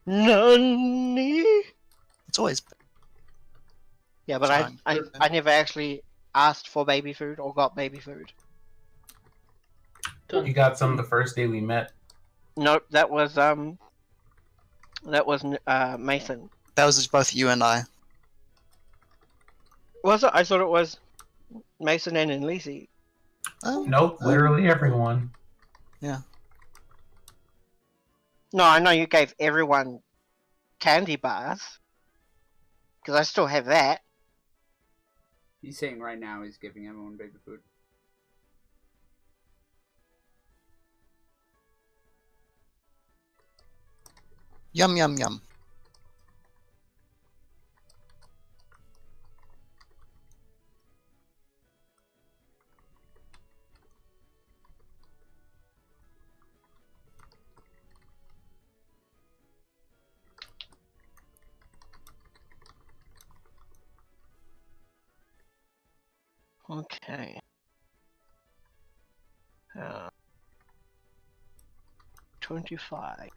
Nani? It's always... Yeah, but I never actually asked for baby food or got baby food. You got some the first day we met. Nope, that was Mason. That was just both you and I. Was it? I thought it was Mason and Lisi. Oh. Nope, literally everyone. Yeah. No, I know you gave everyone candy bars. Because I still have that. He's saying right now he's giving everyone baby food. Yum, yum, yum. Okay. 25.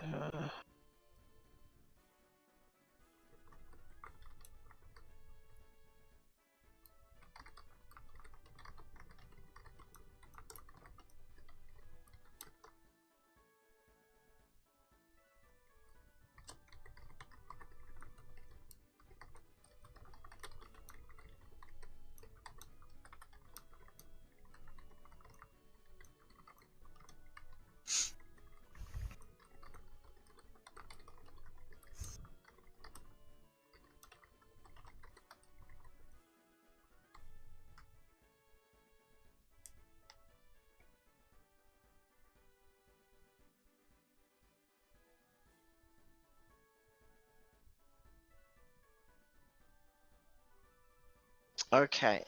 uh, okay.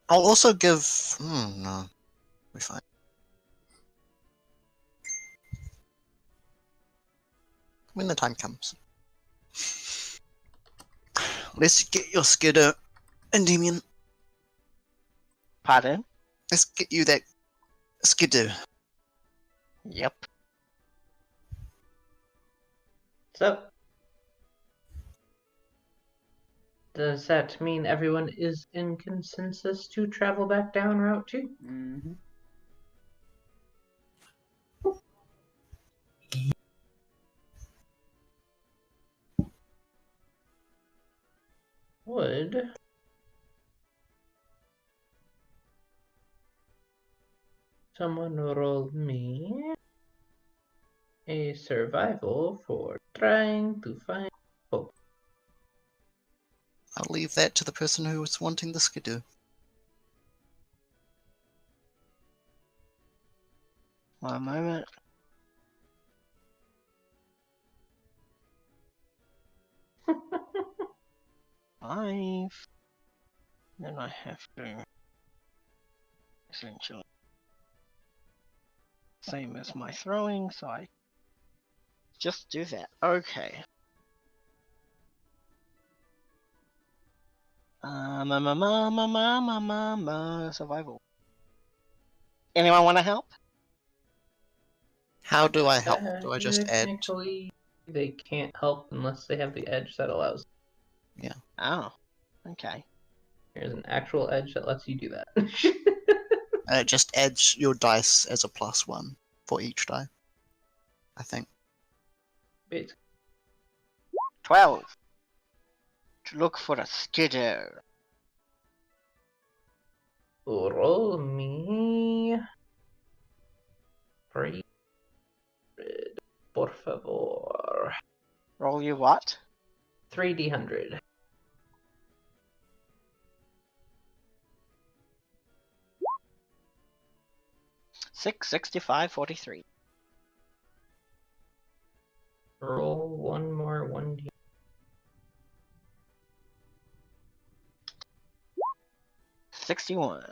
I'll also give. No, we're fine. When the time comes. Let's get your Skiddo, Endymion. Pardon? Let's get you that Skiddo. Yep. So, does that mean everyone is in consensus to travel back down Route 2? Mm-hmm. Would someone roll me a survival for trying to find hope? I'll leave that to the person who was wanting the Skiddo. One moment. Five. Then I have to essentially same as my throwing, so I just do that. Okay. Survival. Anyone want to help? How do I help? Do I just add? Technically, they can't help unless they have the edge that allows. Oh, okay. There's an actual edge that lets you do that. It just adds your dice as a +1 for each die. I think. Basically. 12. To look for a Skiddo. Roll me 300, por favor. Roll you what? 3D100. 6, 65, 43. Roll one more 1D. 61.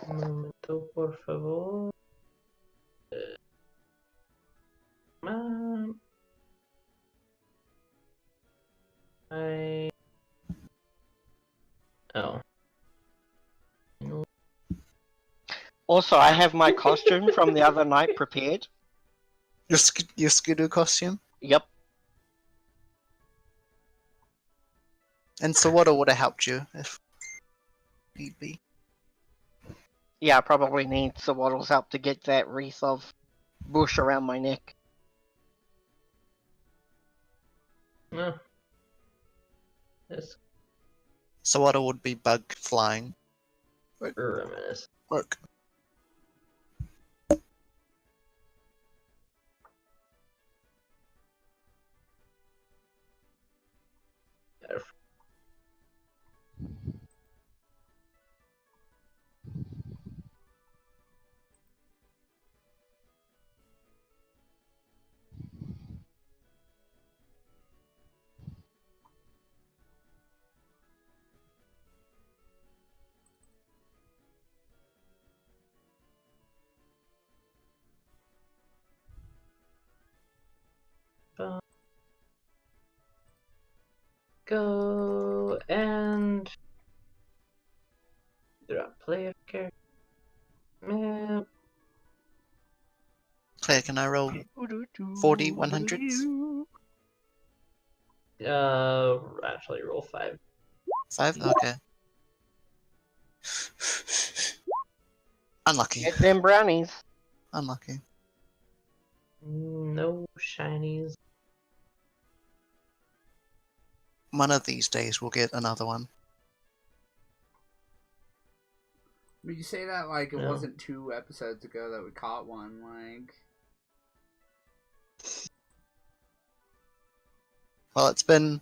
Un momento, por favor. Oh. Also, I have my costume from the other night prepared. Your Skiddo costume? Yep. And Sawada would have helped you if need be. Yeah, I probably need Sawaddle's help to get that wreath of bush around my neck. No. This Sawada would be bug flying. reminisce. Look. go and drop player character map. Claire, can I roll 40 100s? Actually roll 5. 5? Okay. Unlucky. Get them brownies. Unlucky. No shinies. One of these days we'll get another one. But you say that like it No. wasn't 2 episodes ago that we caught one, like... Well, it's been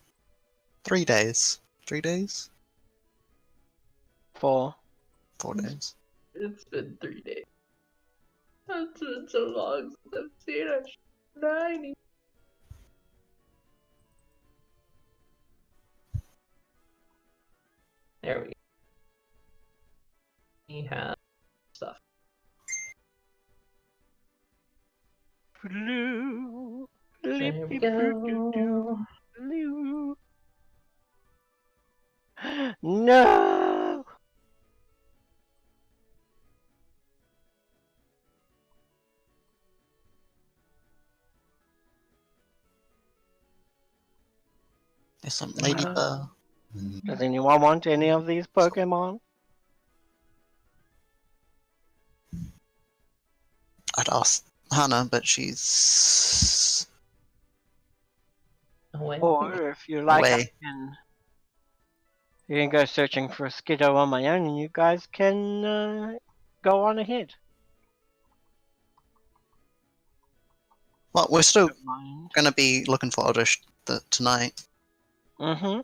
3 days. 3 days? 4. 4 days. It's been 3 days. It's been so long since I've seen a shiny. There we go. He has stuff. Blue. There we go. Blue. No! There's some ladybug. Does anyone want any of these Pokemon? I'd ask Hannah, but she's Away. Or if you like, away. you can go searching for a Skiddo on my own and you guys can go on ahead. Well, we're still Don't mind. gonna be looking for Oddish tonight. Mm-hmm.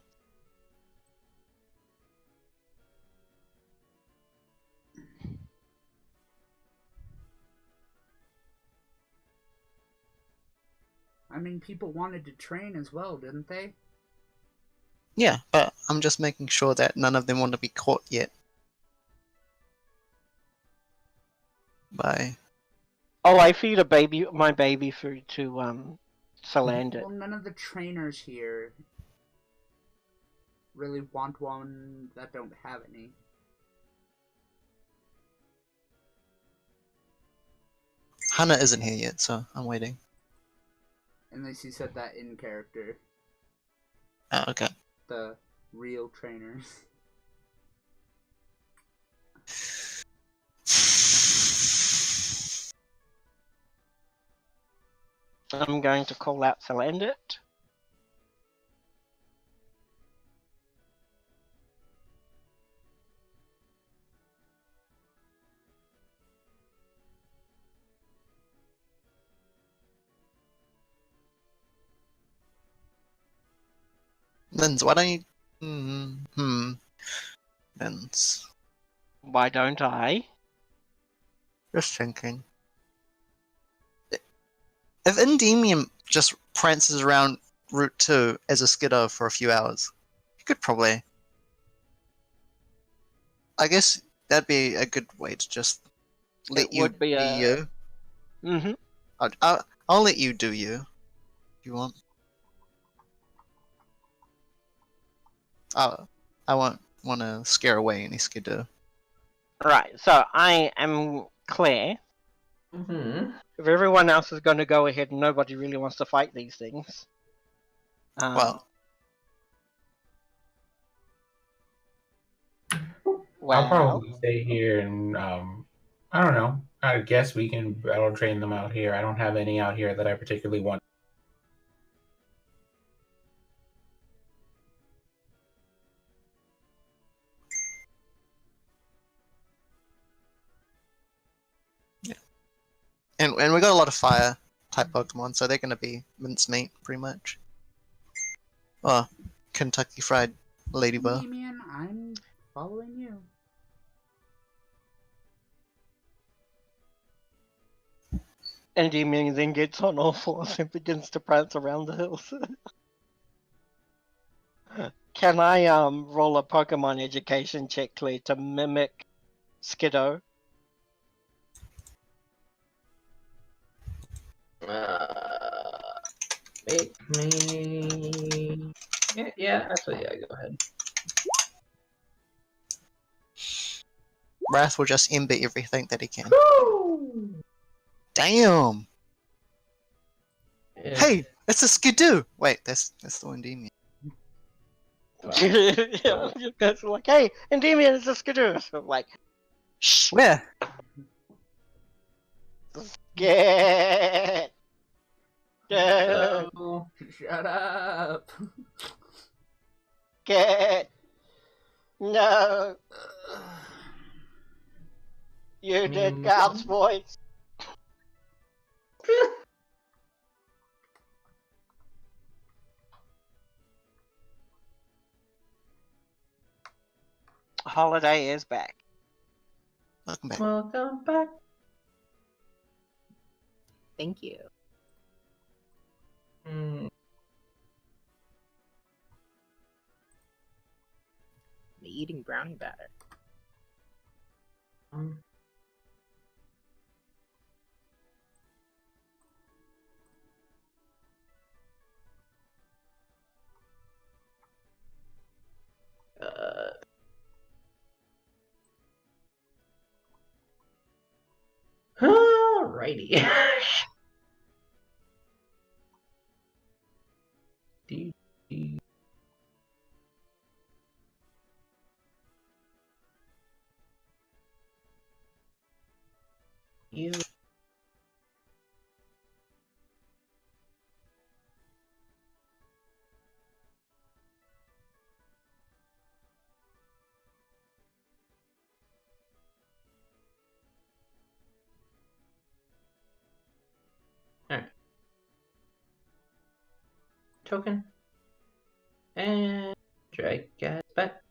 I mean, people wanted to train as well, didn't they? Yeah, but I'm just making sure that none of them want to be caught yet. By Oh, I feed my baby food to Salandit. Well, none of the trainers here really want one that don't have any. Hannah isn't here yet, so I'm waiting. Unless you said that in character. Oh, okay. The real trainers. I'm going to call out Salandit. Linz, why don't you... Linz. Why don't I? Just thinking. If Endymion just prances around Route 2 as a Skiddo for a few hours, you could probably... I guess that'd be a good way to just let you would be be you. Mm-hmm. I'll let you do you, if you want. I won't want to scare away any Skiddo. Right, so I am Claire. Mm-hmm. If everyone else is going to go ahead and nobody really wants to fight these things. Well, I'll probably stay here and I don't know. I guess we can battle train them out here. I don't have any out here that I particularly want. and we got a lot of fire type Pokemon, so they're going to be mincemeat pretty much. Or Kentucky Fried Ladybug. Damien, I'm following you. Endymion then gets on all fours and begins to prance around the hills. Can I roll a Pokemon education check, Claire, to mimic Skiddo? Make me Yeah, actually, yeah, go ahead. Wrath will just ember everything that he can. Woo! Damn! Yeah. Hey, it's a Skiddo! Wait, that's the Endymion. Yeah, it's like, hey, Endymion is a Skiddo. So I'm like, shh, Where? get. So, Shut up. Get. No, you did God's voice. Holiday is back. Welcome back. welcome back. Thank you. Mm, I'm eating brownie batter. um, uh, alrighty. Do, do. You. Alright. Token. And drag guys back.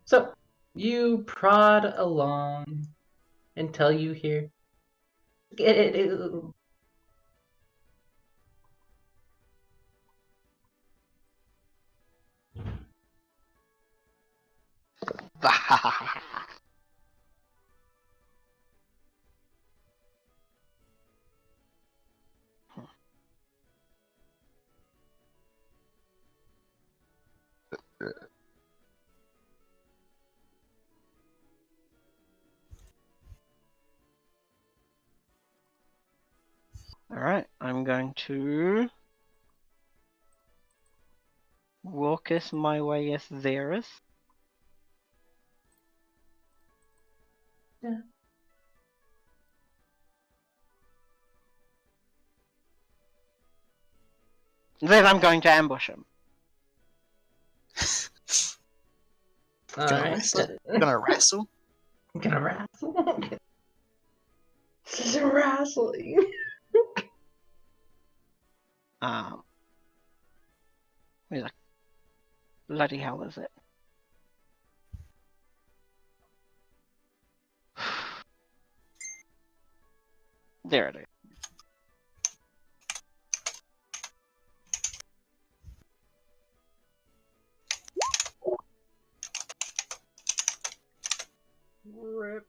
So, you prod along until you hear Skiddo. Alright, I'm going to walk us my way as Varus. Yeah. Then I'm going to ambush him. Alright. Gonna wrestle? Gonna wrestle. This is wrestling. Where the bloody hell is it? There it is. Rip.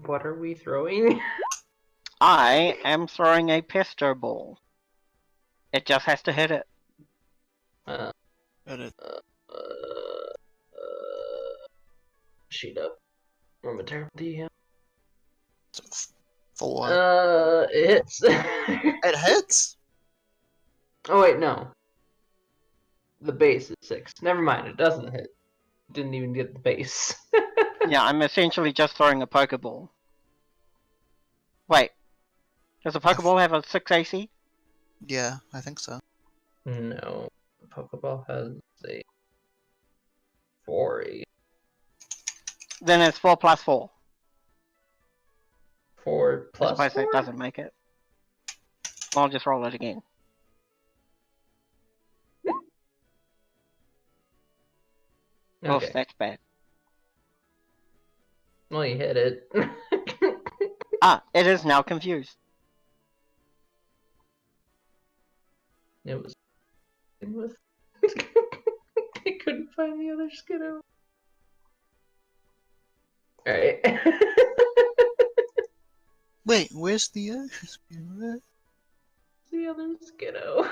What are we throwing? I am throwing a pistol ball. It just has to hit it. Uh, Edit. sheet up. I'm a terrible DM. 4. It's. It hits? Oh wait, no. The base is 6. Never mind, it doesn't hit. Didn't even get the base. Yeah, I'm essentially just throwing a Pokeball. Wait, does a Pokeball have a 6 AC? Yeah, I think so. No, the Pokeball has a 4. Then it's 4 plus 4. 4 I plus suppose 4? that doesn't make it. I'll just roll it again. Okay. Oof, that's bad. Well, you hit it. Ah, it is now confused. It was. I couldn't find the other Skiddo. Alright. Wait, where's the ocean spirit? The other Skiddo.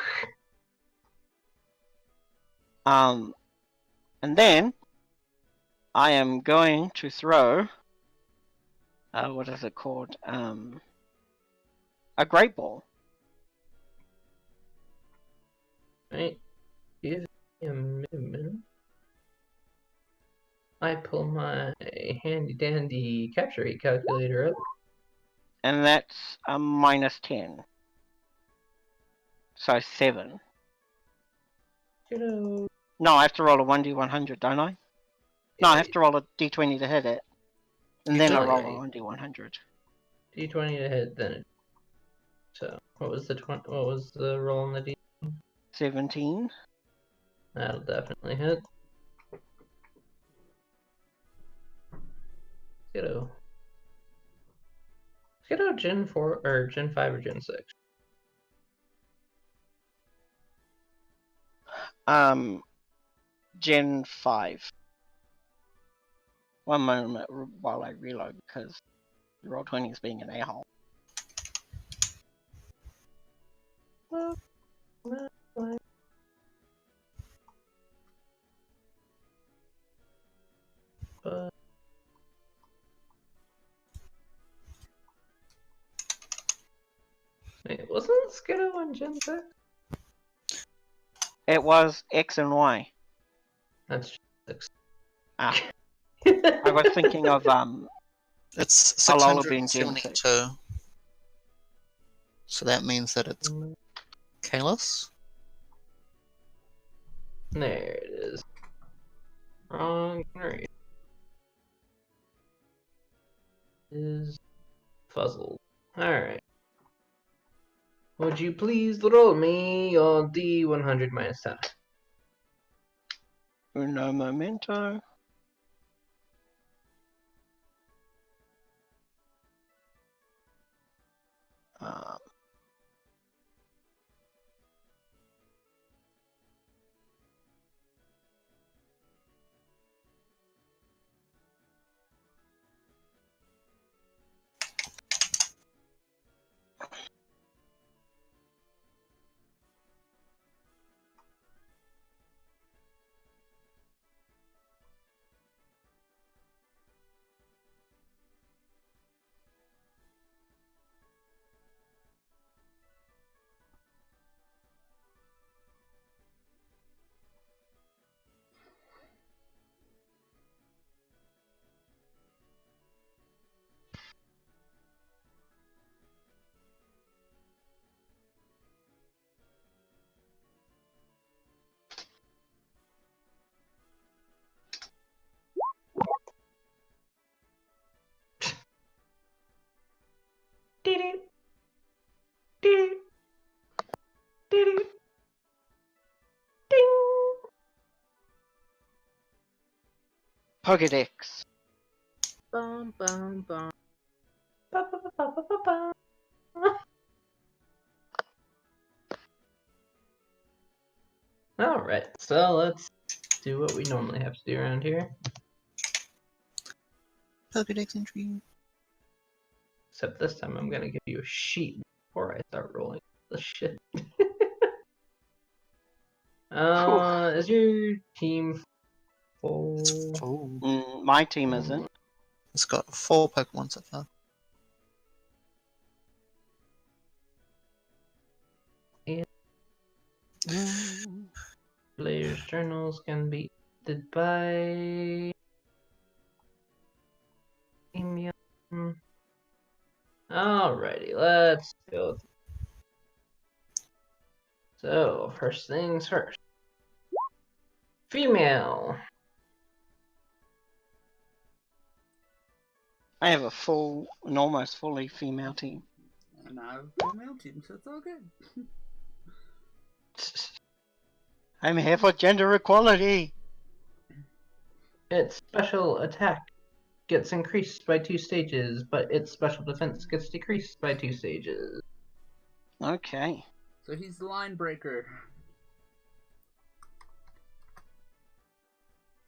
And then I am going to throw. What is it called? A great ball. Right. Give me a moment. I pull my handy dandy capture rate calculator up. And that's a -10. So 7. Skiddo. No, I have to roll a 1d100, don't I? No, I have to roll a d20 to hit it. And You then do, I roll yeah. a 1d100. D20 to hit, then it. So, what was the roll on the D? 17. That'll definitely hit. Skiddo. Skiddo Gen 4 or Gen 5 or Gen 6? Gen 5. One moment while I reload because Roll20 is being an a-hole. Wait, wasn't Skiddo on Gen 6? It was X and Y. That's Gen 6. Ah, I was thinking of It's Alola being Gen 672. So that means that it's Kalos? There it is. Wrong generation. Is fuzzled. Alright. Would you please roll me your D100 minus 10? Uno momento. Um, Pokedex. Bum bum bum. Alright, so let's do what we normally have to do around here. Pokedex entry. Except this time I'm gonna give you a sheet before I start rolling the shit. Is your team full? Oh. My team isn't. It's got 4 Pokemon so far. Players' journals can be edited by email. Alrighty, let's go. So, first things first. Female. I have an almost fully female team. And I have a female team, so it's all good. I'm here for gender equality. Its special attack gets increased by 2 stages, but its special defense gets decreased by 2 stages. Okay. So he's the line breaker.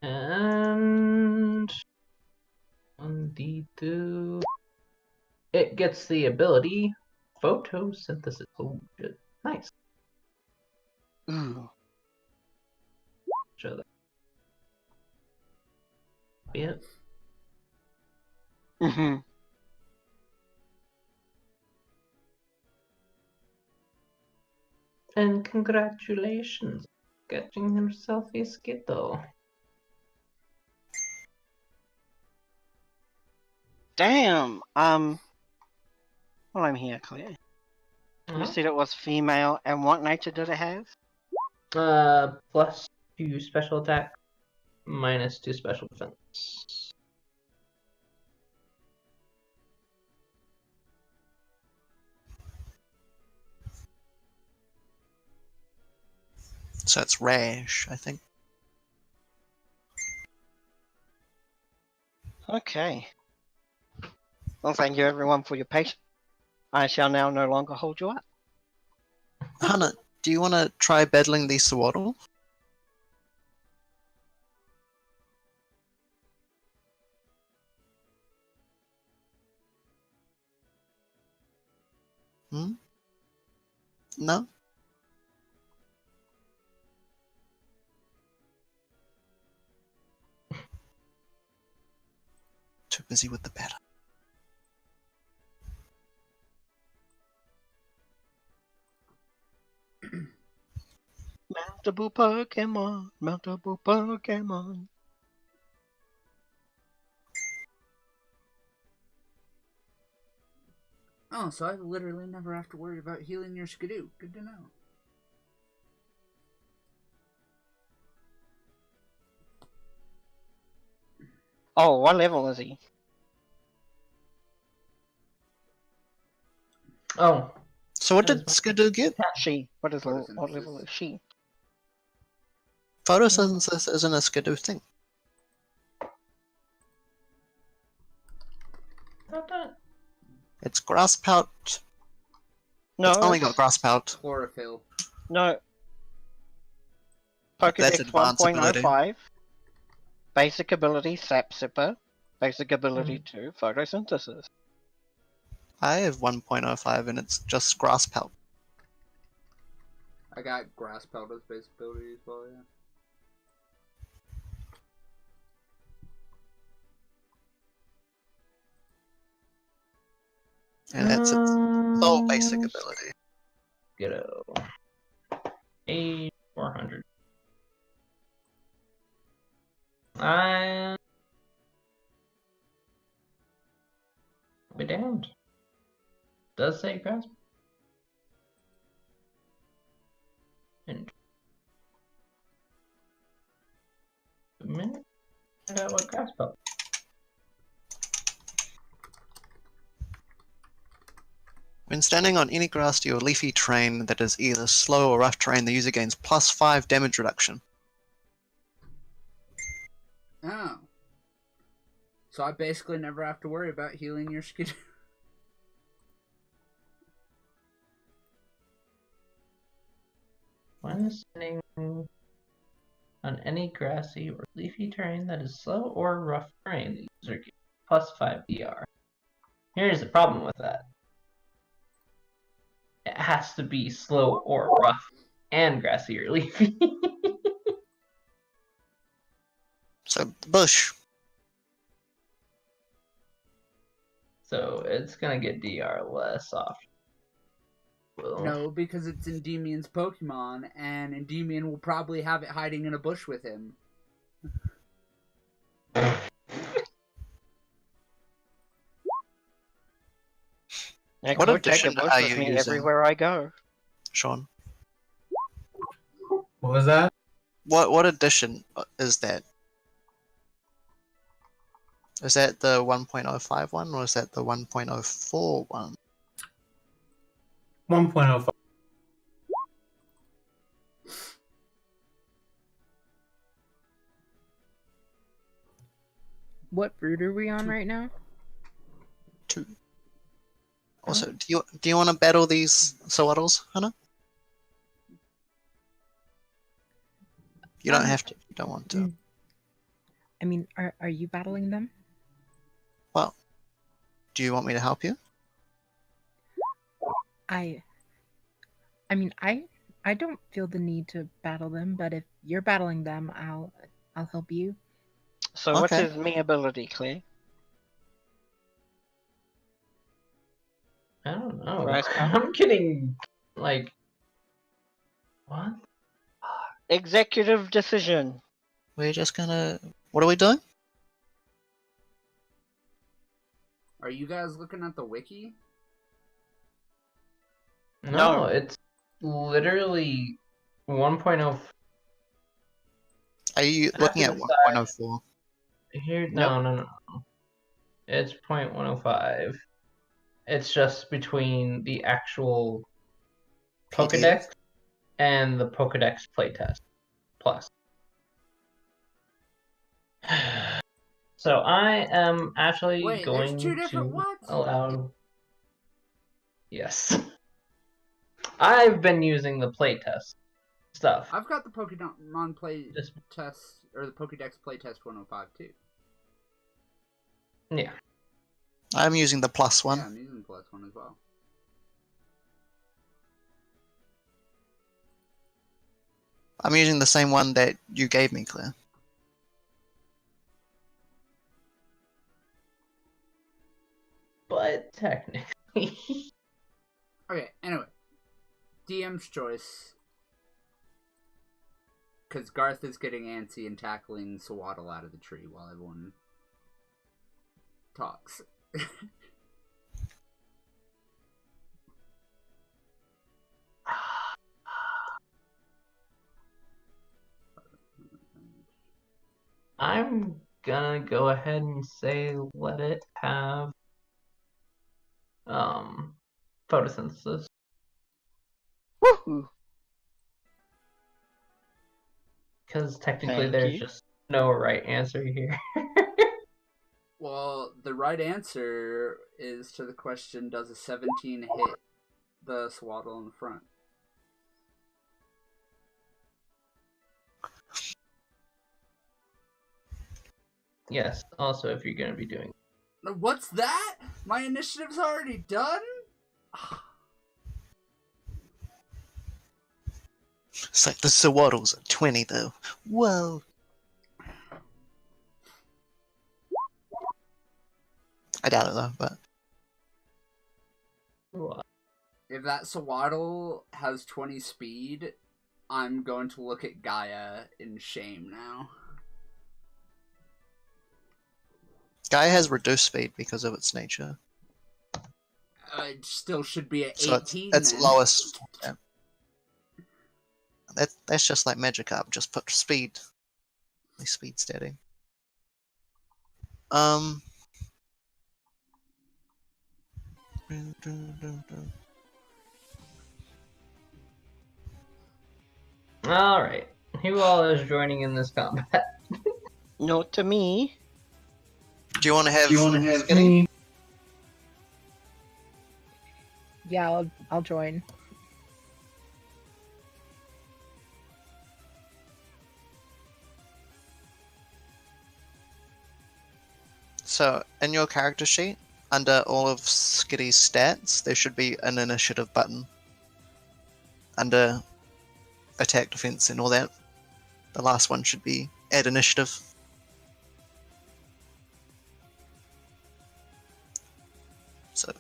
And 1d2. It gets the ability photosynthesis. Oh, shit. Nice. Ooh. Show that. Yeah. Mm-hmm. And congratulations, getting himself a Skiddo. Damn. Well, I'm here, Claire. You said it was female, and what nature did it have? +2 special attack, -2 special defense. So it's rash, I think. Okay. Well, thank you everyone for your patience. I shall now no longer hold you up. Hannah, do you want to try battling the Sawaddle? Hmm? No? Too busy with the battle. Mountable Pokemon, mountable Pokemon. Oh, so I literally never have to worry about healing your Skiddo. Good to know. Oh, what level is he? Oh, So what did Skiddo get? She. What level Photosynthesis. is she? Photosynthesis isn't a Skiddo thing. not that. It's grass pout. No, It's only got grass pout. Chlorophyll. no. That's Pokedex advanced ability. 1.05. Basic ability Sap Sipper. Basic ability 2 Photosynthesis. I have 1.05 and it's just grass pout. I got grass pelt as base ability as well, yeah. And it's its sole basic ability. Skiddo. 400. I be damned. Does say grasp. And a minute. Find out what grasp up. When standing on any grassy or leafy terrain that is either slow or rough terrain, the user gains +5 damage reduction. Oh. So I basically never have to worry about healing your Skiddo. When standing on any grassy or leafy terrain that is slow or rough terrain, the user gets +5 DR. Here's the problem with that. It has to be slow or rough and grassy or leafy. So, bush. So it's gonna get DR less often. Well, No, because it's Endymion's Pokemon, and Endymion will probably have it hiding in a bush with him. I What could take a edition bush are with you me using? everywhere I go. Sean? What was that? What edition is that? Is that the 1.05 one or is that the 1.04 one? 1.05. What route are we on right now? 2. Also, do you want to battle these Sawaddles, Hannah? You don't have to. If you don't want to. I mean, are you battling them? Do you want me to help you? I mean, I don't feel the need to battle them, but if you're battling them, I'll help you. So what's Okay. his me ability, Clay? I don't know. Right. I'm getting like what? Executive decision. We're just gonna. What are we doing? Are you guys looking at the wiki? No, No. it's literally 1.0. Are you I have looking to at decide. 1.04? Here, Nope. no. It's 0.105. It's just between the actual PDF? Pokedex and the Pokedex playtest plus. So I am actually Wait, there's going two different to what? allow. Yes. I've been using the playtest stuff. I've got the Pokemon play Just test, or the Pokedex playtest 105 too. yeah. I'm using the plus one. Yeah, I'm using the plus one as well. I'm using the same one that you gave me, Claire. But technically. Okay, anyway. DM's choice. Because Garth is getting antsy and tackling Swaddle out of the tree while everyone talks. I'm gonna go ahead and say let it have photosynthesis. Woohoo! Because technically Thank there's you. just no right answer here. Well, the right answer is to the question, does a 17 hit the Swaddle in the front? Yes, also if you're gonna be doing What's that? My initiative's already done? It's like the Sawaddles at 20, though. Whoa. I doubt it, though, but. what? If that Swaddle has 20 speed, I'm going to look at Gaia in shame now. Gaia has reduced speed because of its nature. It still should be at So 18 it's then. lowest. Yeah. That's just like Magikarp. Just put speed. Speed steady. Alright. Who all is joining in this combat? Note to me. Do you want to have? Skiddy? Yeah, I'll join. So in your character sheet, under all of Skiddy's stats, there should be an initiative button. Under attack, defense, and all that, the last one should be add initiative. So.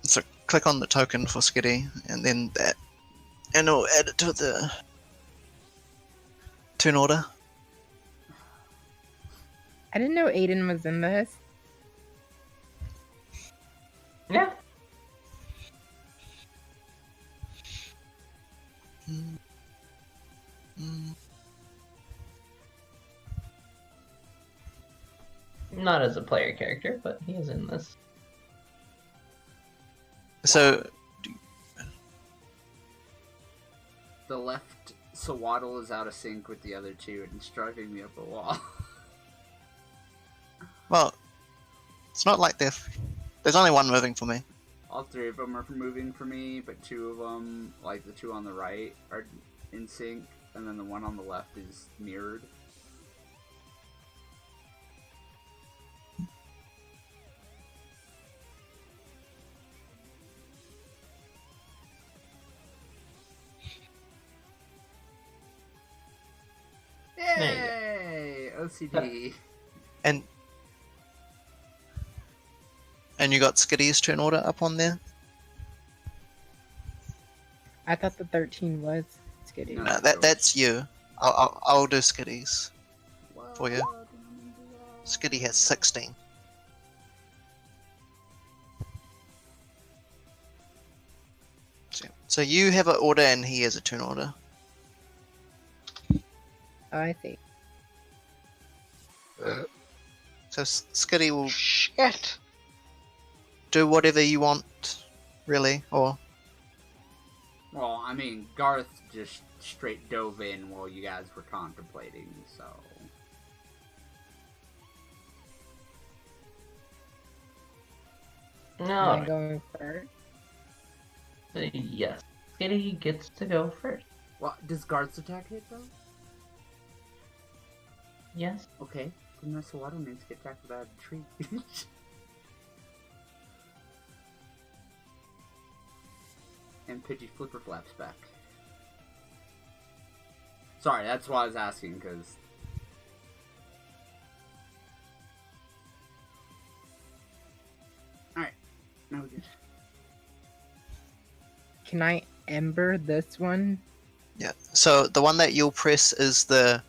So click on the token for Skiddy, and then that, and it'll add it to the turn order. I didn't know Aiden was in this. Yeah. Not as a player character, but he is in this. So The left Swaddle is out of sync with the other two, and it's driving me up a wall. well, it's not like there's only one moving for me. All three of them are moving for me, but two of them, like the two on the right, are in sync, and then the one on the left is mirrored. Yay! OCD. And you got Skiddy's turn order up on there? I thought the 13 was Skiddy. No. No, that's you. I'll do Skiddy's for you. Skiddy has 16. So you have an order and he has a turn order. Oh, I see. So Skiddy will Shit! do whatever you want, really, or Well, I mean, Garth just straight dove in while you guys were contemplating, so... Am No. I going first? Yes. Skitty gets to go first. Well, does Garth's attack hit, though? Yes. Okay, then that's water means get attacked without a tree. And Pidgey Flipper flaps back. Sorry, that's why I was asking, because... Alright, now we good. Can I ember this one? yeah. So the one that you'll press is the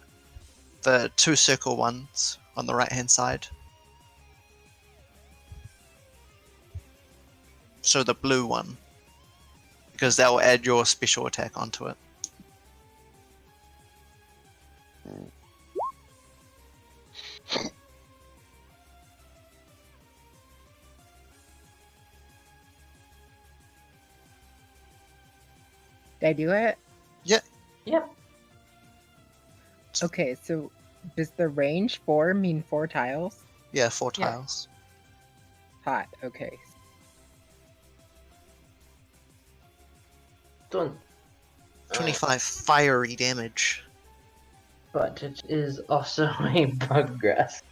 two circle ones on the right hand side. So the blue one, because that will add your special attack onto it. Did I do it? Yep. Okay, so does the range 4 mean 4 tiles? Yeah, 4 Yeah. tiles. Hot, okay. Done. 25 fiery damage. But it is also a bug grass.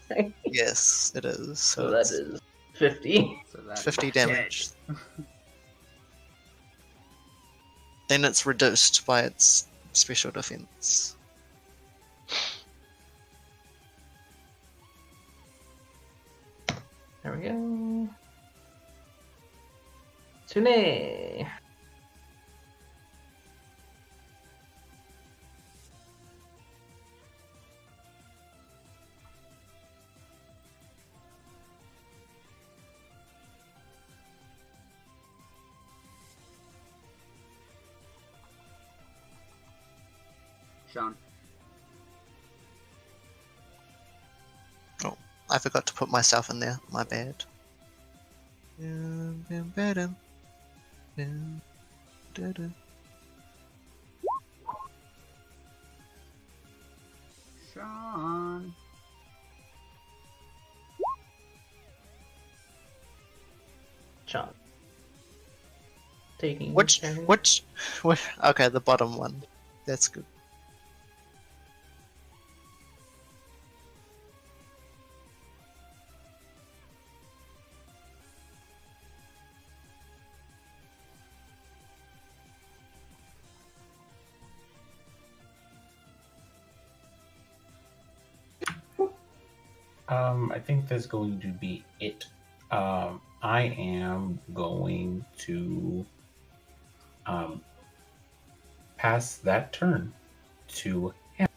Yes, it is. So So that it's is 50. So that's 50 dead. damage. Then it's reduced by its special defense. There we go. Tune. Sean. I forgot to put myself in there. My bad. Sean. John. Taking Which? turn. Okay, the bottom one. That's good. I think that's going to be it. I am going to pass that turn to him.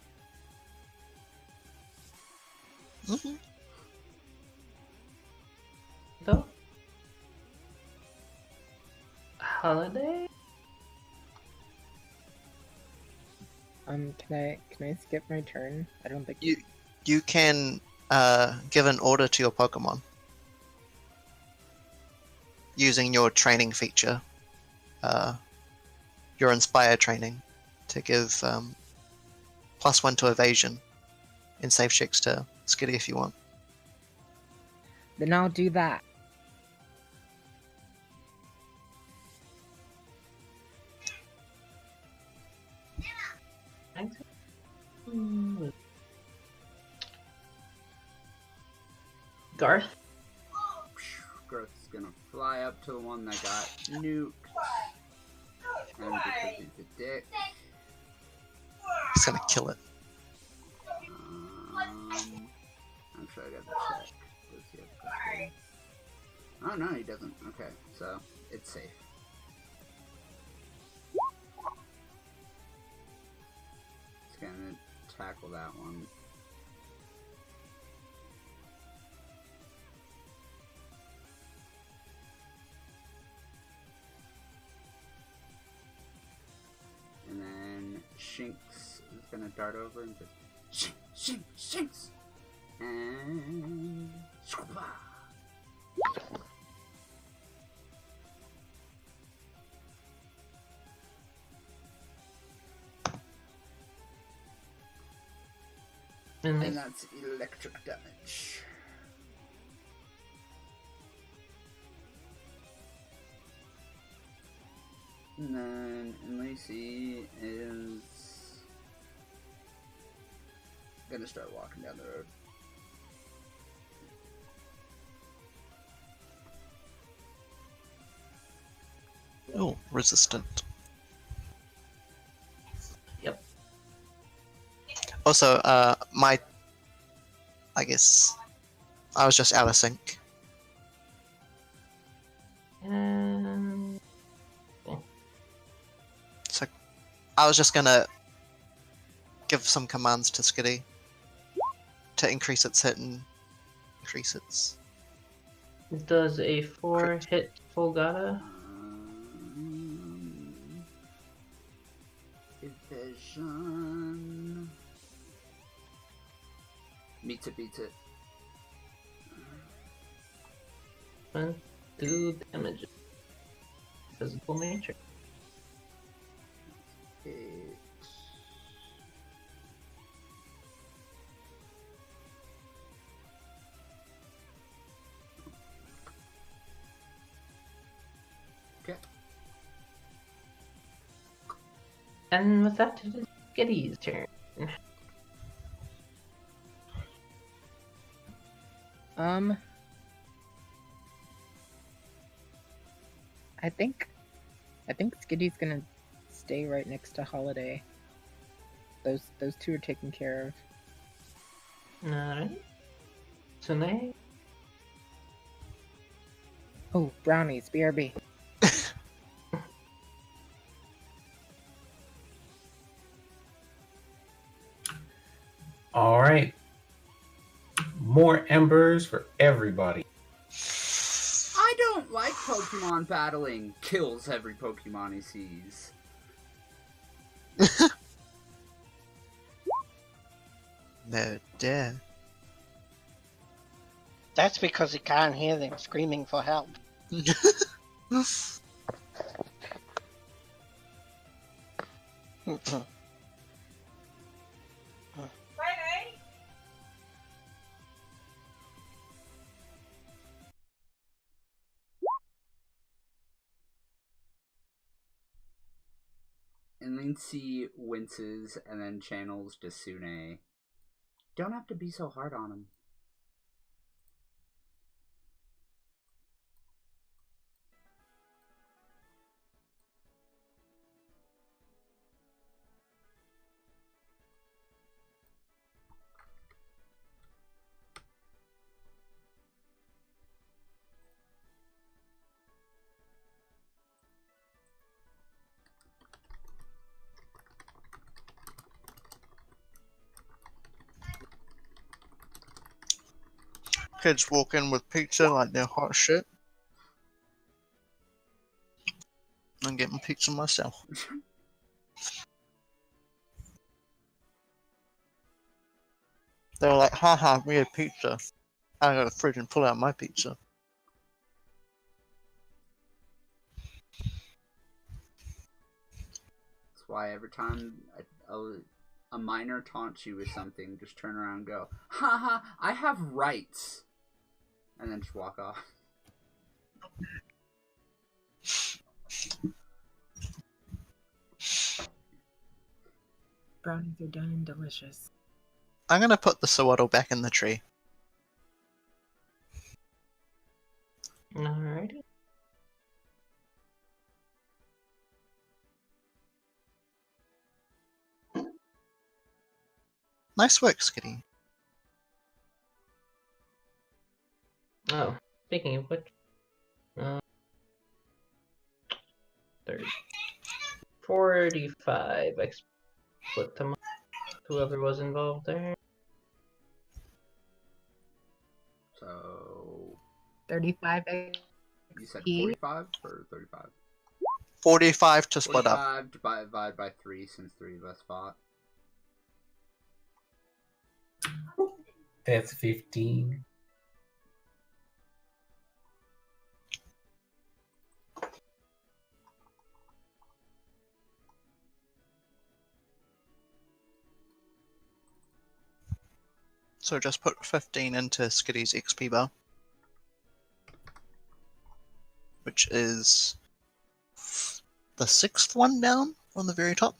Mhm. Though. Holiday? Can I skip my turn? I don't think You can give an order to your Pokemon using your training feature, your Inspire training, to give +1 to evasion and save checks to Skiddy if you want. Then I'll do that. Garth? Growth's gonna fly up to the one that got nuked. And because he's a dick. He's gonna kill it. Actually, I gotta check. Does he have custody? Oh, no, he doesn't. Okay, so it's safe. It's gonna tackle that one. And then Shinx is gonna dart over and just Shinx! And Squaba! And And that's electric damage. And then Lacey is gonna start walking down the road. Oh, resistant. Yep. Also, I guess I was just out of sync. And So I was just gonna give some commands to Skiddy to increase its hit and increase its. does a 4 hit Fulgata? Division. Meets it, beats it. 2 damage. Physical nature. 8. Okay. And with that, it is Skiddy's turn. I think Skiddy's gonna stay right next to Holiday. Those two are taken care of. Alright. Tonight. Oh, brownies, BRB. All right. More embers for everybody. I don't like Pokemon battling. Kills every Pokemon he sees. No dare. That's because he can't hear them screaming for help. And Lindsay winces and then channels Desune. Don't have to be so hard on him. Kids walk in with pizza like they're hot shit. I'm getting pizza myself. They were like, haha, we had pizza. I got a fridge and pull out my pizza. That's why every time a minor taunts you with something, just turn around and go, haha, I have rights. And then just walk off. brownies are done and delicious. I'm gonna put the sawaddle back in the tree. Alrighty. Nice work, Skiddy. Oh, speaking of which, 30, 45. I split them up. Whoever was involved there. So 35 you said XP. 45 or 35? 45 to split up. 45 divided by 3 since 3 of us fought. That's 15. So just put 15 into Skiddy's XP bar. Which is the 6th one down on the very top.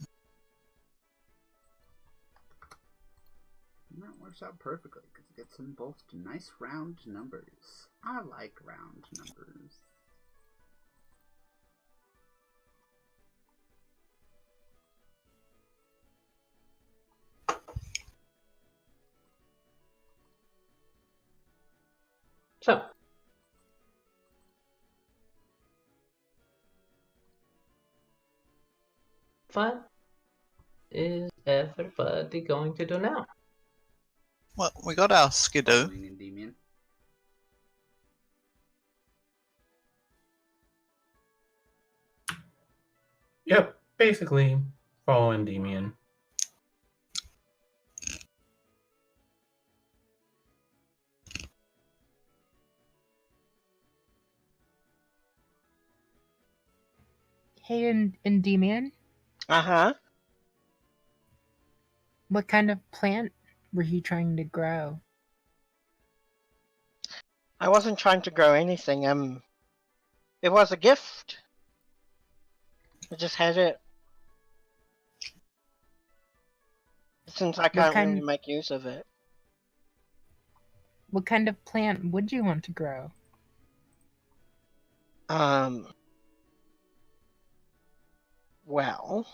And that works out perfectly because it gets them both to nice round numbers. I like round numbers. So, what is everybody going to do now? Well, we got our Skiddo. Following Endymion. Yep, basically follow Endymion. Hey, Endymion, Uh-huh. what kind of plant were you trying to grow? I wasn't trying to grow anything. It was a gift. I just had it. Since I can't really make use of it. What kind of plant would you want to grow? Well,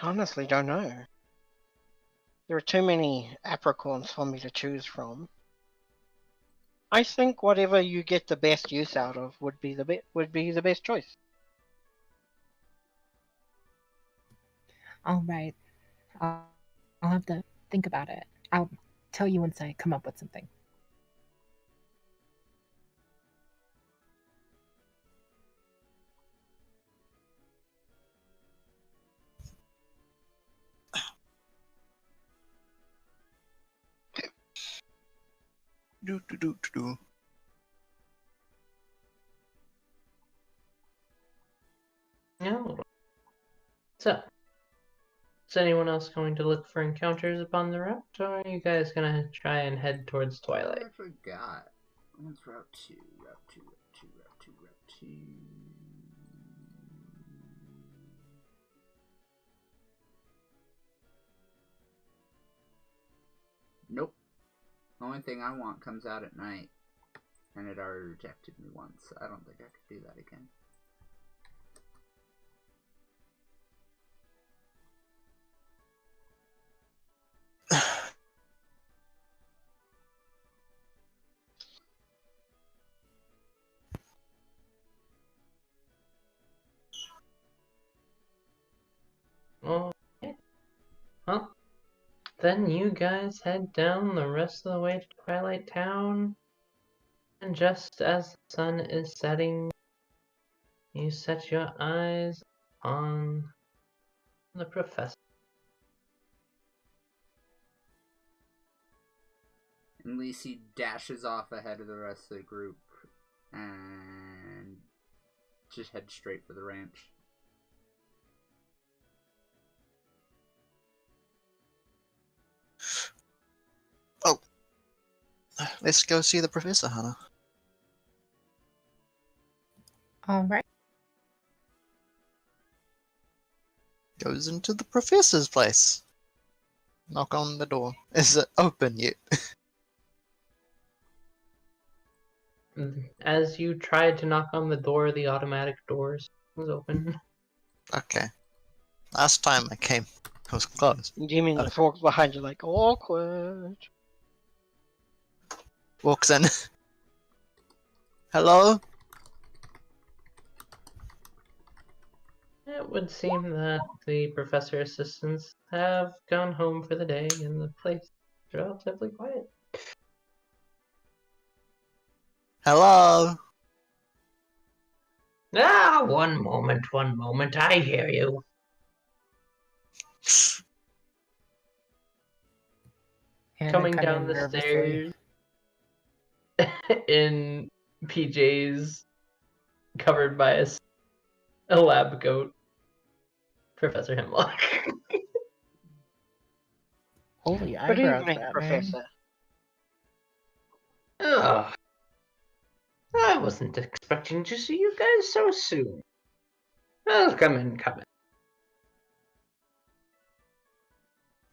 honestly don't know. There are too many apricorns for me to choose from. I think whatever you get the best use out of would be the best choice. All right, I'll have to think about it. I'll tell you once I come up with something. Do do do do do. No. So, is anyone else going to look for encounters upon the route, or are you guys gonna try and head towards What Twilight? I forgot. What's Route 2? Route 2, Route 2, Route 2, Route 2. Nope. The only thing I want comes out at night. And it already rejected me once. So I don't think I could do that again. Okay. Well, then you guys head down the rest of the way to Twilight Town. And just as the sun is setting, you set your eyes on the professor. And Lacey dashes off ahead of the rest of the group. And just head straight for the ranch. Oh. Let's go see the Professor, Hannah. All right. Goes into the professor's place. Knock on the door. Is it open yet? As you tried to knock on the door, the automatic doors was open. Okay. Last time I came, it was closed. Jimmy just walks behind you like awkward. Walks in. Hello? It would seem that the professor assistants have gone home for the day and the place is relatively quiet. Hello? Ah, one moment, I hear you. Hannah Coming kinda down the nervously- stairs in PJs covered by a lab coat. Professor Hemlock. Holy Good eyebrows, evening, Batman. Professor. Oh, I wasn't expecting to see you guys so soon. Well, come in.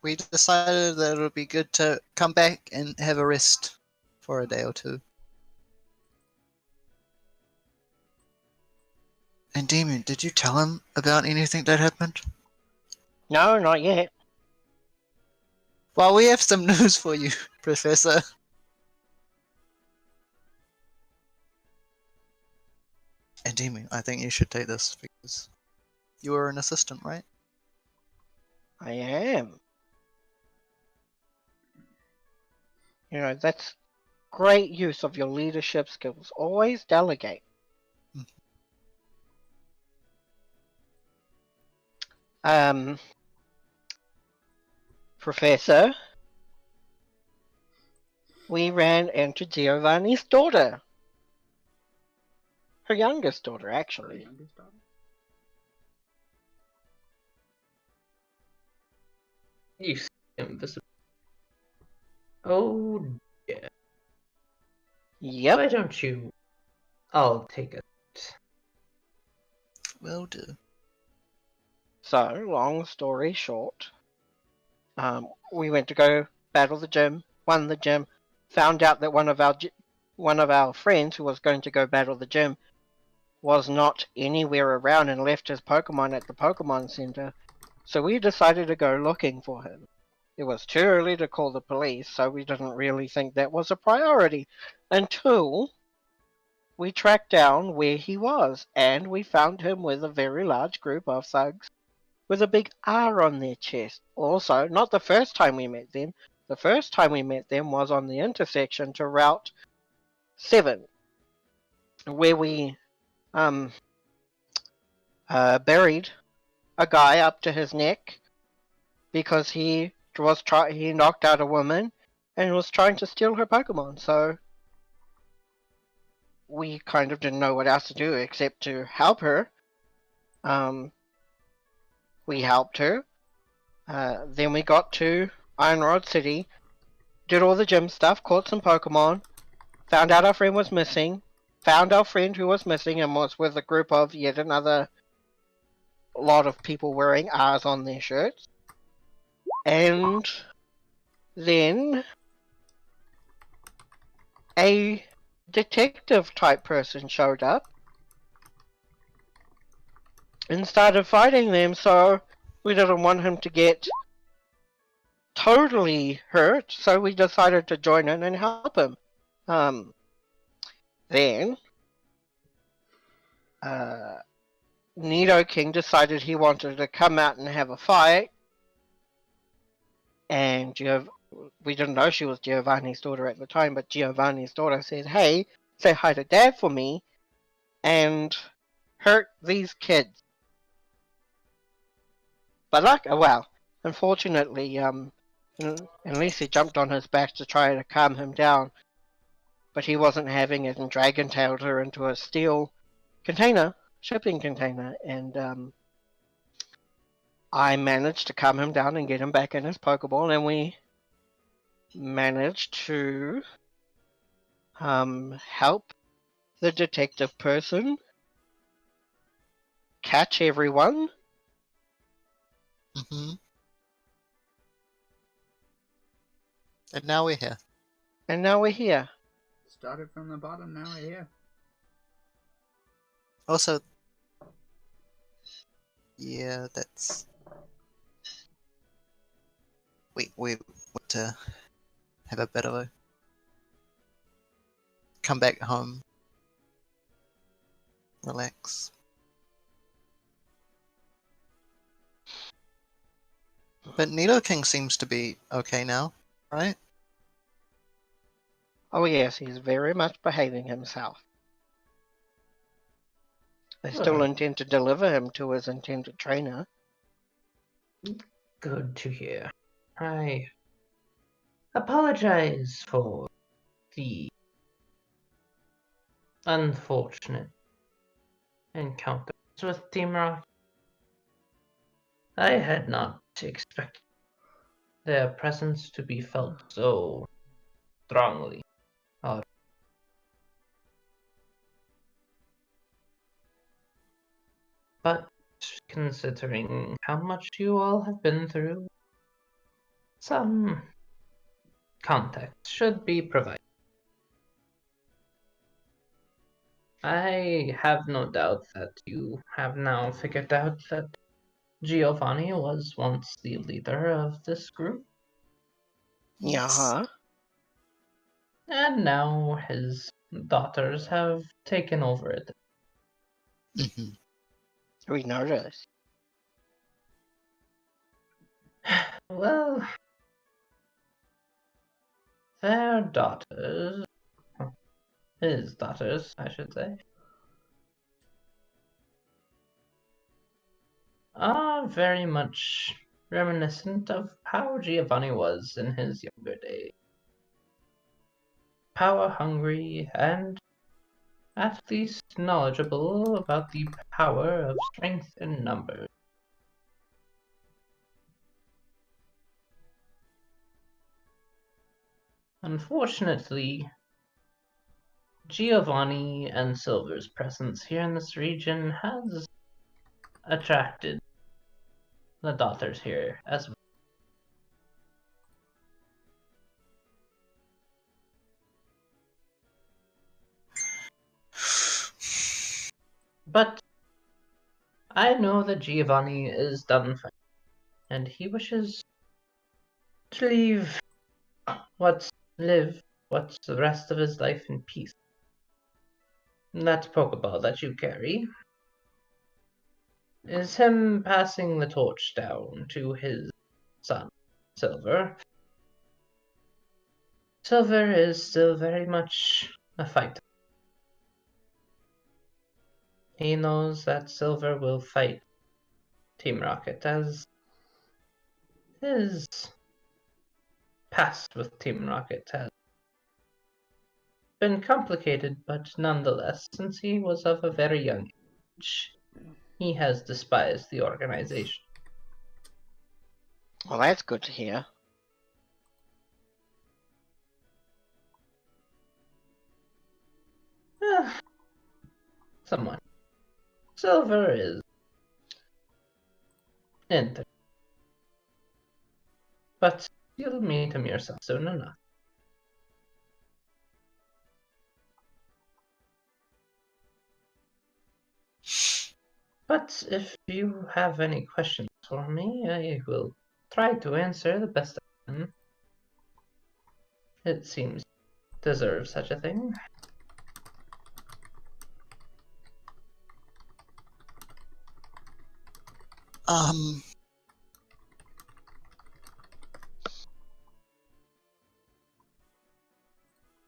We decided that it would be good to come back and have a rest for a day or two. And Damien, did you tell him about anything that happened? No, not yet. Well, we have some news for you, Professor. And Damien, I think you should take this because you were an assistant, right? I am. You know, that's great use of your leadership skills. Always delegate. Professor, we ran into Giovanni's daughter. Her youngest daughter, actually. You see invisible. Oh, yeah. Yep. Why don't you? I'll take it. Will do. So, long story short, we went to go battle the gym, won the gym, found out that one of our friends who was going to go battle the gym was not anywhere around and left his Pokemon at the Pokemon Center. So we decided to go looking for him. It was too early to call the police, so we didn't really think that was a priority until we tracked down where he was, and we found him with a very large group of thugs with a big R on their chest. Also, not the first time we met them. The first time we met them was on the intersection to Route 7, where we buried a guy up to his neck because he knocked out a woman and was trying to steal her Pokemon. So we kind of didn't know what else to do except to help her. We helped her. Then we got to Ironrod City, did all the gym stuff, caught some Pokemon, found out our friend was missing, found our friend who was missing and was with a group of yet another lot of people wearing R's on their shirts. And then a detective type person showed up and started fighting them, so we didn't want him to get totally hurt, so we decided to join in and help him. Then Nido King decided he wanted to come out and have a fight, and we didn't know she was Giovanni's daughter at the time, but Giovanni's daughter said, "Hey, say hi to Dad for me," and hurt these kids. But unfortunately, Lisa jumped on his back to try to calm him down, but he wasn't having it and dragon-tailed her into a steel shipping container, and I managed to calm him down and get him back in his Pokeball, and we managed to help the detective person catch everyone. Mm-hmm. And now we're here. And now we're here. Started from the bottom, now we're here. Also, yeah, that's... We want to have a bit of a... Come back home. Relax. But Nido King seems to be okay now, right? Oh yes, he's very much behaving himself. They still Good. intend to deliver him to his intended trainer. Good to hear. I apologize for the unfortunate encounters with Team Rock. I had not expected their presence to be felt so strongly. But considering how much you all have been through, some context should be provided. I have no doubt that you have now figured out that Giovanni was once the leader of this group, Yeah. and now his daughters have taken over it. Mm-hmm. We noticed. Well, their daughters, his daughters, I should say, are very much reminiscent of how Giovanni was in his younger days. Power hungry and at least knowledgeable about the power of strength in numbers. Unfortunately, Giovanni and Silver's presence here in this region has attracted the daughters here as well. But I know that Giovanni is done fighting, and he wishes to live what's the rest of his life in peace. And that Pokeball that you carry is him passing the torch down to his son, Silver. Silver is still very much a fighter. He knows that Silver will fight Team Rocket, as his past with Team Rocket has been complicated, but nonetheless, since he was of a very young age, he has despised the organization. Well, that's good to hear. Somewhat. Silver is interesting, but you'll meet him yourself soon enough. But if you have any questions for me, I will try to answer the best I can. It seems deserve such a thing.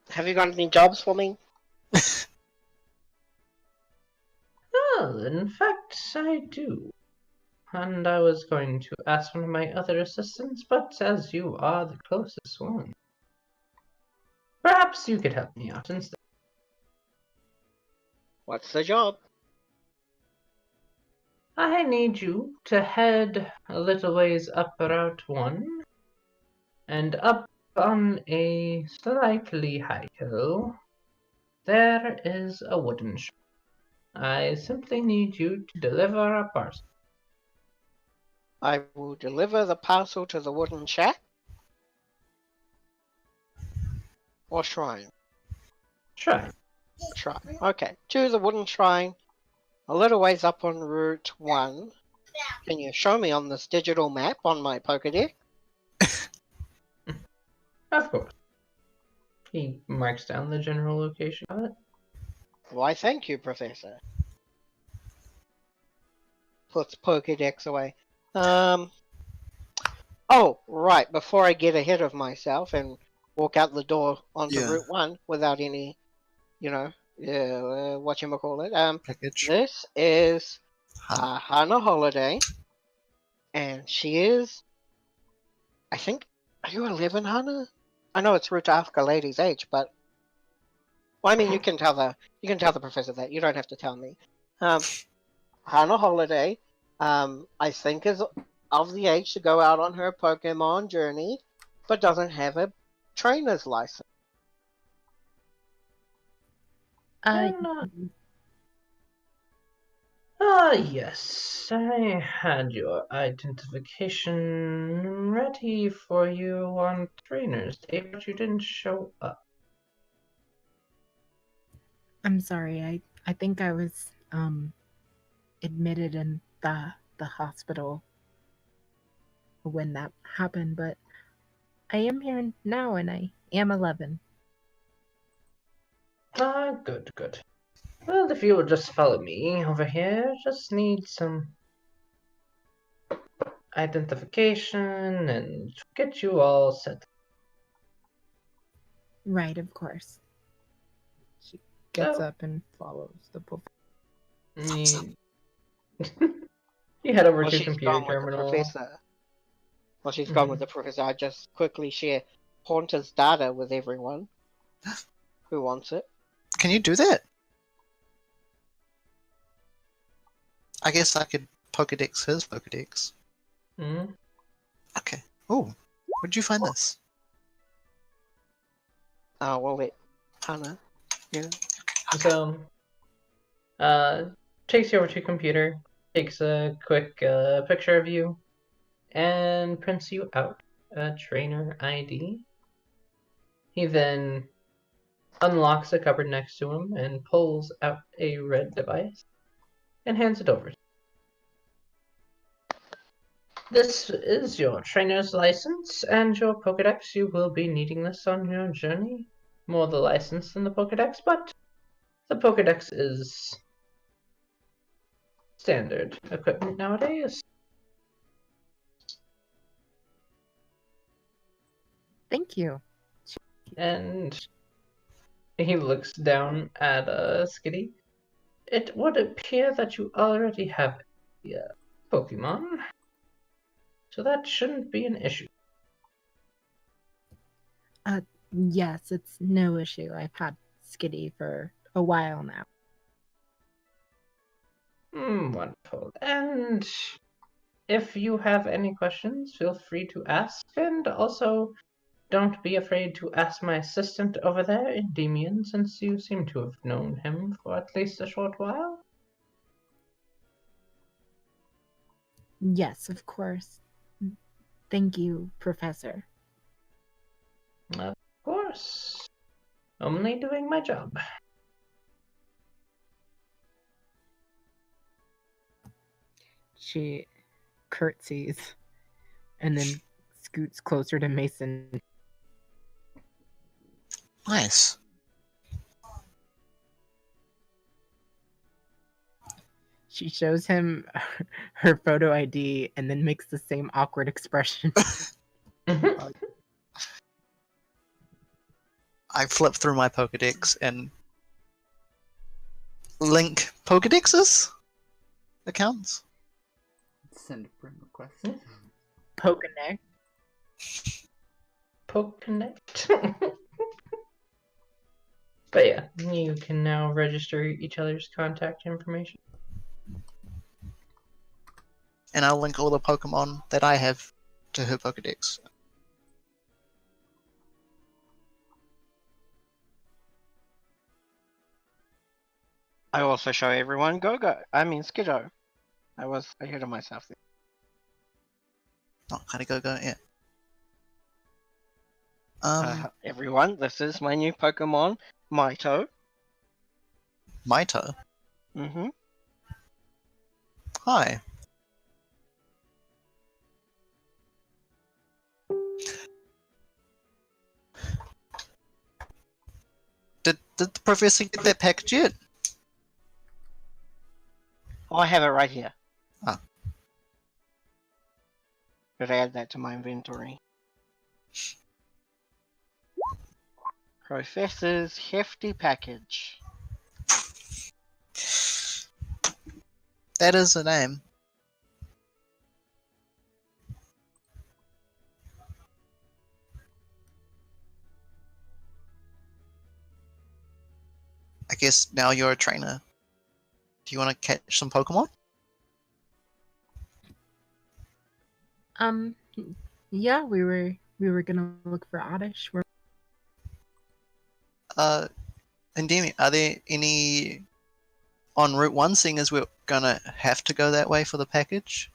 Have you got any jobs for me? Well, in fact, I do. And I was going to ask one of my other assistants, but as you are the closest one, perhaps you could help me out instead. What's the job? I need you to head a little ways up Route 1, and up on a slightly high hill, there is a wooden shop. I simply need you to deliver a parcel. I will deliver the parcel to the wooden shack or shrine. Shrine. Shrine. Okay, to the wooden shrine, a little ways up on Route 1. Can you show me on this digital map on my Pokédex? Of course. He marks down the general location of it. Why, thank you, Professor. Puts Pokédex away. Oh, right, before I get ahead of myself and walk out the door onto Yeah. Route 1 without any, whatchamacallit, Package. this is Hun- Hana Holiday, and she is, I think, are you 11, Hana? I know it's rude to ask a lady's age, but, well, I mean, you can tell the professor that. You don't have to tell me. Hana Holiday, I think is of the age to go out on her Pokemon journey, but doesn't have a trainer's license. Yes, I had your identification ready for you on trainer's day, but you didn't show up. I'm sorry. I think I was admitted in the hospital when that happened, but I am here now and I am 11. Good. Well, if you will just follow me over here, just need some identification and get you all set. Right, of course. She gets So- up and follows the professor. You head over Well, to she's computer gone with the terminal. professor. Well, she's gone with the professor. I just quickly share Haunter's data with everyone who wants it. Can you do that? I guess I could Pokedex his Pokedex. Mhm. Okay. Oh, where'd you find this? We'll let Hana. Yeah. So, takes you over to computer, takes a quick picture of you, and prints you out a trainer ID. He then unlocks a cupboard next to him and pulls out a red device and hands it over. This is your trainer's license and your Pokedex. You will be needing this on your journey. More the license than the Pokedex, but the Pokedex is standard equipment nowadays. Thank you. And he looks down at Skiddy. It would appear that you already have a Pokemon, so that shouldn't be an issue. Yes, it's no issue. I've had Skiddy for a while now. Wonderful. And if you have any questions, feel free to ask. And also, don't be afraid to ask my assistant over there, Endymion, since you seem to have known him for at least a short while. Yes, of course. Thank you, Professor. Of course. Only doing my job. She curtsies and then scoots closer to Mason. Nice. She shows him her photo ID and then makes the same awkward expression. I flip through my Pokedex and link Pokedexes accounts. Send a friend request. Pokeneck. Pokeconnect. But yeah, you can now register each other's contact information. And I'll link all the Pokemon that I have to her Pokedex. I also show everyone Skiddo. I was ahead of myself there. Not kind of go, yeah. Everyone, this is my new Pokemon, Mito. Mito. Mm-hmm. Hi. Did the professor get that package yet? Oh, I have it right here. Ah. Could I add that to my inventory? Professor's hefty package. That is the name. I guess now you're a trainer. Do you want to catch some Pokemon? Yeah, we were gonna look for Oddish. And Demi, are there any on Route 1, seeing as we're gonna have to go that way for the package?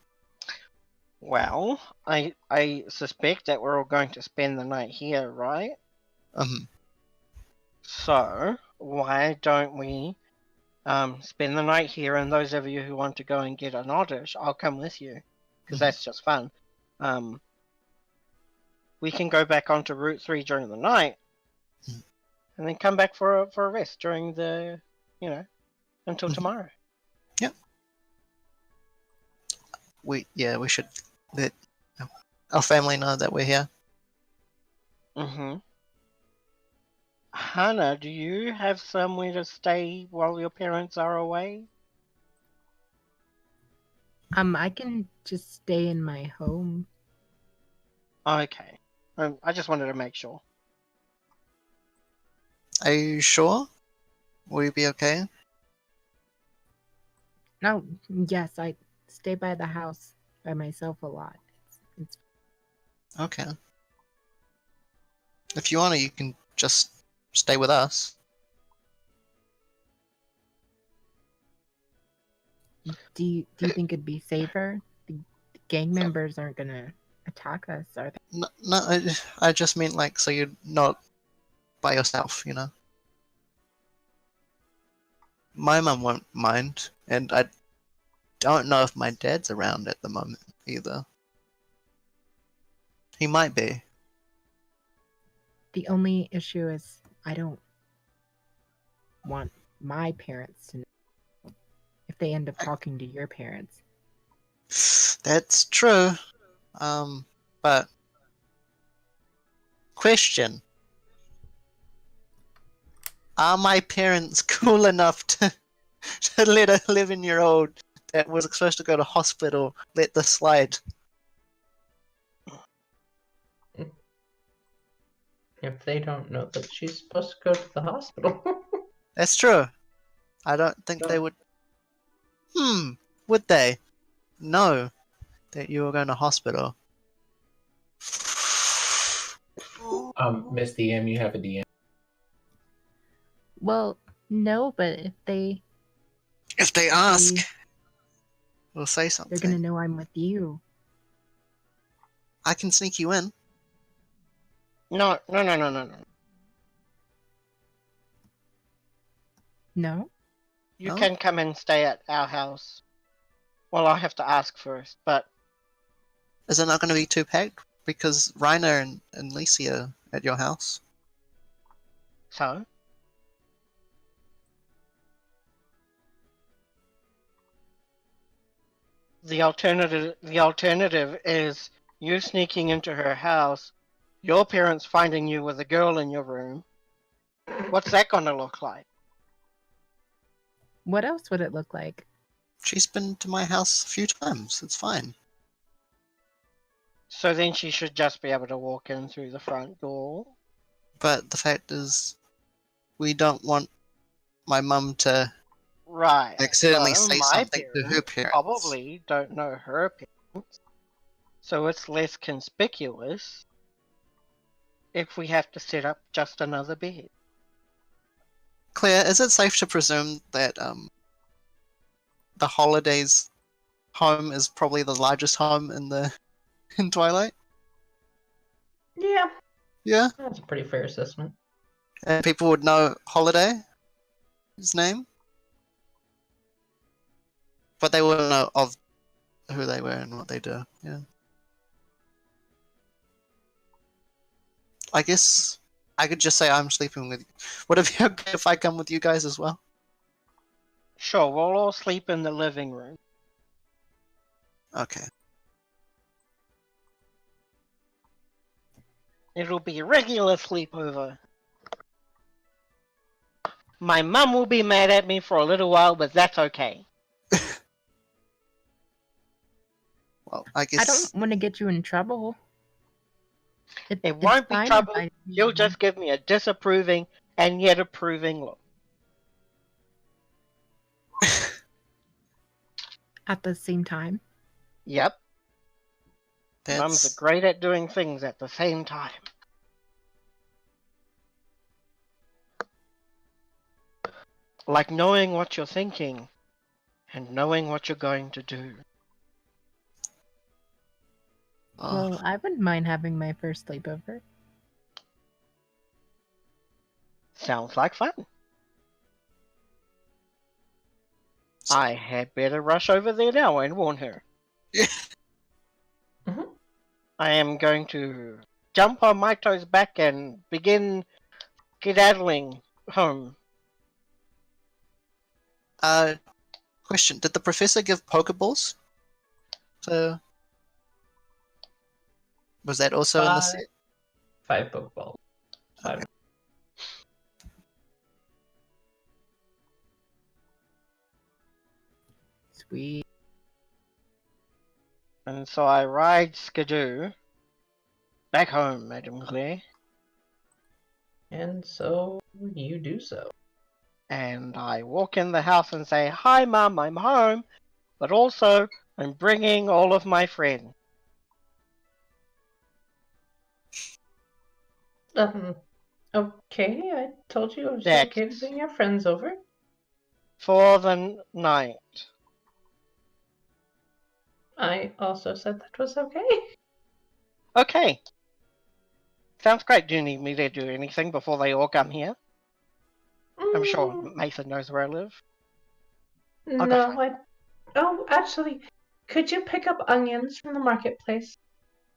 Well, I suspect that we're all going to spend the night here, right? So, why don't we spend the night here, and those of you who want to go and get an Oddish, I'll come with you, because that's just fun. We can go back onto Route 3 during the night, and then come back for a rest during the, until tomorrow. Yep. We should let our family know that we're here. Mm-hmm. Hannah, do you have somewhere to stay while your parents are away? I can just stay in my home. Okay. I just wanted to make sure. Are you sure? Will you be okay? No, yes, I stay by the house by myself a lot. It's Okay. If you want to, you can just stay with us. Do you think it'd be safer? The gang members aren't gonna attack us, are they? No, I just meant like so you're not by yourself, you know. My mum won't mind, and I don't know if my dad's around at the moment either. He might be. The only issue is I don't want my parents to know if they end up talking to your parents. That's true. But question. Are my parents cool enough to let a 11-year-old that was supposed to go to hospital let this slide? If they don't know that she's supposed to go to the hospital. That's true. I don't think they would. Would they? Know that you were going to hospital. Miss DM, you have a DM. Well, no, but if they ask, we'll say something. they're gonna know I'm with you. I can sneak you in. No. No? You No? can come and stay at our house. Well, I'll have to ask first, but... Is it not going to be too packed? Because Rainer and Lisi are at your house. So? The alternative is you sneaking into her house, your parents finding you with a girl in your room. What's that gonna look like? What else would it look like? She's been to my house a few times. It's fine. So then she should just be able to walk in through the front door. But the fact is, we don't want my mum to accidentally say my something to her parents. Probably don't know her parents. So it's less conspicuous if we have to set up just another bed. Claire, is it safe to presume that the holidays home is probably the largest home in Twilight? Yeah, Yeah, that's a pretty fair assessment. and people would know Holiday, his name, but they wouldn't know of who they were and what they do. Yeah, I guess I could just say I'm sleeping with you. Would it be okay if I come with you guys as well? Sure, we'll all sleep in the living room. Okay. It'll be a regular sleepover. My mum will be mad at me for a little while, but that's okay. Well, I I guess don't want to get you in trouble. It It's won't be fine if trouble. I- You'll just give me a disapproving and yet approving look. at the same time. Yep, mums are that's great at doing things at the same time. Like knowing what you're thinking and knowing what you're going to do. Well, I wouldn't mind having my first sleepover. Sounds like fun. I had better rush over there now and warn her. Mhm. I am going to jump on Maito's back and begin skedaddling home. Question: did the professor give Pokeballs? So was that also in the set? 5 Pokeballs. 5. Sweet. And so I ride Skiddo back home, Madam Claire. And so you do so. And I walk in the house and say, "Hi, Mum, I'm home, but also I'm bringing all of my friends." Okay, I told you it was That's okay to bring your friends over. for the night. I also said that was okay. Okay. Sounds great. Do you need me to do anything before they all come here? I'm sure Mason knows where I live. I'll go No, find Oh, actually, could you pick up onions from the marketplace?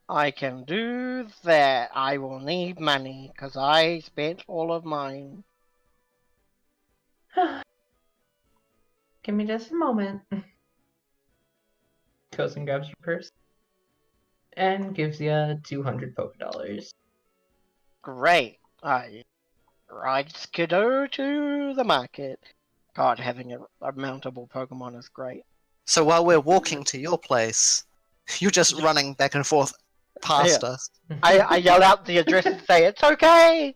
I can do that. I will need money, because I spent all of mine. Give me just a moment. Goes and grabs your purse. And gives you 200 Poké Dollars. Great. I ride Skiddo to the market. God, having a mountable Pokemon is great. So while we're walking to your place, you're just running back and forth past us. I yell out the address and say, "It's okay!"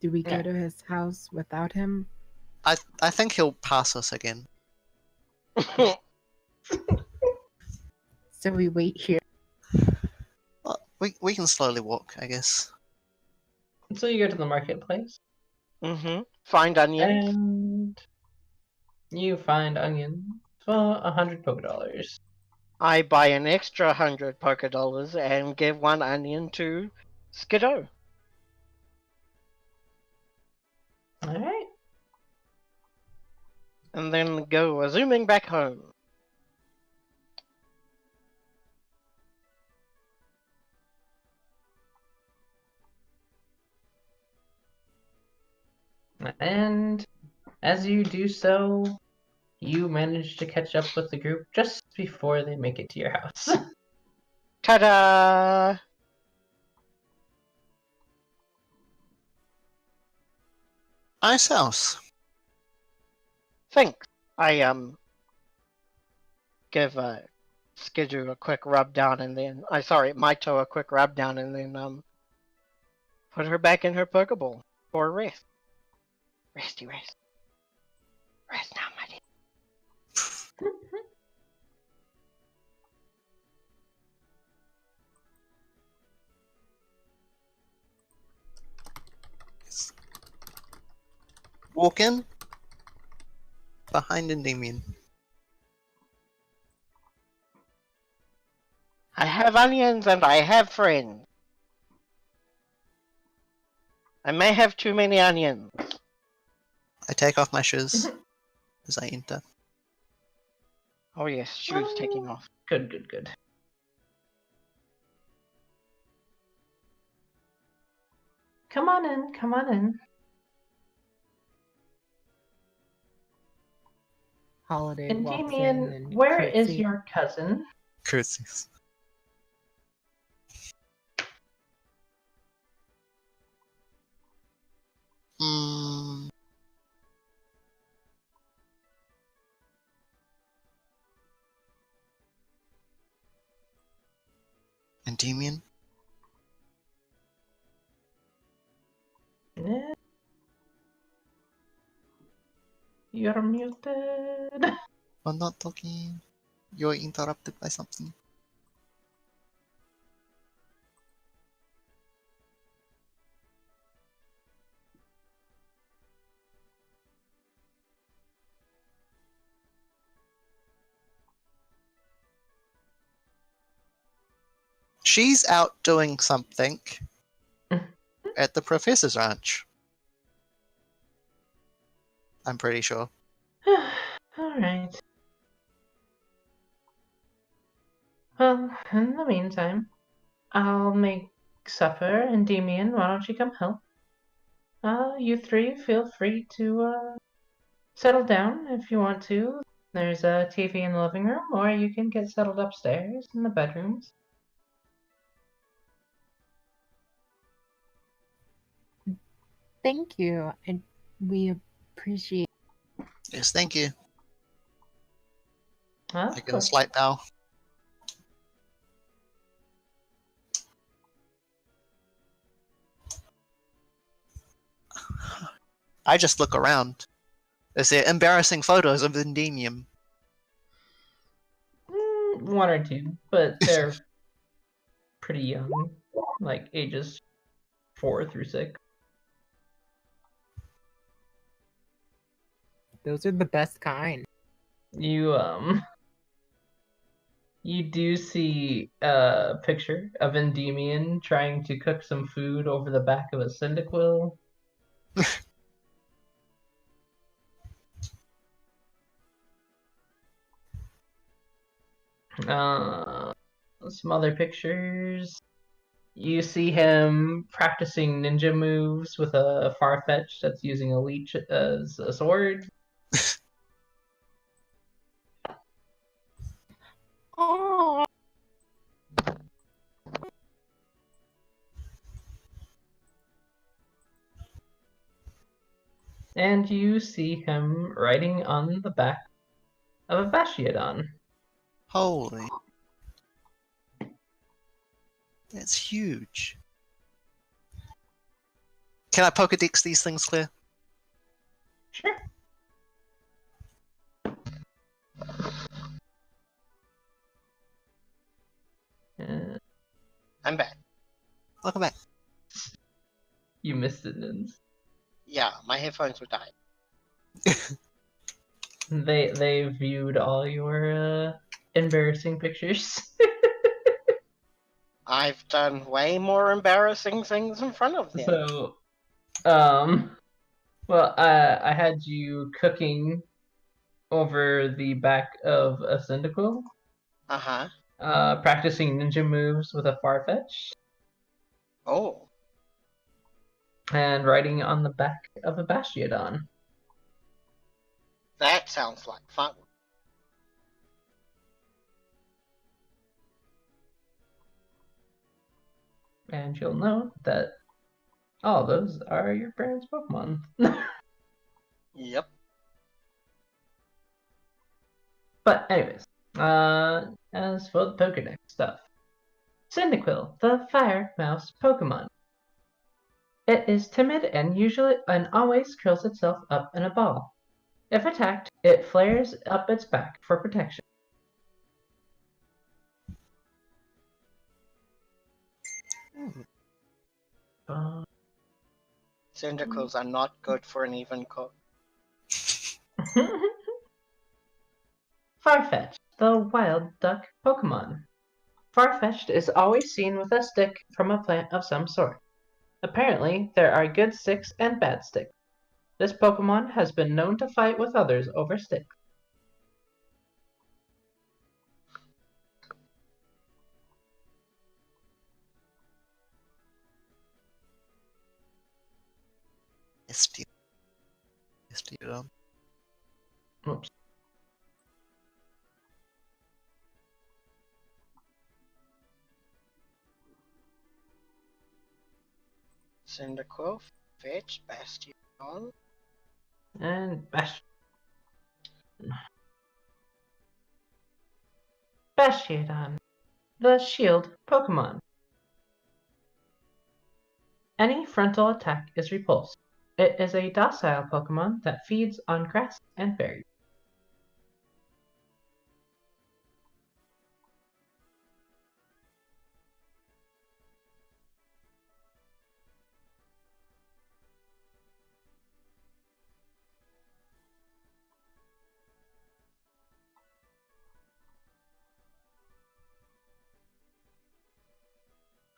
Do we go to his house without him? I think he'll pass us again. So we wait here. Well, we can slowly walk, I guess. So you go to the marketplace. Find onions. And you find onions for 100 Poké Dollars. I buy an extra 100 Poké Dollars and give one onion to Skiddo. Alright. And then go zooming back home. And as you do so, you manage to catch up with the group just before they make it to your house. Ta-da! Nice house. Thanks. I give Skiddo a quick rub down and then Maito a quick rub down and then put her back in her Pokeball for a rest. Resty rest. Rest now, my dear. walk in behind Endymion. I have onions and I have friends. I may have too many onions. I take off my shoes as I enter. Oh yes, shoes taking off. Good, good, good. Come on in, come on in. Holiday walks in Endymion, and where is curtsy. your cousin? Curtsies. Hmm. Endymion? Eh, you're muted. I'm not talking. You're interrupted by something. She's out doing something at the professor's ranch. I'm pretty sure. Alright. Well, in the meantime, I'll make supper, and Endymion, why don't you come help? You three feel free to settle down if you want to. There's a TV in the living room, or you can get settled upstairs in the bedrooms. Thank you. And we appreciate. Yes, thank you. Of I give a course. slight bow. I just look around. Is there embarrassing photos of Endymion? One or two, but they're pretty young, like ages 4 through 6. Those are the best kind. You do see a picture of Endymion trying to cook some food over the back of a Cyndaquil. Some other pictures. You see him practicing ninja moves with a Farfetch that's using a leech as a sword. Oh, And you see him riding on the back of a Bashiodon. Holy. That's huge. Can I Pokedex these things, Claire? Sure. I'm back. Welcome back. You missed it, Nins. Yeah, my headphones were dying. They viewed all your embarrassing pictures. I've done way more embarrassing things in front of them. So, well, I had you cooking over the back of a Cyndaquil, Uh-huh. practicing ninja moves with a Farfetch, Oh. and riding on the back of a Bashiodon. That sounds like fun. And you'll note that all those are your parents' Pokemon. Yep. But anyways, as for the Pokedex stuff, Cyndaquil, the fire mouse Pokemon. It is timid and usually and always curls itself up in a ball. If attacked, it flares up its back for protection. Cyndaquils are not good for an even cook. Farfetch'd, the wild duck Pokemon. Farfetch'd is always seen with a stick from a plant of some sort. Apparently, there are good sticks and bad sticks. This Pokemon has been known to fight with others over sticks. Skiddo. Oops. Cyndaquil, Fetch, Bastion. And Bastion, the shield Pokemon. Any frontal attack is repulsed. It is a docile Pokemon that feeds on grass and berries.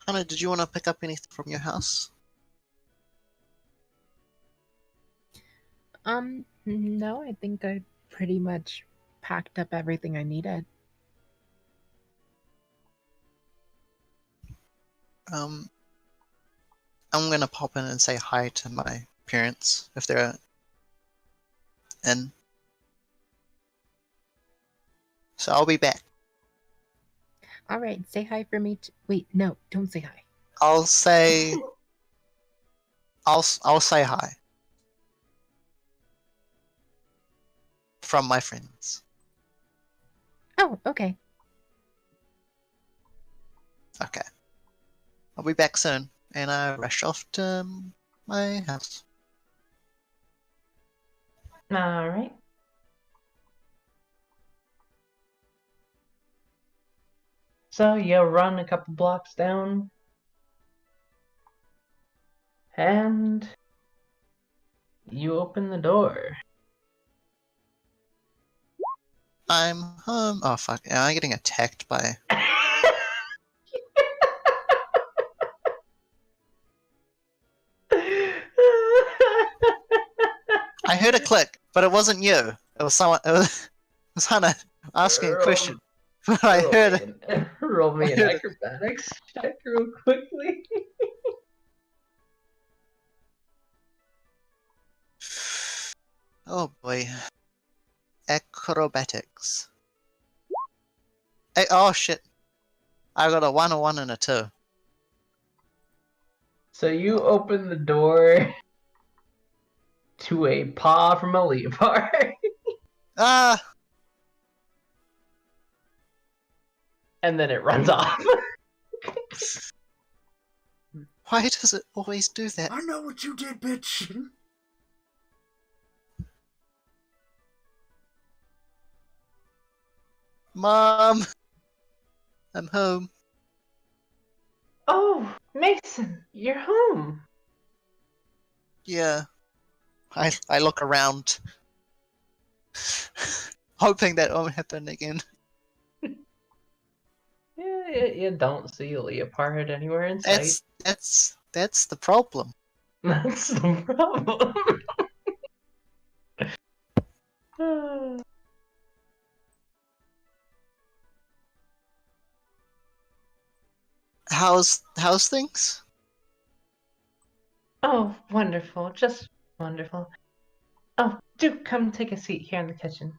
Hannah, did you want to pick up anything from your house? No, I think I pretty much packed up everything I needed. I'm gonna pop in and say hi to my parents if they're in. So I'll be back. All right, say hi for me. Wait, no, don't say hi. I'll say I'll say hi from my friends. Oh, okay. Okay. I'll be back soon, and I rush off to my house. All right. So you run a couple blocks down, and you open the door. I'm home. Oh fuck! Am I getting attacked by? I heard a click, but it wasn't you. It was someone. It was Hannah asking a question. But I heard it. Roll me I an heard it. acrobatics check real quickly. Oh boy. Acrobatics. Hey, oh shit. I got a 1, a 1, and a 2. So you open the door to a paw from a leopard. Ah! And then it runs off. Why does it always do that? I know what you did, bitch. Mom! I'm home. Oh, Mason, you're home. Yeah. I look around. Hoping that won't happen again. Yeah, you don't see a leopard anywhere in sight. That's the problem. That's the problem. How's things? Oh, wonderful. Just wonderful. Oh, do come take a seat here in the kitchen.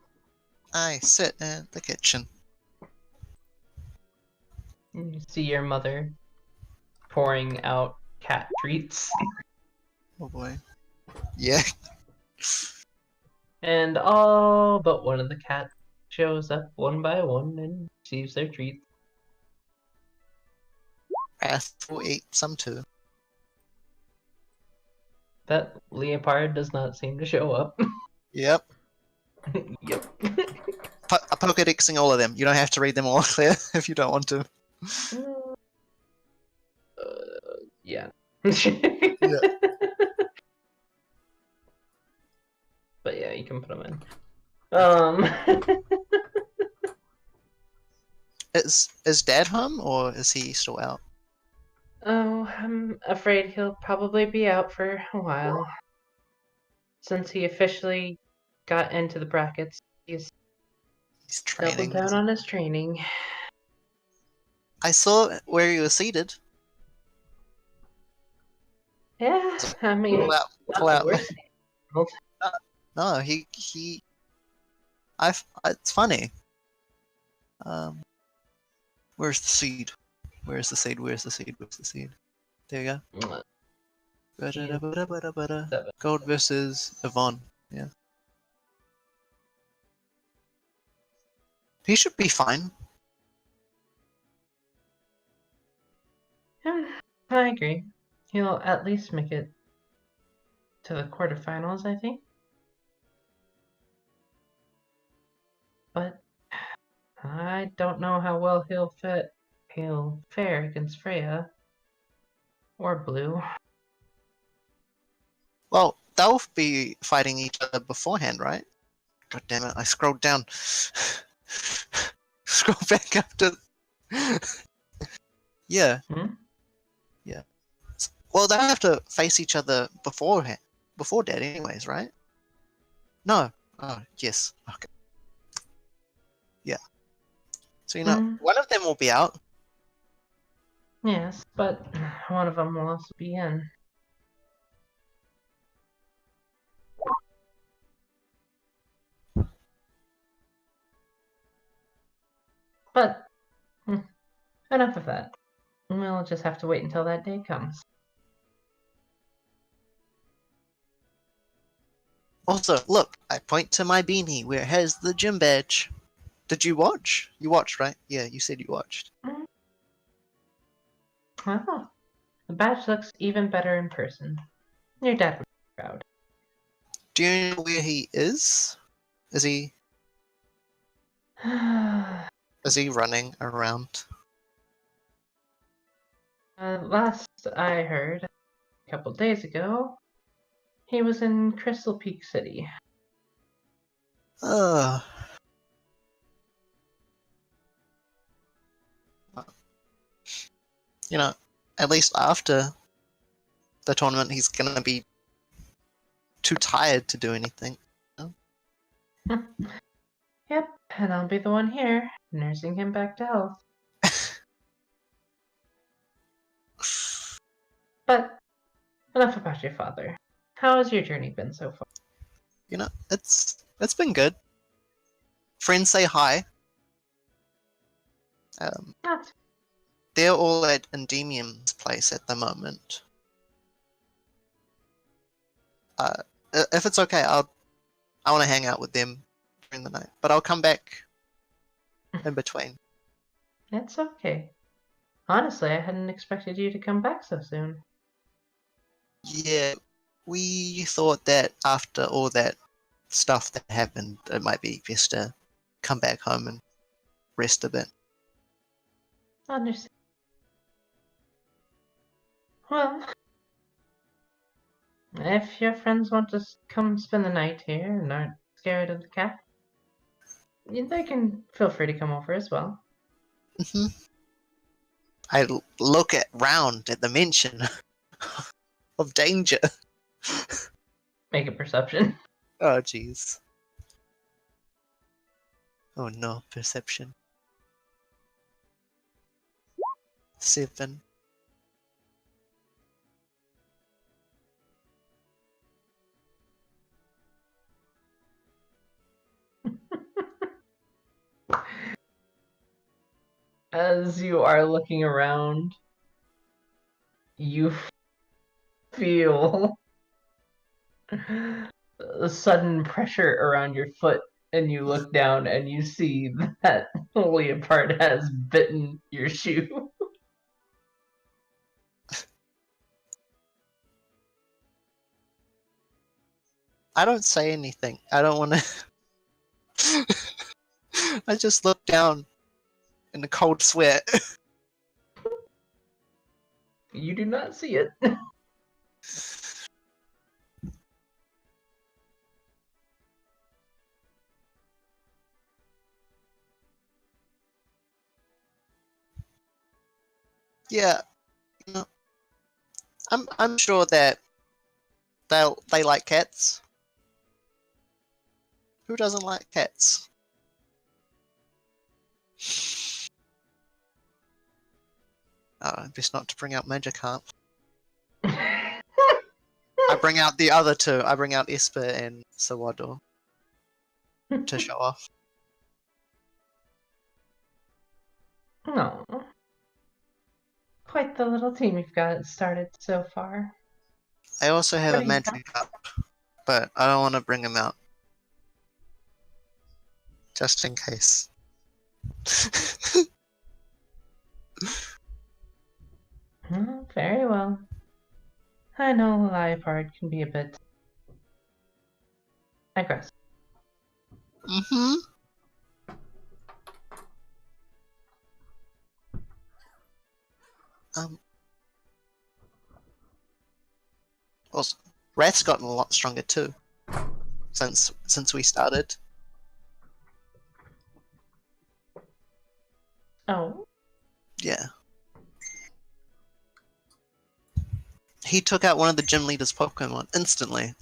I sit in the kitchen. You see your mother pouring out cat treats. Oh boy. Yeah. And all but one of the cats shows up one by one and receives their treats. Wrath will eat some too. That leopard does not seem to show up. Yep. Yep. Pokedexing all of them. You don't have to read them all clear if you don't want to. Yeah. But yeah, you can put them in. Is Dad home or is he still out? Oh, I'm afraid he'll probably be out for a while. Since he officially got into the brackets, he's He's doubled training. down on his training. I saw where he was seated. Yeah, I mean, Pull out. not Pull the out. worst. No, he. It's funny. Where's the seed? Where's the seed? Where's the seed? Where's the seed? There you go. Seven. Gold versus Yvonne. Yeah. He should be fine. Yeah, I agree. He'll at least make it to the quarterfinals, I think. But I don't know how well he'll fare against Freya or Blue. Well, they'll be fighting each other beforehand, right? God damn it! I scrolled down. Scroll back up to. Yeah. Hmm? Yeah. Well, they'll have to face each other before that, anyways, right? No. Oh, yes. Okay. Yeah. So one of them will be out. Yes, but one of them will also be in. But enough of that. We'll just have to wait until that day comes. Also, look, I point to my beanie where it has the gym badge. Did you watch? You watched, right? Yeah, you said you watched. Oh, the badge looks even better in person. Your dad would be proud. Do you know where he is? Is he running around? Last I heard, a couple days ago, he was in Crystal Peak City. At least after the tournament, he's gonna be too tired to do anything. Yep, and I'll be the one here, nursing him back to health. But enough about your father. How has your journey been so far? It's been good. Friends say hi. That's They're all at Endemium's place at the moment. If it's okay, I want to hang out with them during the night, but I'll come back in between. It's okay. Honestly, I hadn't expected you to come back so soon. Yeah, we thought that after all that stuff that happened, it might be best to come back home and rest a bit. Understand. Well, if your friends want to come spend the night here and aren't scared of the cat, they can feel free to come over as well. Mm-hmm. I look round at the mention of danger. Make a perception. Oh, jeez. Oh no, perception. 7. As you are looking around, you feel a sudden pressure around your foot, and you look down and you see that leopard has bitten your shoe. I don't say anything. I don't want to. I just look down in the cold sweat. You do not see it. Yeah, you know, I'm sure that they like cats. Who doesn't like cats? Oh, best not to bring out Magikarp. I bring out the other two. I bring out Esper and Sawado to show off. No. Quite the little team you've got started so far. I also have What a do you got? Magikarp, but I don't want to bring him out. Just in case. Very well. I know Liepard can be a bit aggressive. Mm-hmm. Also, Rat's gotten a lot stronger too since we started. Oh, Yeah. He took out one of the gym leader's Pokemon instantly.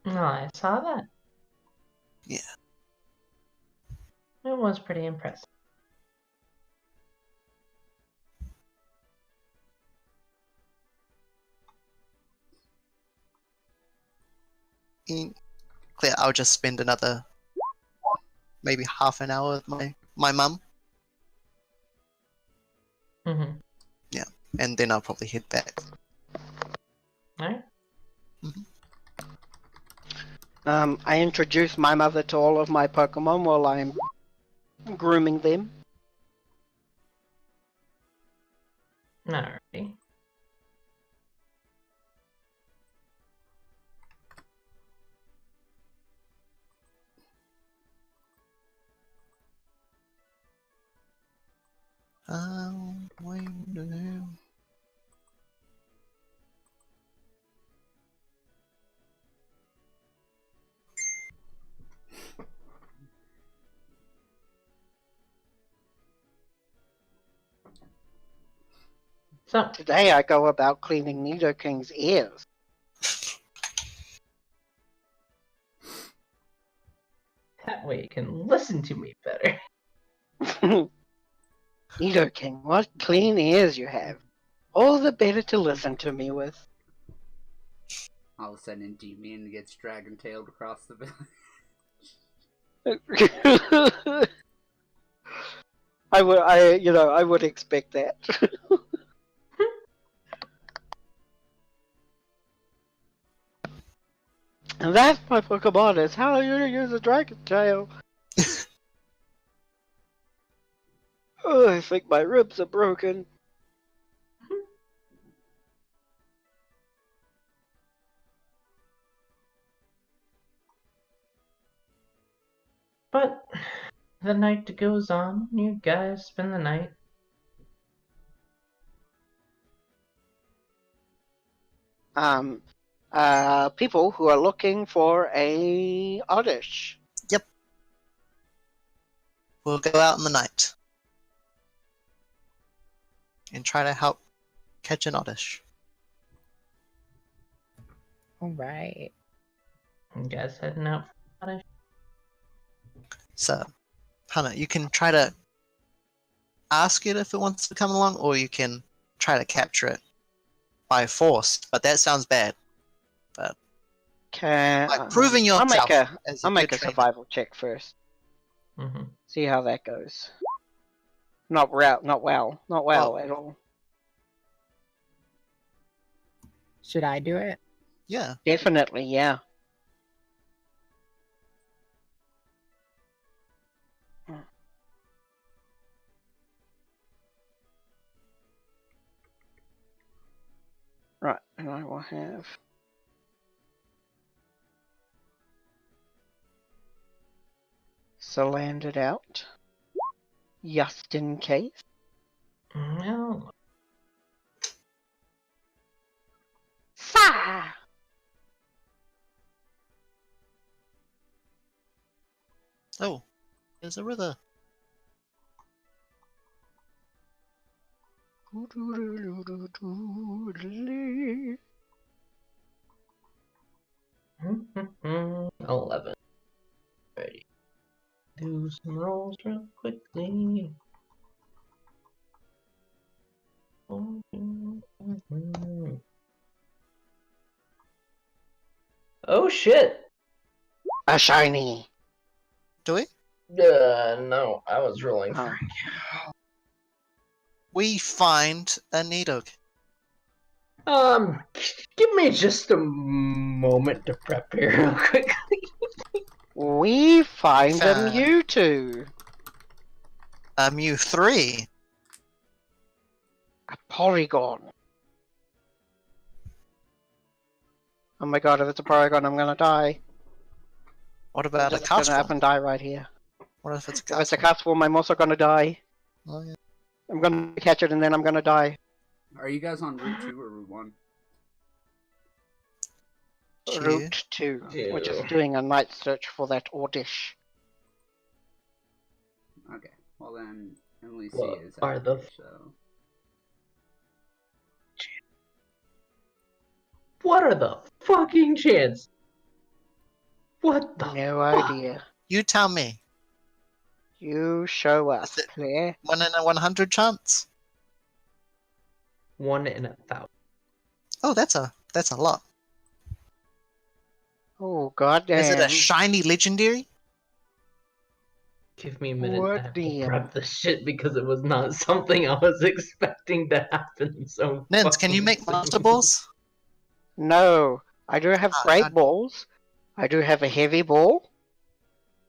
I saw that. Yeah. It was pretty impressive. Clear, I'll just spend another maybe half an hour with my mum, Mm-hmm. and then I'll probably head back. Alright. I introduce my mother to all of my Pokemon while I'm grooming them. Alrighty. Wait a minute. So, Today I go about cleaning Nidoking's ears. that way you can listen to me better. Nidoking, what clean ears you have. All the better to listen to me with. All of a sudden, Endymion gets dragon-tailed across the village. I would expect that. And that's my Pokemon is how you use a dragon tail. Oh, I think my ribs are broken. But the night goes on. You guys spend the night. People who are looking for a oddish. We'll go out in the night and try to help catch an oddish. All right. You guys heading out. So, Hannah, you can try to ask it if it wants to come along, or you can try to capture it by force. But that sounds bad. Can Like proving I'll yourself. make I'll a survival check first. Mm-hmm. See how that goes. Not well at all. Should I do it? Yeah. Definitely, yeah. Right, and I will have so landed out. Just in case. No. Fire! Oh, there's a river. Doodle-doo-doo-doo-doo-doo-doo. 11. Ready. Do some rolls real quickly. Oh shit! A shiny. Do we? No, I was rolling Oh. for. We find a Nidoking. Give me just a moment to prep here real quickly. We find a Found- Mewtwo. A Mew 3. A Porygon. Oh my god, if it's a Porygon, I'm gonna die. What about a I'm just gonna up Castform? and die right here. What if it's a If it's a Castform? Castform, I'm also gonna die. Oh, yeah. I'm gonna catch it and then I'm gonna die. Are you guys on Route 2 or Route 1? Two. Route 2. We're just Two. doing a night search for that Oddish. Okay. Well then, Emily C What is are out the here, so... What are the fucking chances? What the No fuck? idea. You tell me. You show us, Is it- player. 1 in a 100 chance? 1 in 1,000. Oh, that's a lot. Oh goddamn. Is it a shiny legendary? Give me a minute. What I have the- to prep this shit because it was not something I was expecting to happen. So. Nins, can you fucking make soon. Master Balls? No. I do have Ah, great God. balls. I do have a heavy ball.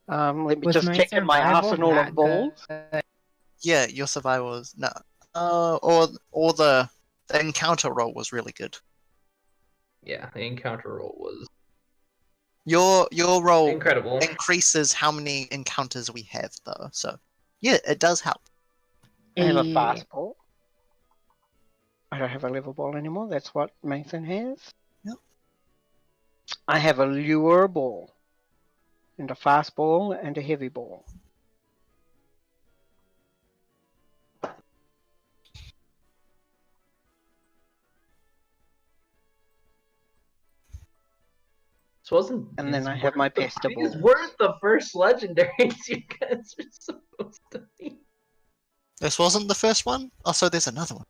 Let me Was just my check in my survival arsenal that of balls. good? Yeah, your survival was no. Or the encounter roll was really good. Yeah, the encounter roll was Your roll incredible. increases how many encounters we have though. So yeah, it does help. I have a Yeah. fast ball. I don't have a level ball anymore. That's what Mason has. Yep. I have a lure ball. And a fast ball and a heavy ball. This wasn't. And then these I have my weren't the- pester These ball. weren't the first legendaries you guys are supposed to be. This wasn't the first one. Oh, so there's another one.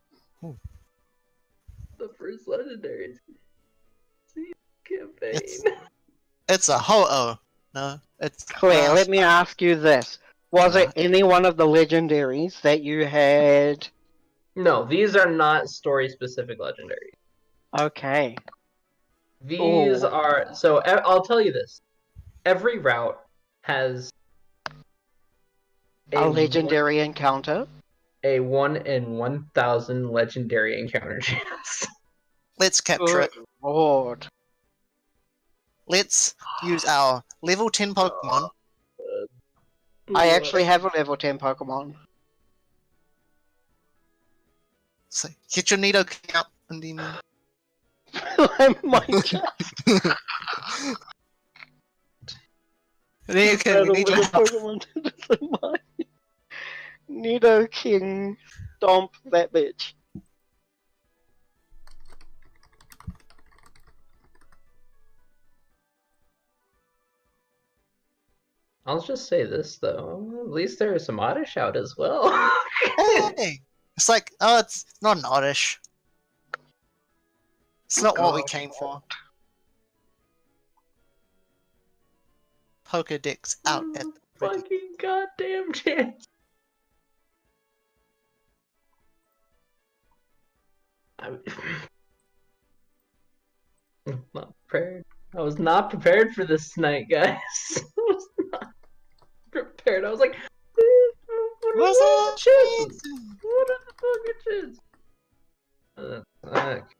The first legendaries. See, campaign. It's a Ho-Oh. No, it's Claire, let me ask you this. Was it any one of the legendaries that you had? No, these are not story-specific legendaries. Okay. These Oh. are so. I'll tell you this: every route has A legendary encounter? a 1 in 1,000 legendary encounter chance. Let's capture it. Good Lord. Let's use our level 10 Pokemon. I actually have a level 10 Pokemon. So get your Nidoking out and then. I might Nidoking, you need your help. Pokemon to mine. Nidoking, stomp that bitch. I'll just say this though: at least there is some Oddish out as well. Hey! It's like, oh, it's not an Oddish. It's not what we came for. Pokedex out at the ready. Fucking goddamn chance. I'm not prepared. I was not prepared for this tonight, guys. I was not prepared. I was like, what are the chances? What are the fucking chances? Fuck.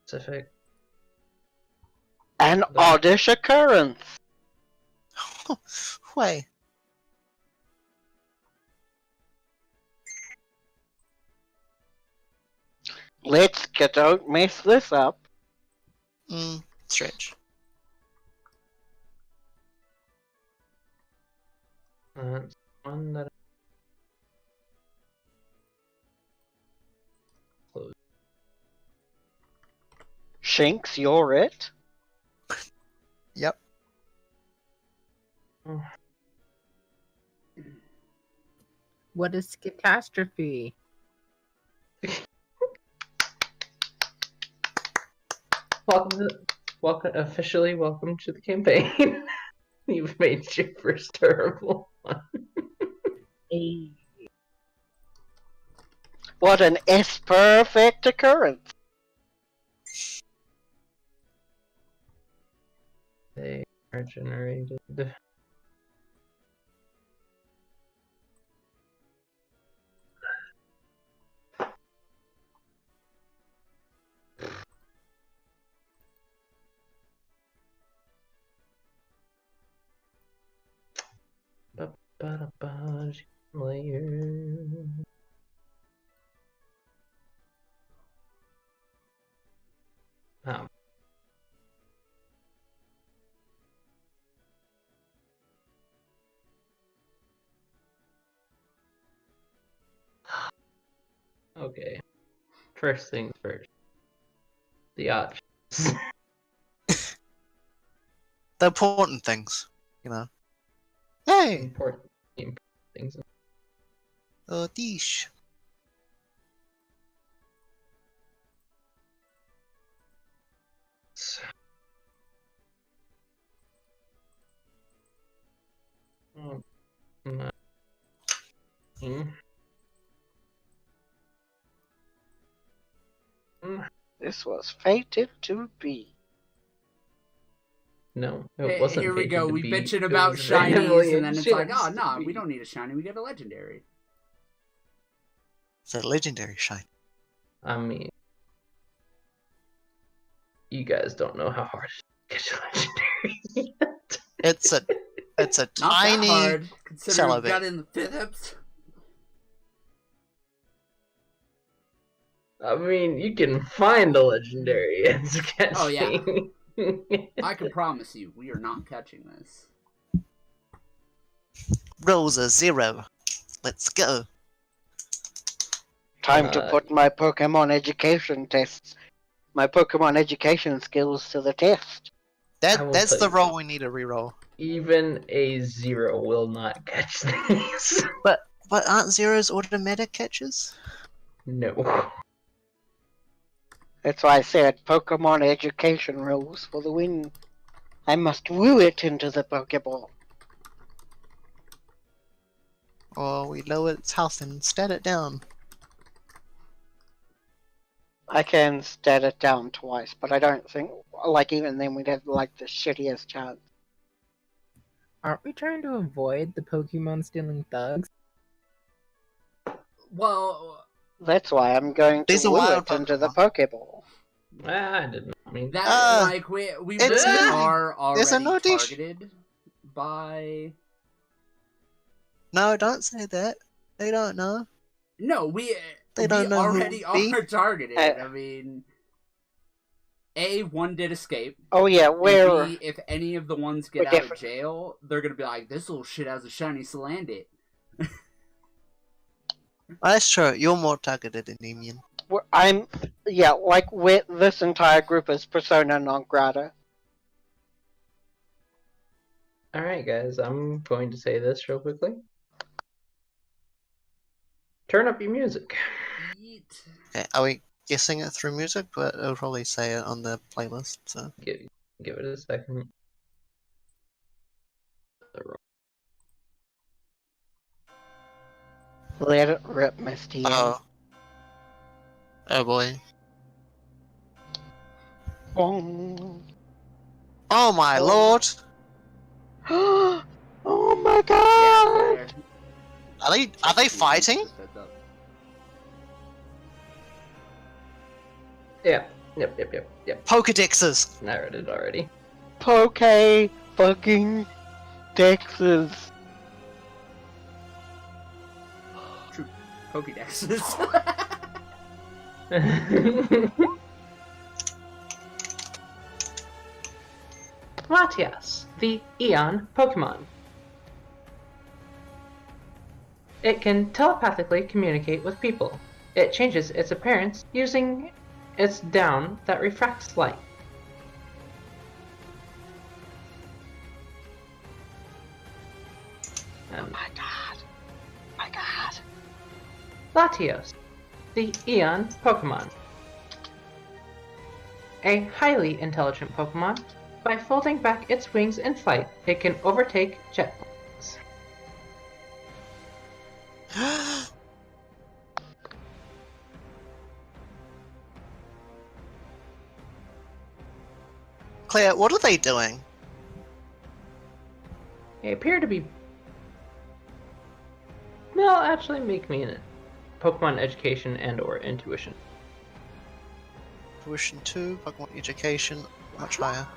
Specific. An oddish occurrence. Wait. Don't mess this up. Stretch. One that Shinx, you're it? Yep. What is catastrophe? Officially welcome to the campaign. You've made your first terrible one. Hey. What an S-perfect occurrence. They are generated. Layer. Um. Okay. First things first. The options. The important things, you know. Hey! important things. Oh, dish. This was fated to be. No, it wasn't. Here we fated go. to We be. bitching It about was shinies, randomly and then it's like, oh, enhanced to no, we be. don't need a shiny. We get a legendary. It's a legendary shine. I mean, you guys don't know how hard it is to get legendary yet. It's a Not tiny that hard, considering we salivate. got in the 5th episode. I mean, you can find a legendary and catch Oh, yeah. me. I can promise you, we are not catching this. Rolls are 0. Let's go. Time to put my Pokemon education tests, my Pokemon education skills to the test. That's tell the you. roll we need to reroll. Even a 0 will not catch these. But aren't zeros automatic catches? No. That's why I said Pokemon education rules for the win. I must woo it into the Pokeball. Or we lower its health and stat it down. I can stat it down twice, but I don't think, like, even then we'd have, like, the shittiest chance. Aren't we trying to avoid the Pokemon stealing thugs? Well, That's why I'm going to These are woo wild it into the Pokemon. Pokeball. I didn't mean that, like, we it's really me. are There's a already no dish. targeted by... No, don't say that. They don't know. No, we don't know who already we- are targeted. I mean, one did escape. Oh yeah, And where... B, if any of the ones We're get out of different. jail, they're gonna be like, this little shit has a shiny Salandit. That's true. You're more targeted than Emian. This entire group is persona non grata. Alright, guys, I'm going to say this real quickly. Turn up your music. Yeet. Okay, are we guessing it through music? But it'll probably say it on the playlist. So Give it a second. Let it rip, Misty. oh boy. Bong. Oh my lord! Oh my god! Are they fighting? Yeah. Yep. Pokedexes. I read it already. Poke fucking Dexes. True Pokedexes. Latias, the Eon Pokemon. It can telepathically communicate with people. It changes its appearance using It's down that refracts light. Oh my god. My god. Latios, the Eon Pokemon. A highly intelligent Pokemon. By folding back its wings in flight, it can overtake jet planes. Claire, what are they doing? They appear to be... Well, actually make me a Pokemon education and or intuition. Tuition 2, Pokemon Education, much higher.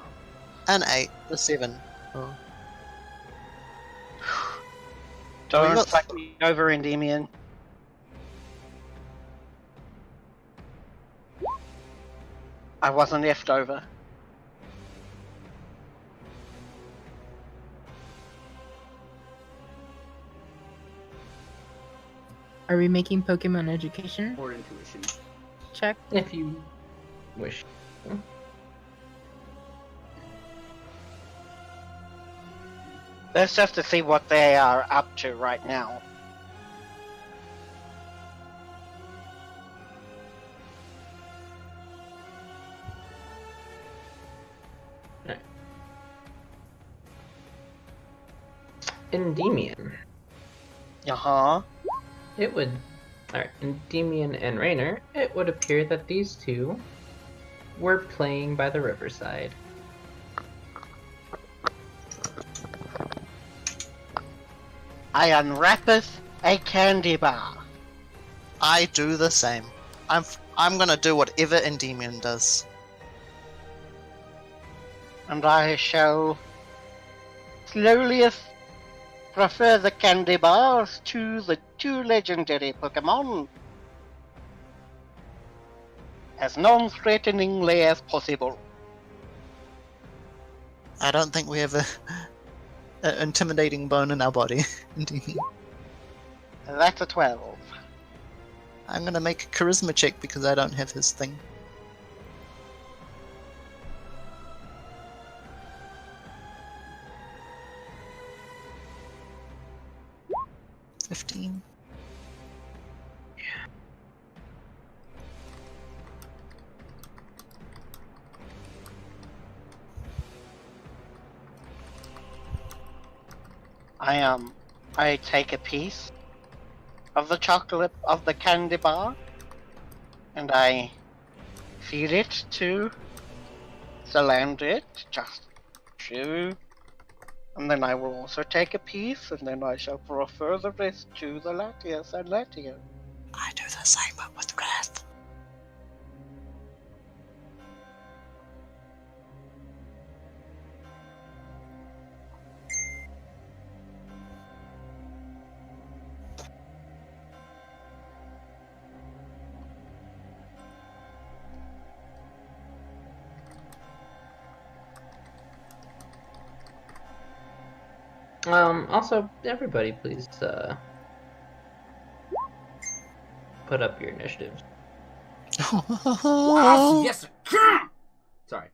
An 8, a 7. Oh. Don't got- fuck me over, Endymion. I wasn't left over. Are we making Pokemon education Or intuition. check? If you wish. Let's just to see what they are up to right now. Endymion. Uh-huh. It would... Alright, Endymion and Rainer, it would appear that these two were playing by the riverside. I unwrappeth a candy bar. I do the same. I'm gonna do whatever Endymion does. And I shall slowly prefer the candy bars to the two legendary Pokemon as non-threateningly as possible. I don't think we have a intimidating bone in our body. Endymion. That's a 12. I'm gonna make a charisma check because I don't have his thing. Yeah. 15. I take a piece of the chocolate of the candy bar and I feed it to Salandit, just to, and then I will also take a piece and then I shall prefer the rest to the Latias and Latia. I do the same but with wrath. Also, everybody please, put up your initiatives. Yes. Sorry.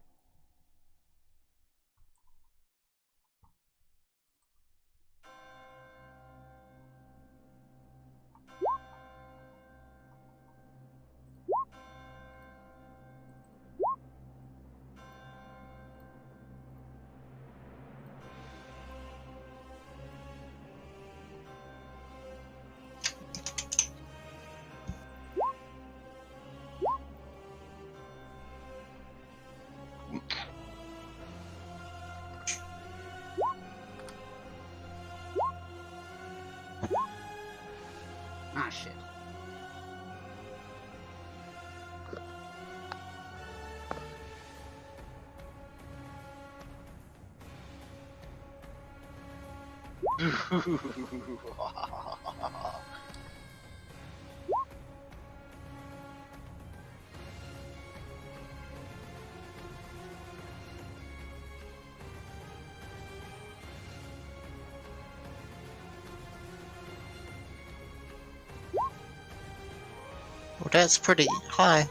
Ah, shit. Well, that's pretty high.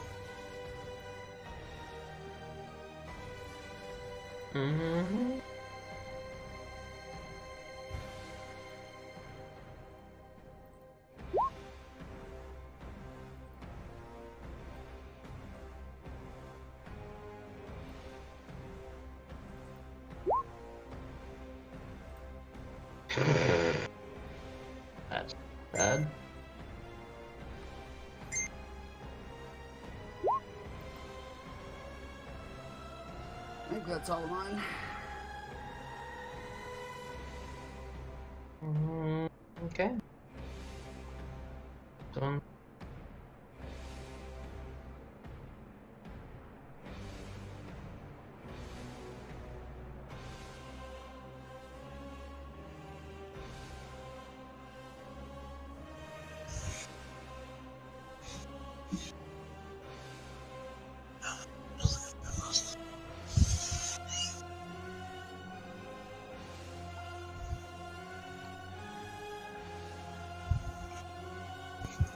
Mhm. That's bad. I think that's all of mine. Okay. So,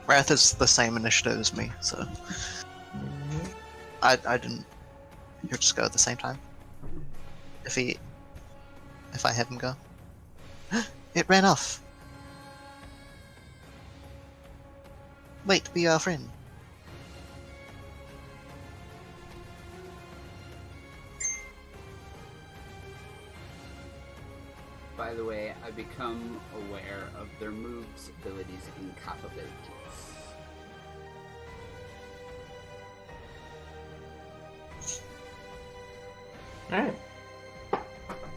Wrath is the same initiative as me, so mhm. I didn't. He'll just go at the same time. If I have him go, it ran off. Wait, be our friend. By the way, I become aware of their moves, abilities, and capabilities. Alright.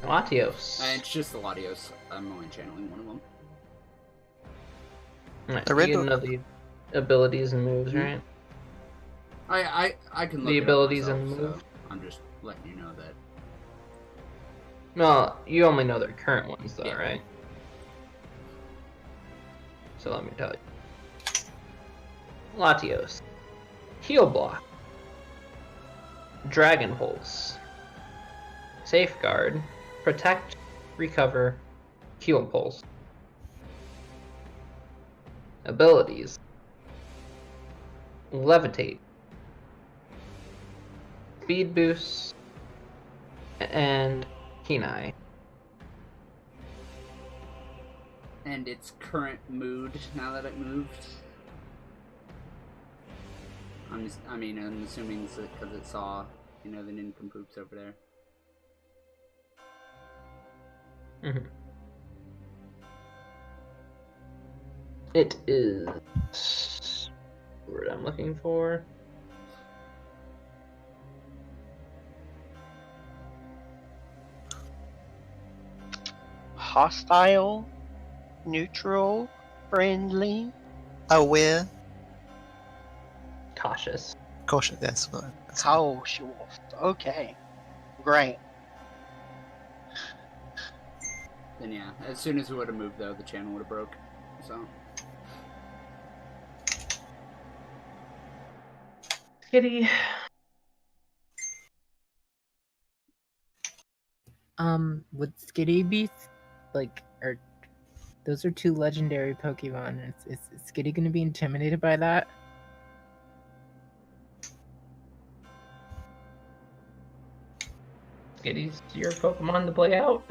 Latios. And it's just the Latios. I'm only channeling one of them. Right, The red you book- know the abilities and moves, Mhm. right? I can look The it up abilities myself, and so move? I'm just letting you know that. Well, you only know their current ones, though, Yeah. right? So let me tell you. Latios. Heal Block. Dragon Pulse. Safeguard. Protect. Recover. Heal Pulse. Abilities. Levitate. Speed Boost. And Kenai. And its current mood, now that it moved. I'm assuming it's because it saw, the nincompoops over there. Mhm. It is the word I'm looking for. Hostile, neutral, friendly. Aware, Cautious. cautious. Yes. That's Cautious. Okay. Great. Then yeah, as soon as we would have moved though, the channel would have broke. So Kitty. Would Skiddy be like, or those are two legendary Pokemon? Is Skiddy gonna be intimidated by that? Kitty's your Pokemon to play out.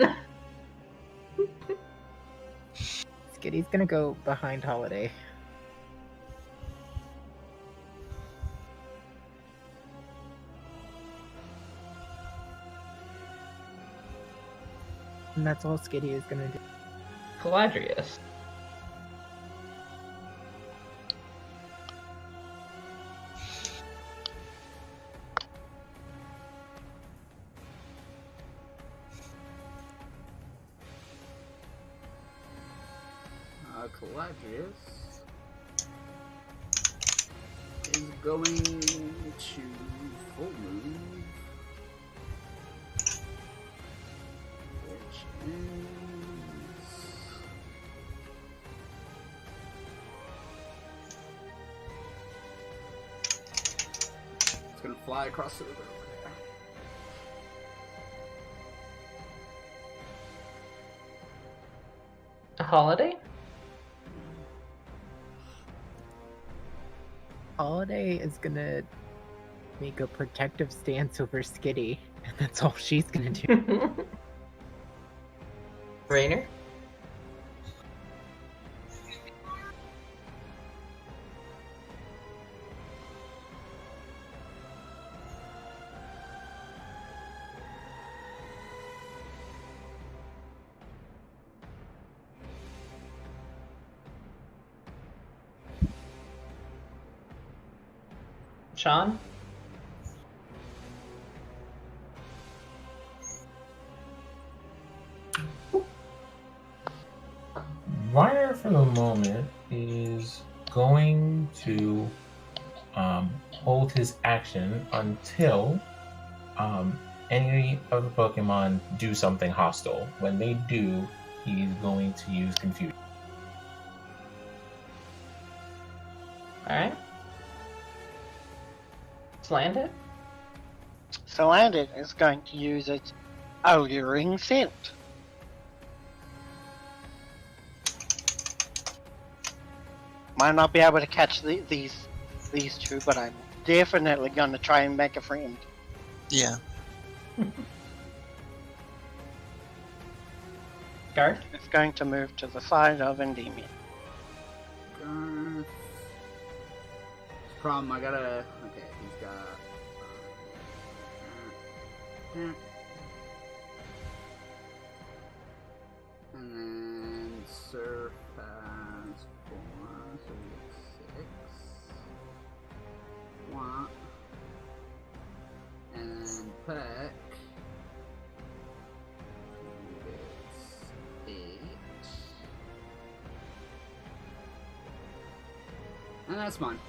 Skiddy's gonna go behind Holiday. And that's all Skiddy is gonna do. Caladrius. Caladrius is going to full move, which is it's gonna fly across the river over there. A holiday? Holiday is gonna make a protective stance over Skiddy, and that's all she's gonna do. Rainer? Sean? Ryder, for the moment, is going to hold his action until any of the Pokemon do something hostile. When they do, he's going to use Confusion. Alright. Slanted? Salandit is going to use its alluring scent. Might not be able to catch these two, but I'm definitely going to try and make a friend. Yeah. Garth? It's going to move to the side of Endymion. Problem, I gotta. Okay, he's got. And then Surf has 4, so we get 6. Womp. And then Peck gets 8. And that's mine.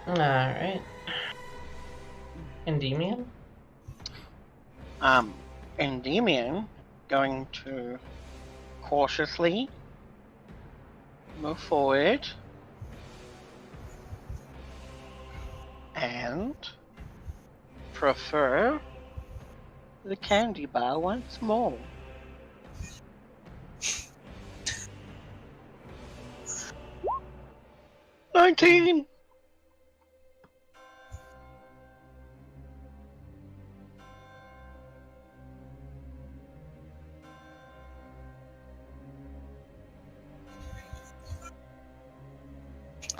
Alright. Endymion? Endymion going to cautiously move forward and prefer the candy bar once more. $19!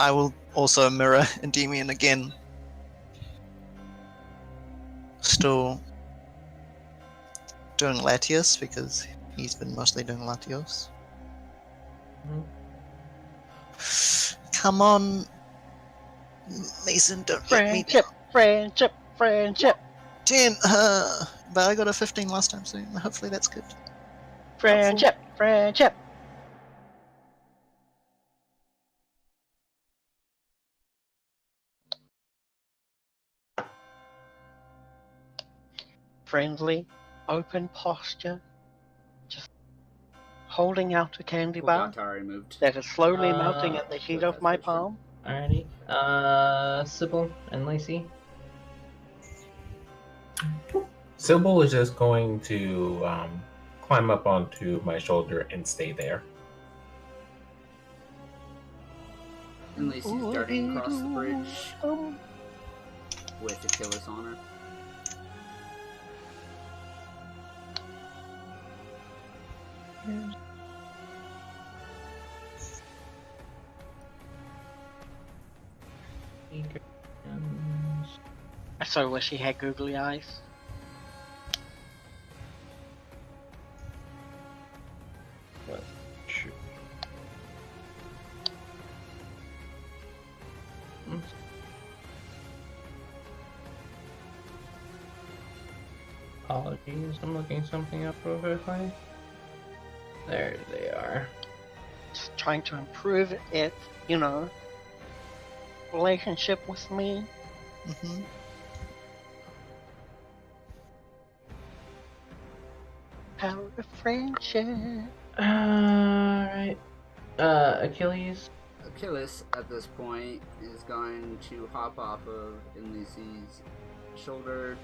I will also mirror Endymion again. Still doing Latios because he's been mostly doing Latios. Come on, Mason, don't let me down. Friendship. 10, but I got a 15 last time, so hopefully that's good. Friendship. Friendly, open posture, just holding out a candy bar Gatari moved. that is slowly melting at the heat of my palm. Alrighty. Sybil and Lacey? Sybil is just going to climb up onto my shoulder and stay there. And Lacey's darting across the bridge with Achilles on her. I so wish he had googly eyes. What? Apologies, I'm looking something up real quickly. There they are. Just trying to improve its, relationship with me. Mm-hmm. Power of friendship. Alright. Achilles. Achilles, at this point, is going to hop off of Inlisi's shoulder.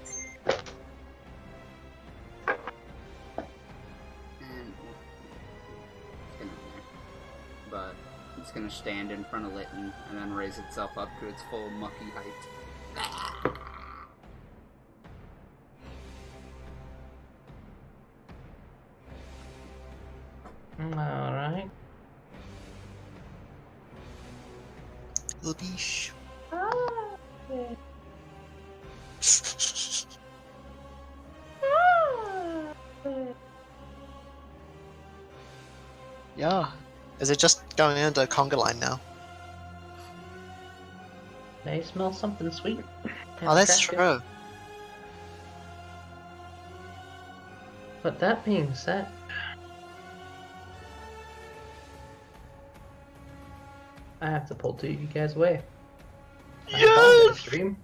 And it's gonna be there. But It's gonna stand in front of Lytton and then raise itself up to its full mucky height. Alright. Bish. Yeah. Is it just going into a conga line now? I smell something sweet. and Oh, that's attractive. true. But that being said, I have to pull two of you guys away. I apologize, stream.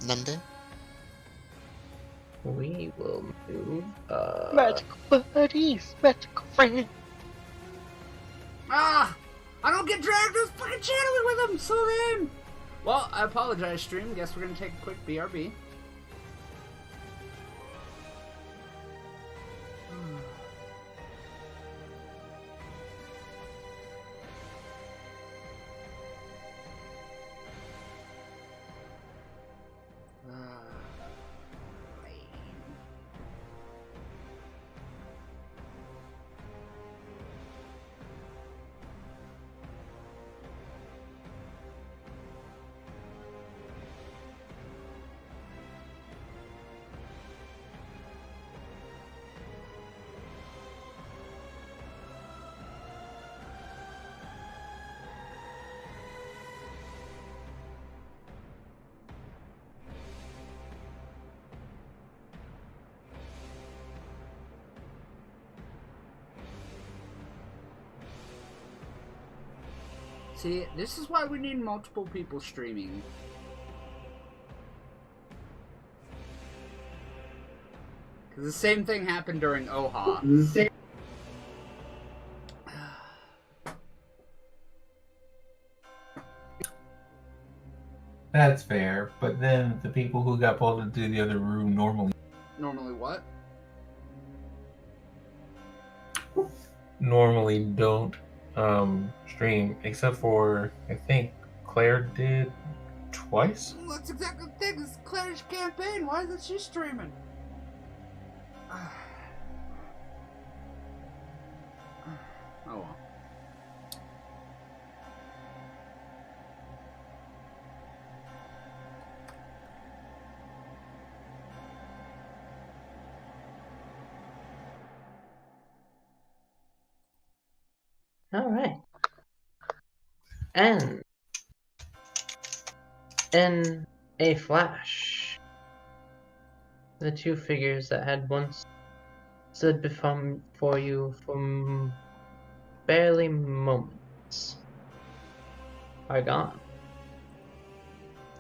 Monday? We will move. Magical buddies, magical friends. Ah! I don't get dragged. I was fucking channeling with him. So then. Well, I apologize, stream. Guess we're gonna take a quick BRB. See, this is why we need multiple people streaming. Because the same thing happened during OHA. That's fair, but then the people who got pulled into the other room normally what? normally don't stream, except for I think Claire did twice. Well, that's exactly the thing. It's Claire's campaign. Why isn't she streaming? Oh well. Alright. And in a flash, the two figures that had once stood before you for barely moments are gone.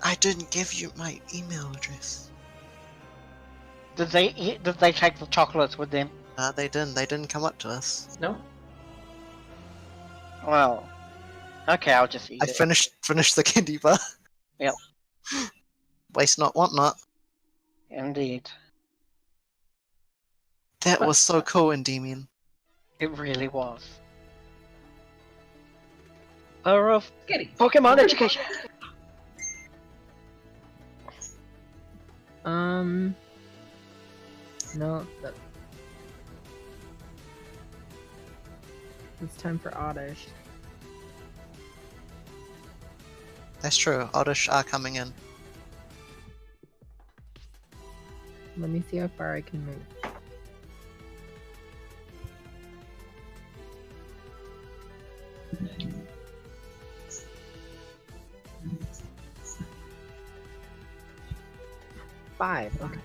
I didn't give you my email address. Did they eat? Did they take the chocolates with them? They didn't. They didn't come up to us. No? Well, okay, I'll just eat I it. finished the candy bar. Yep. Waste not, want not. Indeed. That was so cool, Endymion. It really was. Power of Skiddy. Pokemon education. No, it's time for Oddish. That's true. Oddish are coming in. Let me see how far I can move. Five. Okay.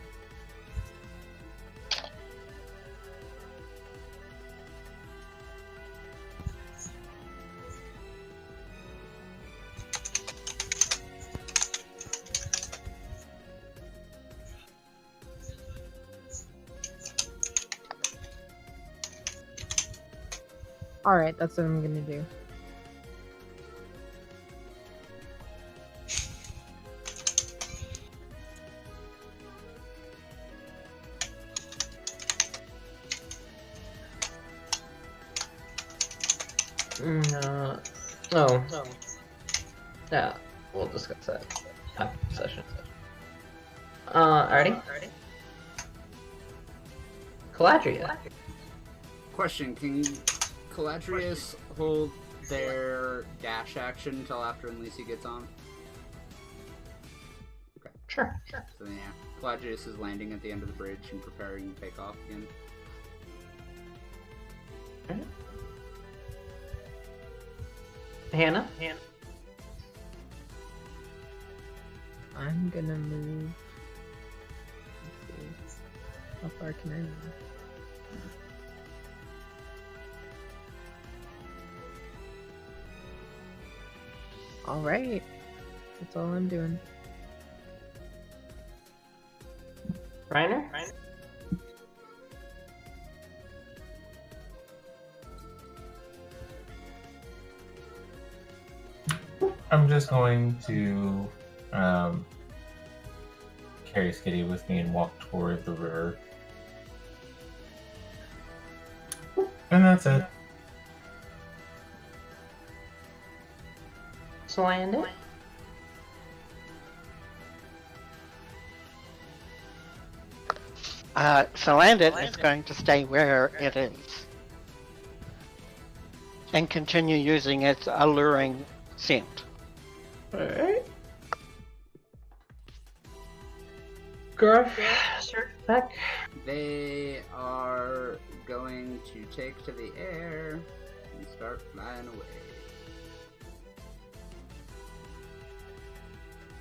Alright, that's what I'm gonna do. Oh. Yeah, we'll discuss that after the session. Alrighty. Caladria. Question: can Caladrius hold their dash action until after Unlisi gets on? Okay. Sure. So yeah, Caladrius is landing at the end of the bridge and preparing to take off again. Hannah? I'm gonna move. Let's see. How far can I move? Alright. That's all I'm doing. Reiner? I'm just going to carry Skiddo with me and walk toward the river. And that's it. Slanded? Salandit is going to stay where it is and continue using its alluring scent. Alright. Gruff, search back. They are going to take to the air and start flying away.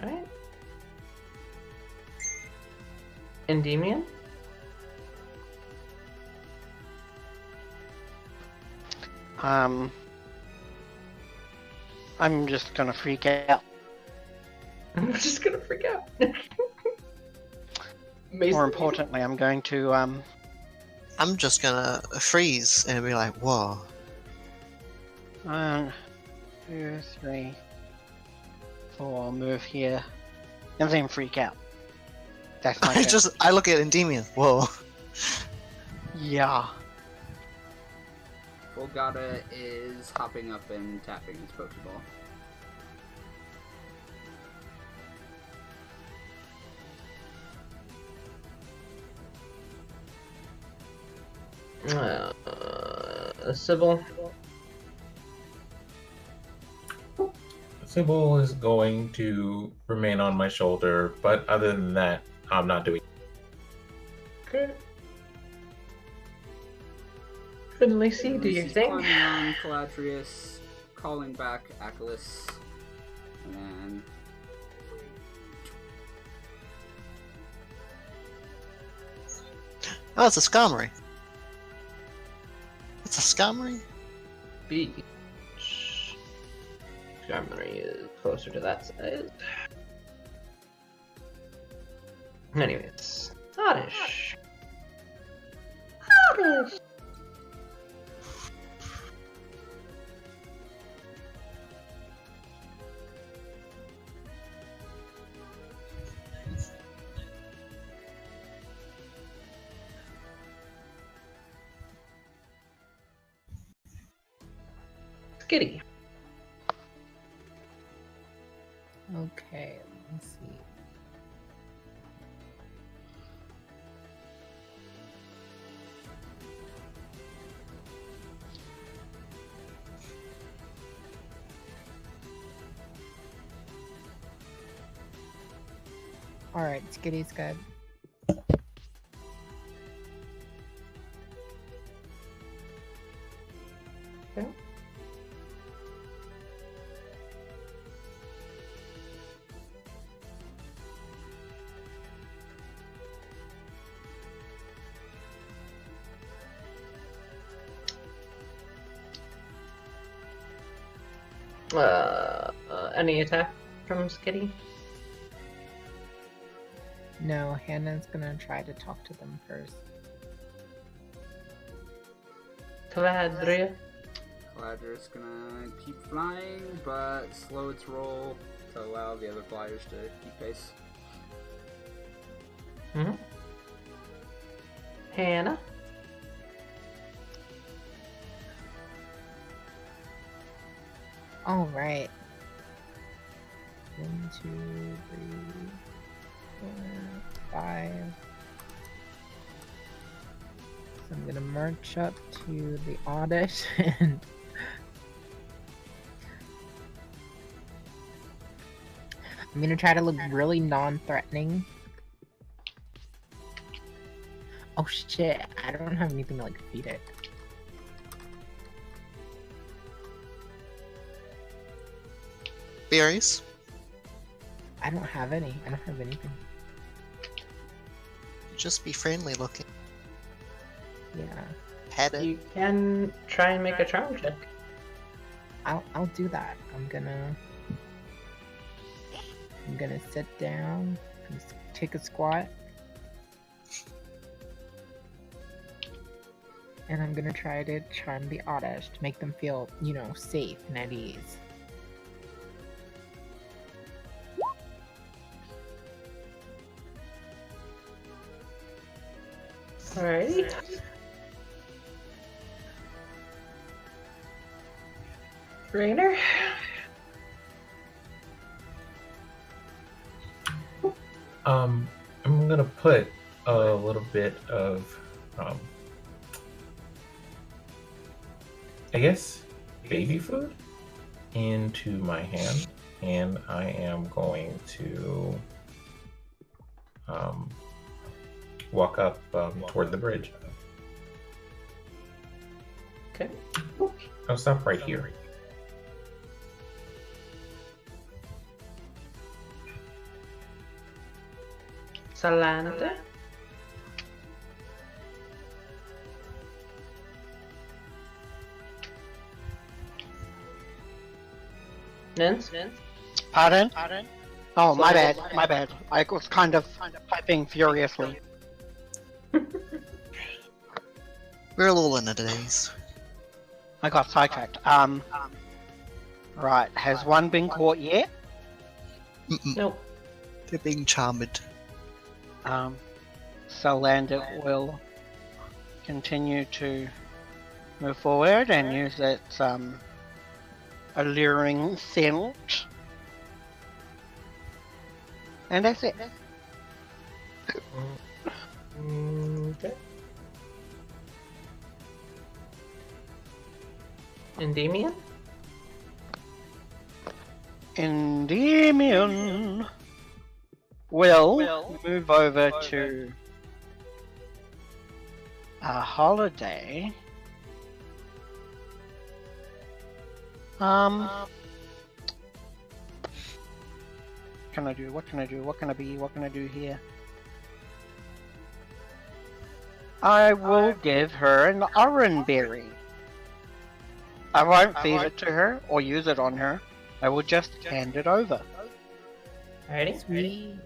Alright. Endymion? I'm just gonna freak out. I'm just gonna freak out. More importantly, I'm going to I'm just gonna freeze and be like, whoa. 1, 2, 3, 4, move here, and then freak out. That's my turn. I look at Endymion, whoa. Yeah. Volgata is hopping up and tapping his Pokeball. Sybil? Sybil is going to remain on my shoulder, but other than that, I'm not doing. Okay. Lacey, do your thing. Climbing on Caladrius, calling back Achilles, and then Oh, it's a Skarmory. It's a Skarmory? Beach. Skarmory is closer to that side. Anyways. Oddish. Oddish! Skitty. Okay, let me see. Alright, Skitty's good. Okay. Any attack from Skitty? No, Hannah's gonna try to talk to them first. Caladria? Caladrius gonna keep flying, but slow its roll to allow the other flyers to keep pace. Mm-hmm. Hannah? All right. 1, 2, 3, 4, 5. So I'm gonna march up to the Oddish and I'm gonna try to look really non-threatening. Oh shit, I don't have anything to like feed it. Berries? I don't have any. I don't have anything. Just be friendly looking. Yeah. Pet it. You can try and make a charm check. I'll do that. I'm gonna sit down and take a squat. And I'm gonna try to charm the Oddish to make them feel, safe and at ease. Alrighty. Rainer? I'm gonna put a little bit of, I guess, baby food into my hand, and I am going to walk up toward the bridge. Okay. I'll stop right here. Salante? Nance? Pardon? Oh, my bad. My bad. I was kind of typing furiously. We're all in it days. I got sidetracked. Right. Has one been caught yet? Nope. They're being charmed. So Landit will continue to move forward and use its alluring scent. And that's it. Okay. Endymion? Endymion will move over to a holiday. Can I do? What can I do? What can I be? What can I do here? I will give her an orange berry. I won't feed it to her or use it on her. I will just hand it over. Alrighty. Sweet.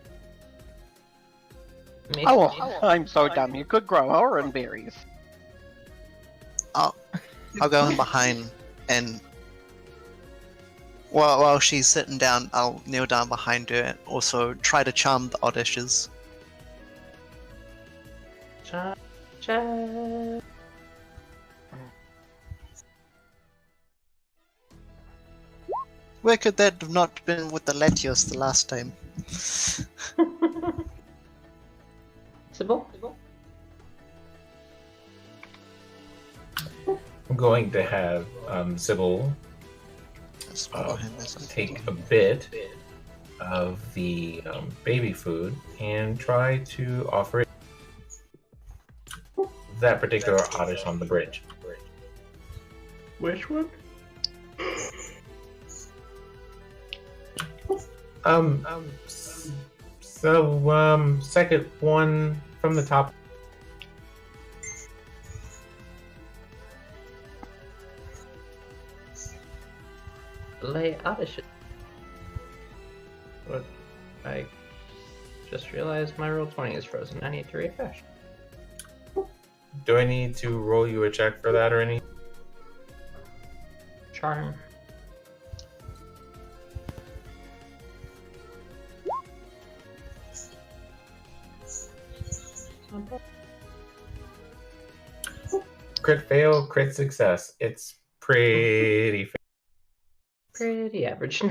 Oh, I'm so dumb. You could grow orange berries. I'll go in behind and while she's sitting down, I'll kneel down behind her and also try to charm the Oddishes. Check. Where could that have not been with the Latios the last time? Sybil? I'm going to have Sybil Let's follow him as I take a bit of the baby food and try to offer it that particular oddish on the bridge. Which one? Second one from the top. Lay Oddish. What? I just realized my roll 20 is frozen. I need to refresh. Do I need to roll you a check for that or any? Charm. Crit fail, crit success. It's pretty fair. Pretty average.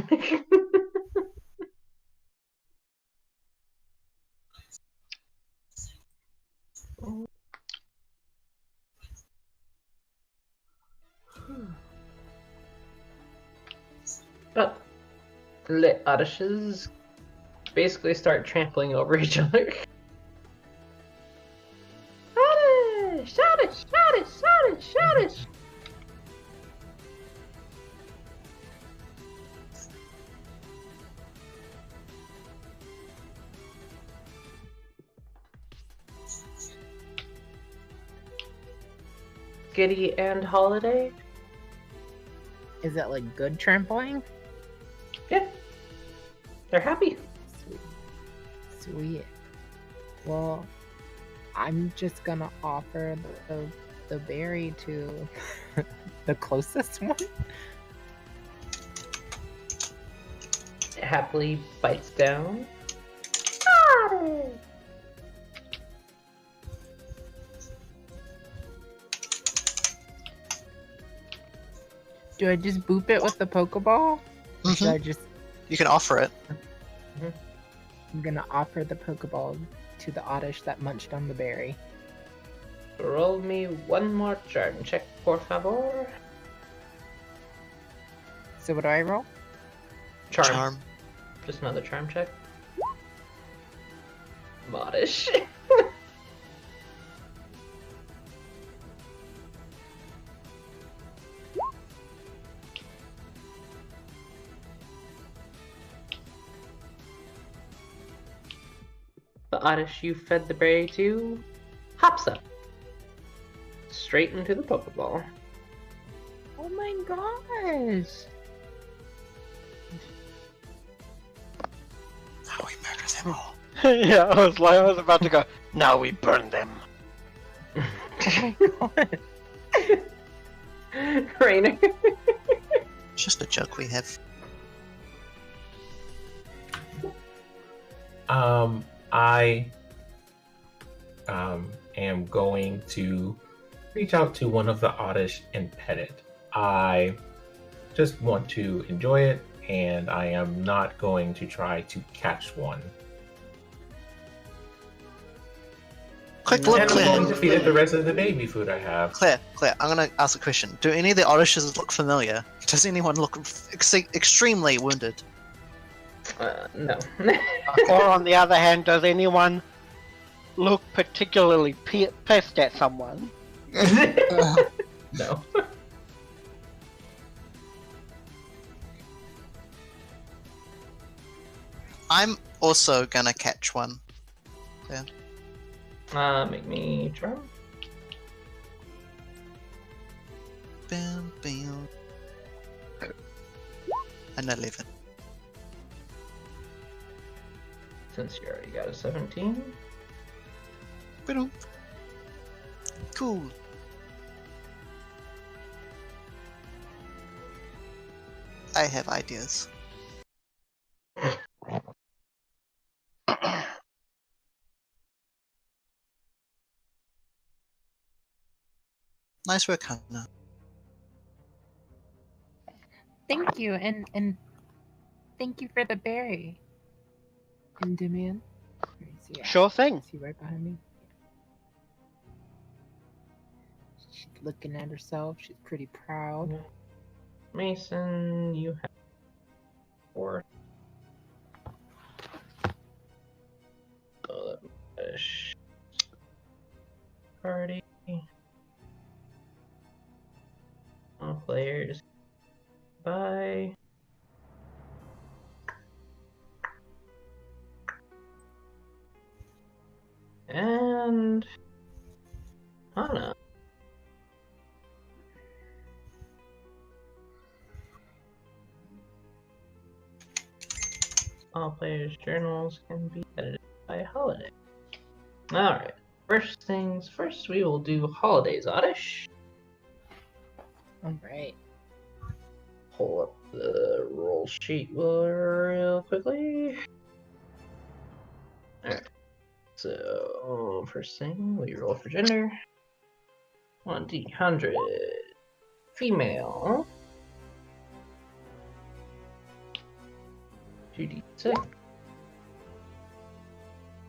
But the Oddishes basically start trampling over each other. Oddish! Oddish! Oddish! Oddish! Oddish! Giddy and Holiday? Is that like good trampling? Yeah. They're happy. Sweet. Sweet. Well, I'm just gonna offer the berry to the closest one. It happily bites down. Do I just boop it with the Pokeball? Or should I just... You can offer it. I'm gonna offer the Pokeball to the Oddish that munched on the berry. Roll me one more charm check, por favor. So what do I roll? Charm. Just another charm check. Modish. The Oddish you fed the berry to hops up straight into the Pokeball. Oh my gosh! Now we murder them all. Yeah, I was about to go. Now we burn them. Oh my god! Rainer. It's just a joke we have. I am going to reach out to one of the Oddish and pet it. I just want to enjoy it, and I am not going to try to catch one. Quick And look, I'm going to Claire. feed it the rest of the baby food I have. Claire, I'm gonna ask a question. Do any of the Oddishes look familiar? Does anyone look extremely wounded? No. Or on the other hand, does anyone look particularly pissed at someone? No. I'm also gonna catch one. Make me charm. Bam, bam. An 11. Since you already got a 17. Ba-dum. Cool. I have ideas. Nice work, Hannah. Thank you, and thank you for the berry. Endymion. Sure thing. Is he right behind me? She's looking at herself. She's pretty proud. Mason, you have 4. So party. All players. Bye. And Hana. All players' journals can be edited by Holiday. Alright. First things first, we will do Holidays Oddish. Alright. Pull up the roll sheet real quickly. Alright. So, first thing, we roll for gender. 1d100. Female. 2d6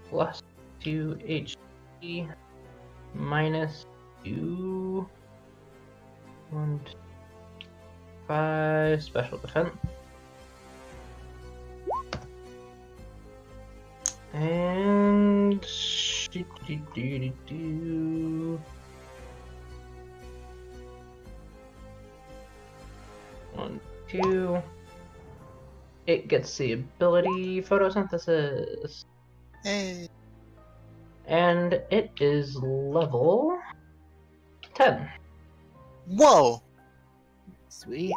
plus 2 HP minus 2 1 5 special defense. And 1, 2. It gets the ability photosynthesis. Hey. And it is level 10. Whoa! Sweet.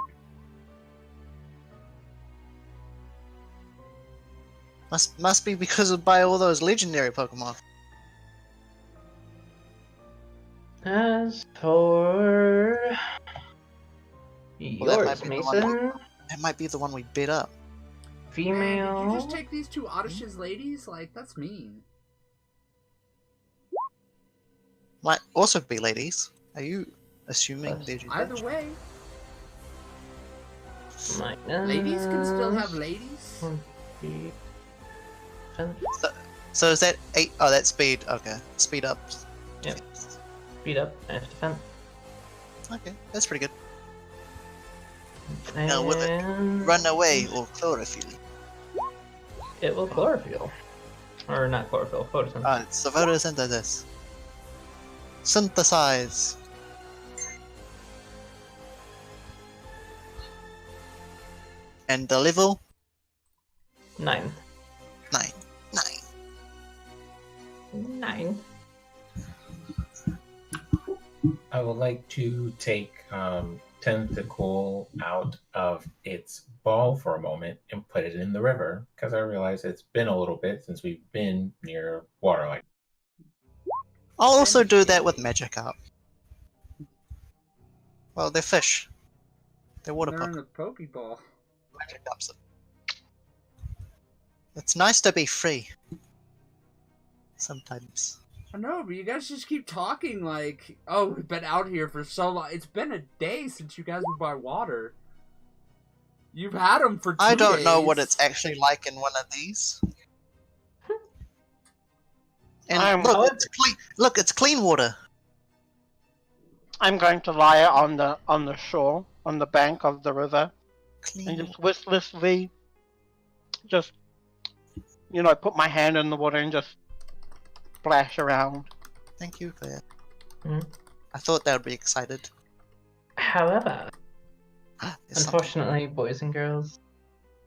Must be because of by all those legendary Pokemon. As for Well, that might yours, be the one. Mason, That might be the one we beat up. Man, female. did you just take these two Oddish's ladies? Like, that's mean. Might also be ladies. Are you assuming Plus they're Either way, minus ladies can still have ladies. 1, 3, 10. So is that 8? Oh, that's speed. Okay. Speed up. Yep. Speed up, minus defense. Okay, that's pretty good. And Now will it run away or chlorophyll? it will chlorophyll. Or not chlorophyll, photosynthesis. It's the photosynthesis. Synthesize. And the level? 9. 9. 9. I would like to take Tentacle out of its ball for a moment and put it in the river because I realize it's been a little bit since we've been near water. Like, I'll also do that with Magikarp. Well, they're fish. They're water They're in Pokemon. a Pokeball. Magikarp's It's nice to be free. Sometimes. I know, but you guys just keep talking like, oh, we've been out here for so long. It's been a day since you guys were by water. You've had them for 2 I don't know days. what it's actually like in one of these. And I'm- look, it's clean. Look, it's clean water. I'm going to lie on the shore, on the bank of the river, Clean. and just listlessly, just put my hand in the water and just splash around. Thank you, Claire. Hmm. I thought they would be excited. However, There's something. unfortunately, boys and girls,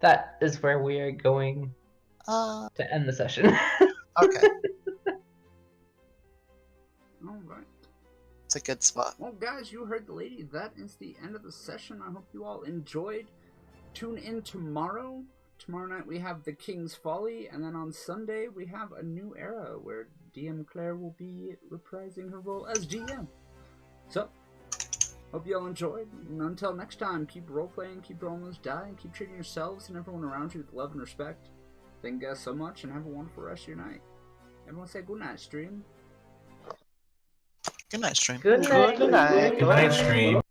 that is where we are going Uh, to end the session. okay. Alright. It's a good spot. Well, guys, you heard the lady. That is the end of the session. I hope you all enjoyed. Tune in tomorrow. Tomorrow night we have The King's Folly, and then on Sunday we have A New Era, where DM Claire will be reprising her role as GM. So, hope you all enjoyed, and until next time, keep role-playing, keep rolling those die, and keep treating yourselves and everyone around you with love and respect. Thank you guys so much, and have a wonderful rest of your night. Everyone say good night, stream. Good night, stream. Good night. Good night. good night, stream.